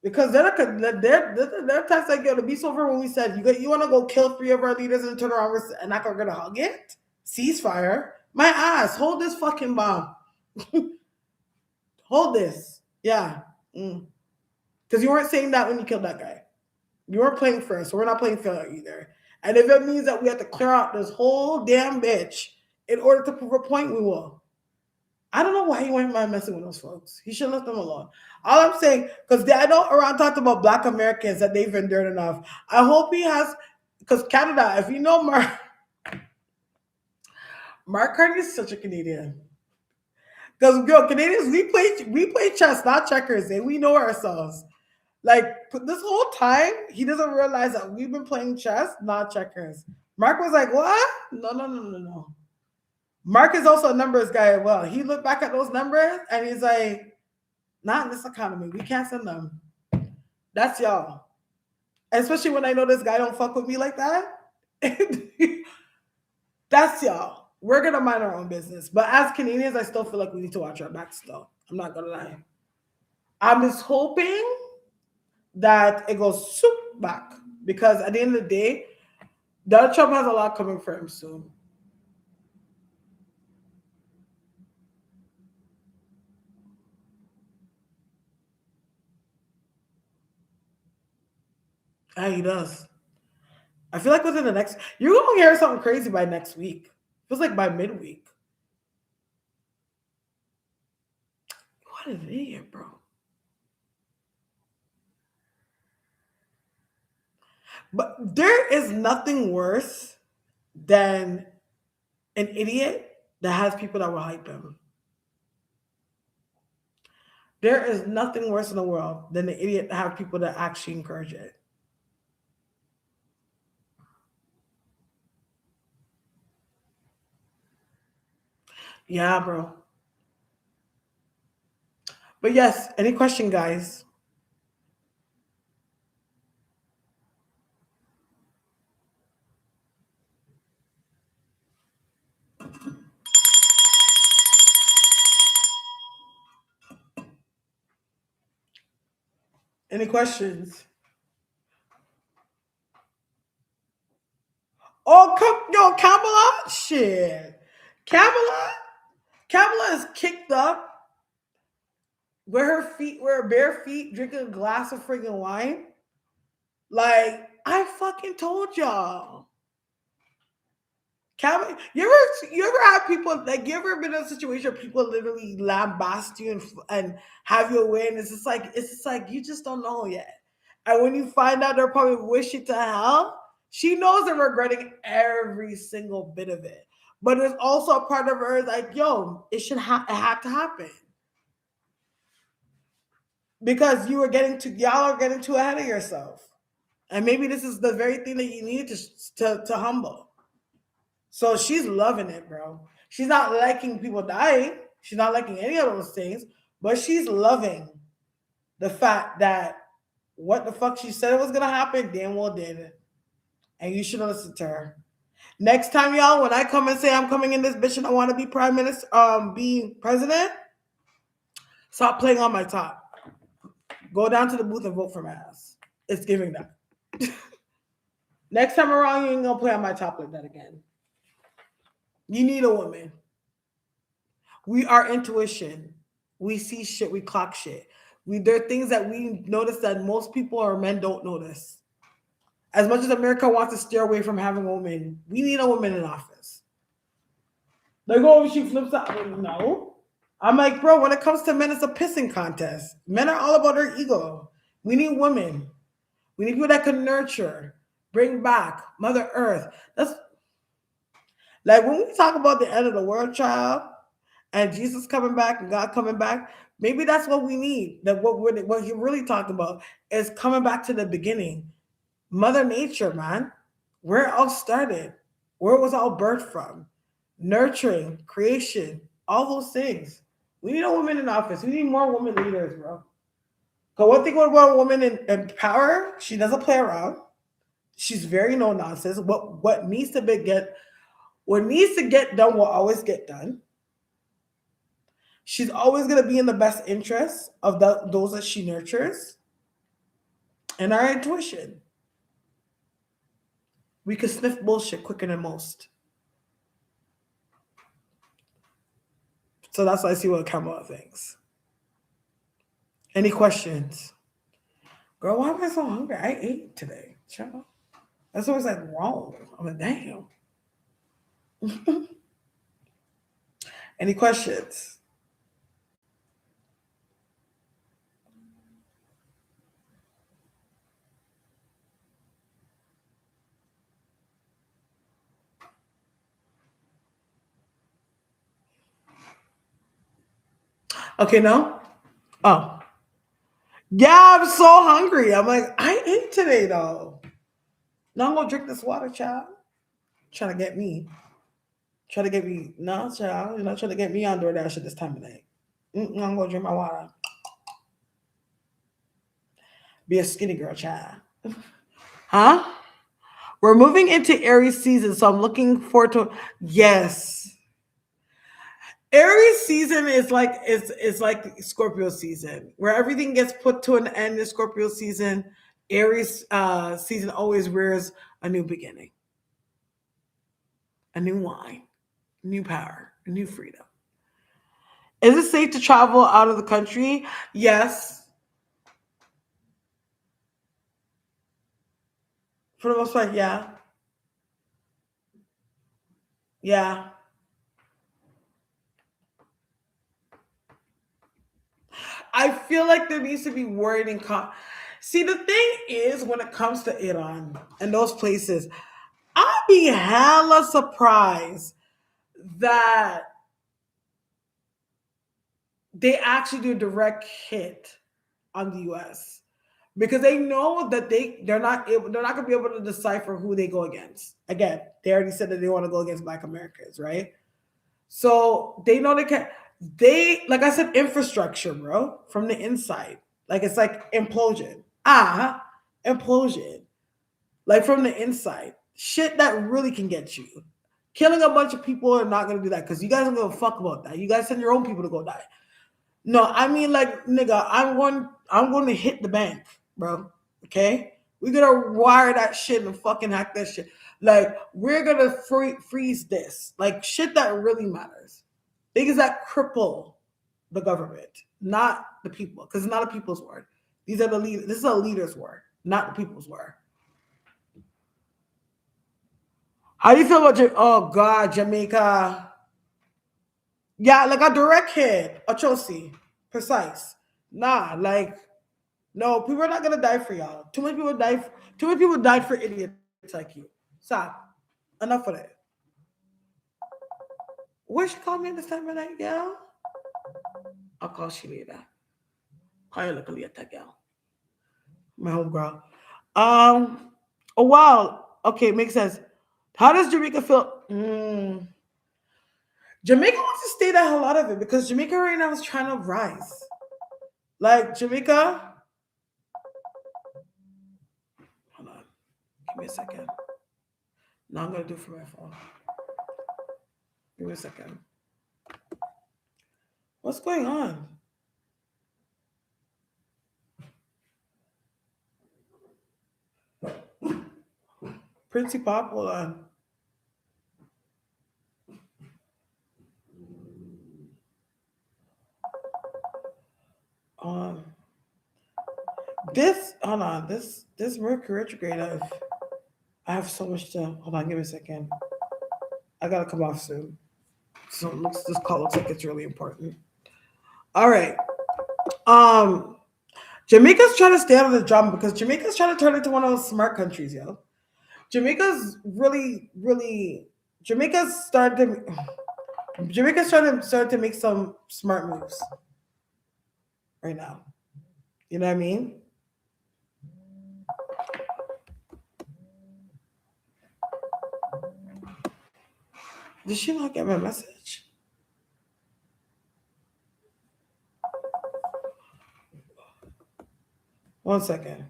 Because they're types like, yo, the beast over when we said, you want to go kill 3 of our leaders and turn around and not going to hug it? Ceasefire? My ass, hold this fucking bomb. Hold this. Yeah. Because you weren't saying that when you killed that guy. You weren't playing fair, so we're not playing fair either. And if it means that we have to clear out this whole damn bitch in order to prove a point, we will. I don't know why he went mind messing with those folks. He should have left them alone. All I'm saying, because I know Iran talked about Black Americans that they've endured enough. I hope he has, because Canada, if you know Mark Carney is such a Canadian. Because Canadians, we play chess, not checkers, and we know ourselves. Like this whole time, he doesn't realize that we've been playing chess, not checkers. Mark was like, "What? No. Mark is also a numbers guy as well. He looked back at those numbers and he's like, not in this economy. We can't send them. That's y'all. Especially when I know this guy don't fuck with me like that. That's y'all. We're going to mind our own business. But as Canadians, I still feel like we need to watch our backs though. I'm not going to lie. I'm just hoping that it goes soup back. Because at the end of the day, Donald Trump has a lot coming for him soon. Yeah, he does. I feel like within the next, you're going to hear something crazy by next week. Feels like by midweek. What an idiot, bro. But there is nothing worse than an idiot that has people that will hype him. There is nothing worse in the world than an idiot that have people that actually encourage it. Yeah, bro. But yes, any question, guys? Any questions? Oh, come, yo, Kamala, shit, Kamala, Kamala is kicked up with her feet, with her bare feet, drinking a glass of freaking wine. Like I fucking told y'all. You ever have people like you ever been in a situation where people literally lambast you and have you away and it's just like you just don't know yet. And when you find out they're probably wish you to hell, she knows they're regretting every single bit of it. But there's also a part of her like, yo, it had to happen. Because y'all are getting too ahead of yourself. And maybe this is the very thing that you need to humble. So she's loving it, bro. She's not liking people dying. She's not liking any of those things, but she's loving the fact that what the fuck she said was gonna happen, damn well did it. And you should listen to her. Next time, y'all, when I come and say I'm coming in this bitch and I want to be prime minister, be president, stop playing on my top. Go down to the booth and vote for my ass. It's giving that. Next time around, you ain't gonna play on my top like that again. You need a woman. We are intuition. We see shit. We clock shit. There are things that we notice that most people or men don't notice. As much as America wants to steer away from having a woman, we need a woman in office. They go, oh, she flips out. No. I'm like, bro, when it comes to men, it's a pissing contest. Men are all about their ego. We need women. We need people that can nurture, bring back Mother Earth. That's like when we talk about the end of the world, child, and Jesus coming back and God coming back. Maybe that's what we need. That what he really talking about is coming back to the beginning. Mother Nature, man, where it all started, where it was all birthed from, nurturing, creation, all those things. We need a woman in office. We need more women leaders, bro. Because one thing about a woman in power, she doesn't play around. She's very no nonsense. What needs to get done will always get done. She's always going to be in the best interest of those that she nurtures and our intuition. We can sniff bullshit quicker than most. So that's why I see what Kamala thinks. Any questions? Girl, why am I so hungry? I ate today. Child. That's always like wrong. I'm like, damn. Any questions? Okay, no? Oh. Yeah, I'm so hungry. I'm like, I ate today though. Now I'm gonna drink this water, child. Trying to get me. Try to get me. No, child. You're not trying to get me on DoorDash at this time of night. I'm gonna drink my water. Be a skinny girl, child. Huh? We're moving into Aries season, so I'm looking forward to. Yes, Aries season is like Scorpio season, where everything gets put to an end in Scorpio season. Aries season always rears a new beginning, a new wine, new power, a new freedom. Is it safe to travel out of the country? Yes, for the most part. Yeah, yeah. I feel like there needs to be word and See, the thing is, when it comes to Iran and those places, I'd be hella surprised that they actually do a direct hit on the US because they know that they're not gonna be able to decipher who they go against. Again, they already said that they want to go against Black Americans, right? So they know they can. They, like I said, infrastructure, bro, from the inside. Like it's like implosion. Implosion. Like from the inside. Shit that really can get you. Killing a bunch of people are not gonna do that because you guys don't give a fuck about that. You guys send your own people to go die. No, I mean like nigga, I'm going to hit the bank, bro. Okay? We're gonna wire that shit and fucking hack that shit. Like we're gonna freeze this. Like shit that really matters. Things that cripple the government, not the people, because it's not a people's word. These are the leaders. This is a leader's word, not the people's word. How do you feel about oh God, Jamaica? Yeah, like a direct hit, a Chelsea, precise. Nah, like no, people are not gonna die for y'all. Too many people die. Too many people died for idiots like you. Stop. Enough of it. What she call me this time of night, girl? I'll call she later. Call you look later, girl. My home girl. Um. Oh wow. Okay, makes sense. How does Jamaica feel? Jamaica wants to stay the hell out of it because Jamaica right now is trying to rise. Like Jamaica. Hold on. Give me a second. Now I'm gonna do it for my phone. Give me a second. What's going on? Pretty Pop, hold on. Um, this hold on. This Mercury retrograde. I have so much to hold on. Give me a second. I gotta come off soon. So it looks this call looks like it's really important. All right. Um, Jamaica's trying to stay out of the drama because Jamaica's trying to turn into one of those smart countries, yo. Jamaica's really, really Jamaica's started to Jamaica's trying to start to make some smart moves right now. You know what I mean? Did she not get my message? One second.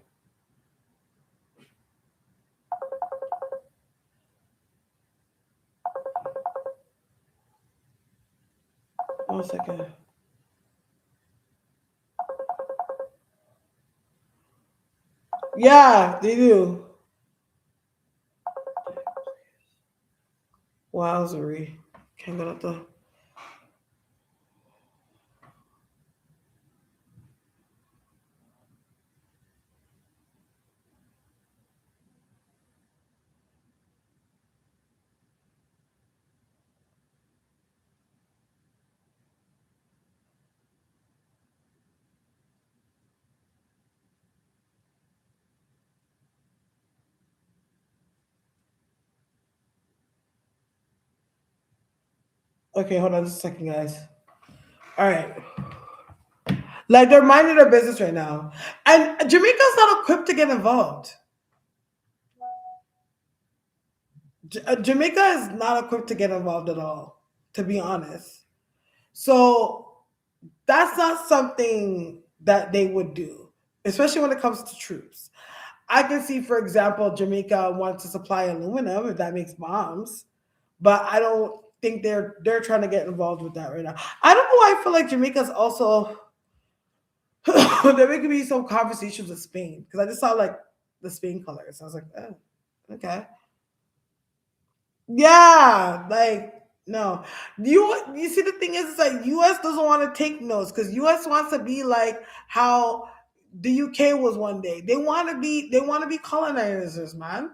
One second. Yeah, they do. Wowzery. Can't get up the. Okay, hold on just a second, guys. All right. Like they're minding their business right now. And Jamaica's not equipped to get involved. Jamaica is not equipped to get involved at all, to be honest. So that's not something that they would do, especially when it comes to troops. I can see, for example, Jamaica wants to supply aluminum if that makes bombs, but I don't think they're trying to get involved with that right now. I don't know why I feel like Jamaica's also there may be some conversations with Spain because I just saw like the Spain colors. I was like, oh, okay. Yeah, like no. You see the thing is it's like US doesn't want to take notes because US wants to be like how the UK was one day. They want to be colonizers, man.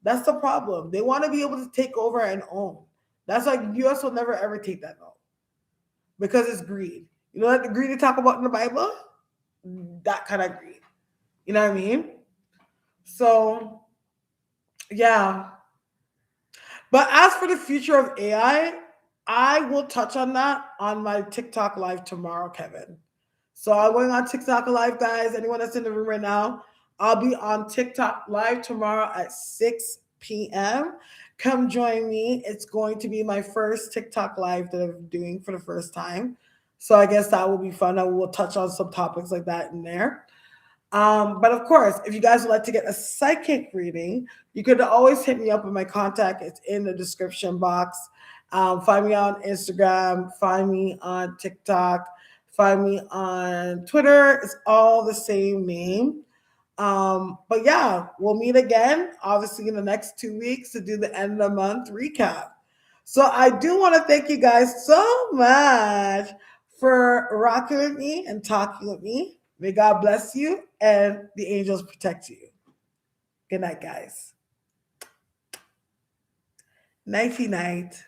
That's the problem. They want to be able to take over and own. That's like US will never ever take that note because it's greed. You know like the greed they talk about in the Bible? That kind of greed. You know what I mean? So yeah. But as for the future of I will touch on that on my TikTok live tomorrow, Kevin. So I'm going on TikTok live, guys. Anyone that's in the room right now, I'll be on TikTok live tomorrow at 6 p.m. come join me. It's going to be my first TikTok live that I'm doing for the first time. So I guess that will be fun. I will touch on some topics like that in there. But of course, if you guys would like to get a psychic reading, you could always hit me up with my contact. It's in the description box. Find me on Instagram, find me on TikTok, find me on Twitter. It's all the same name. But yeah, we'll meet again, obviously, in the next 2 weeks to do the end of the month recap. So I do want to thank you guys so much for rocking with me and talking with me. May God bless you and the angels protect you. Good night, guys. Nighty night.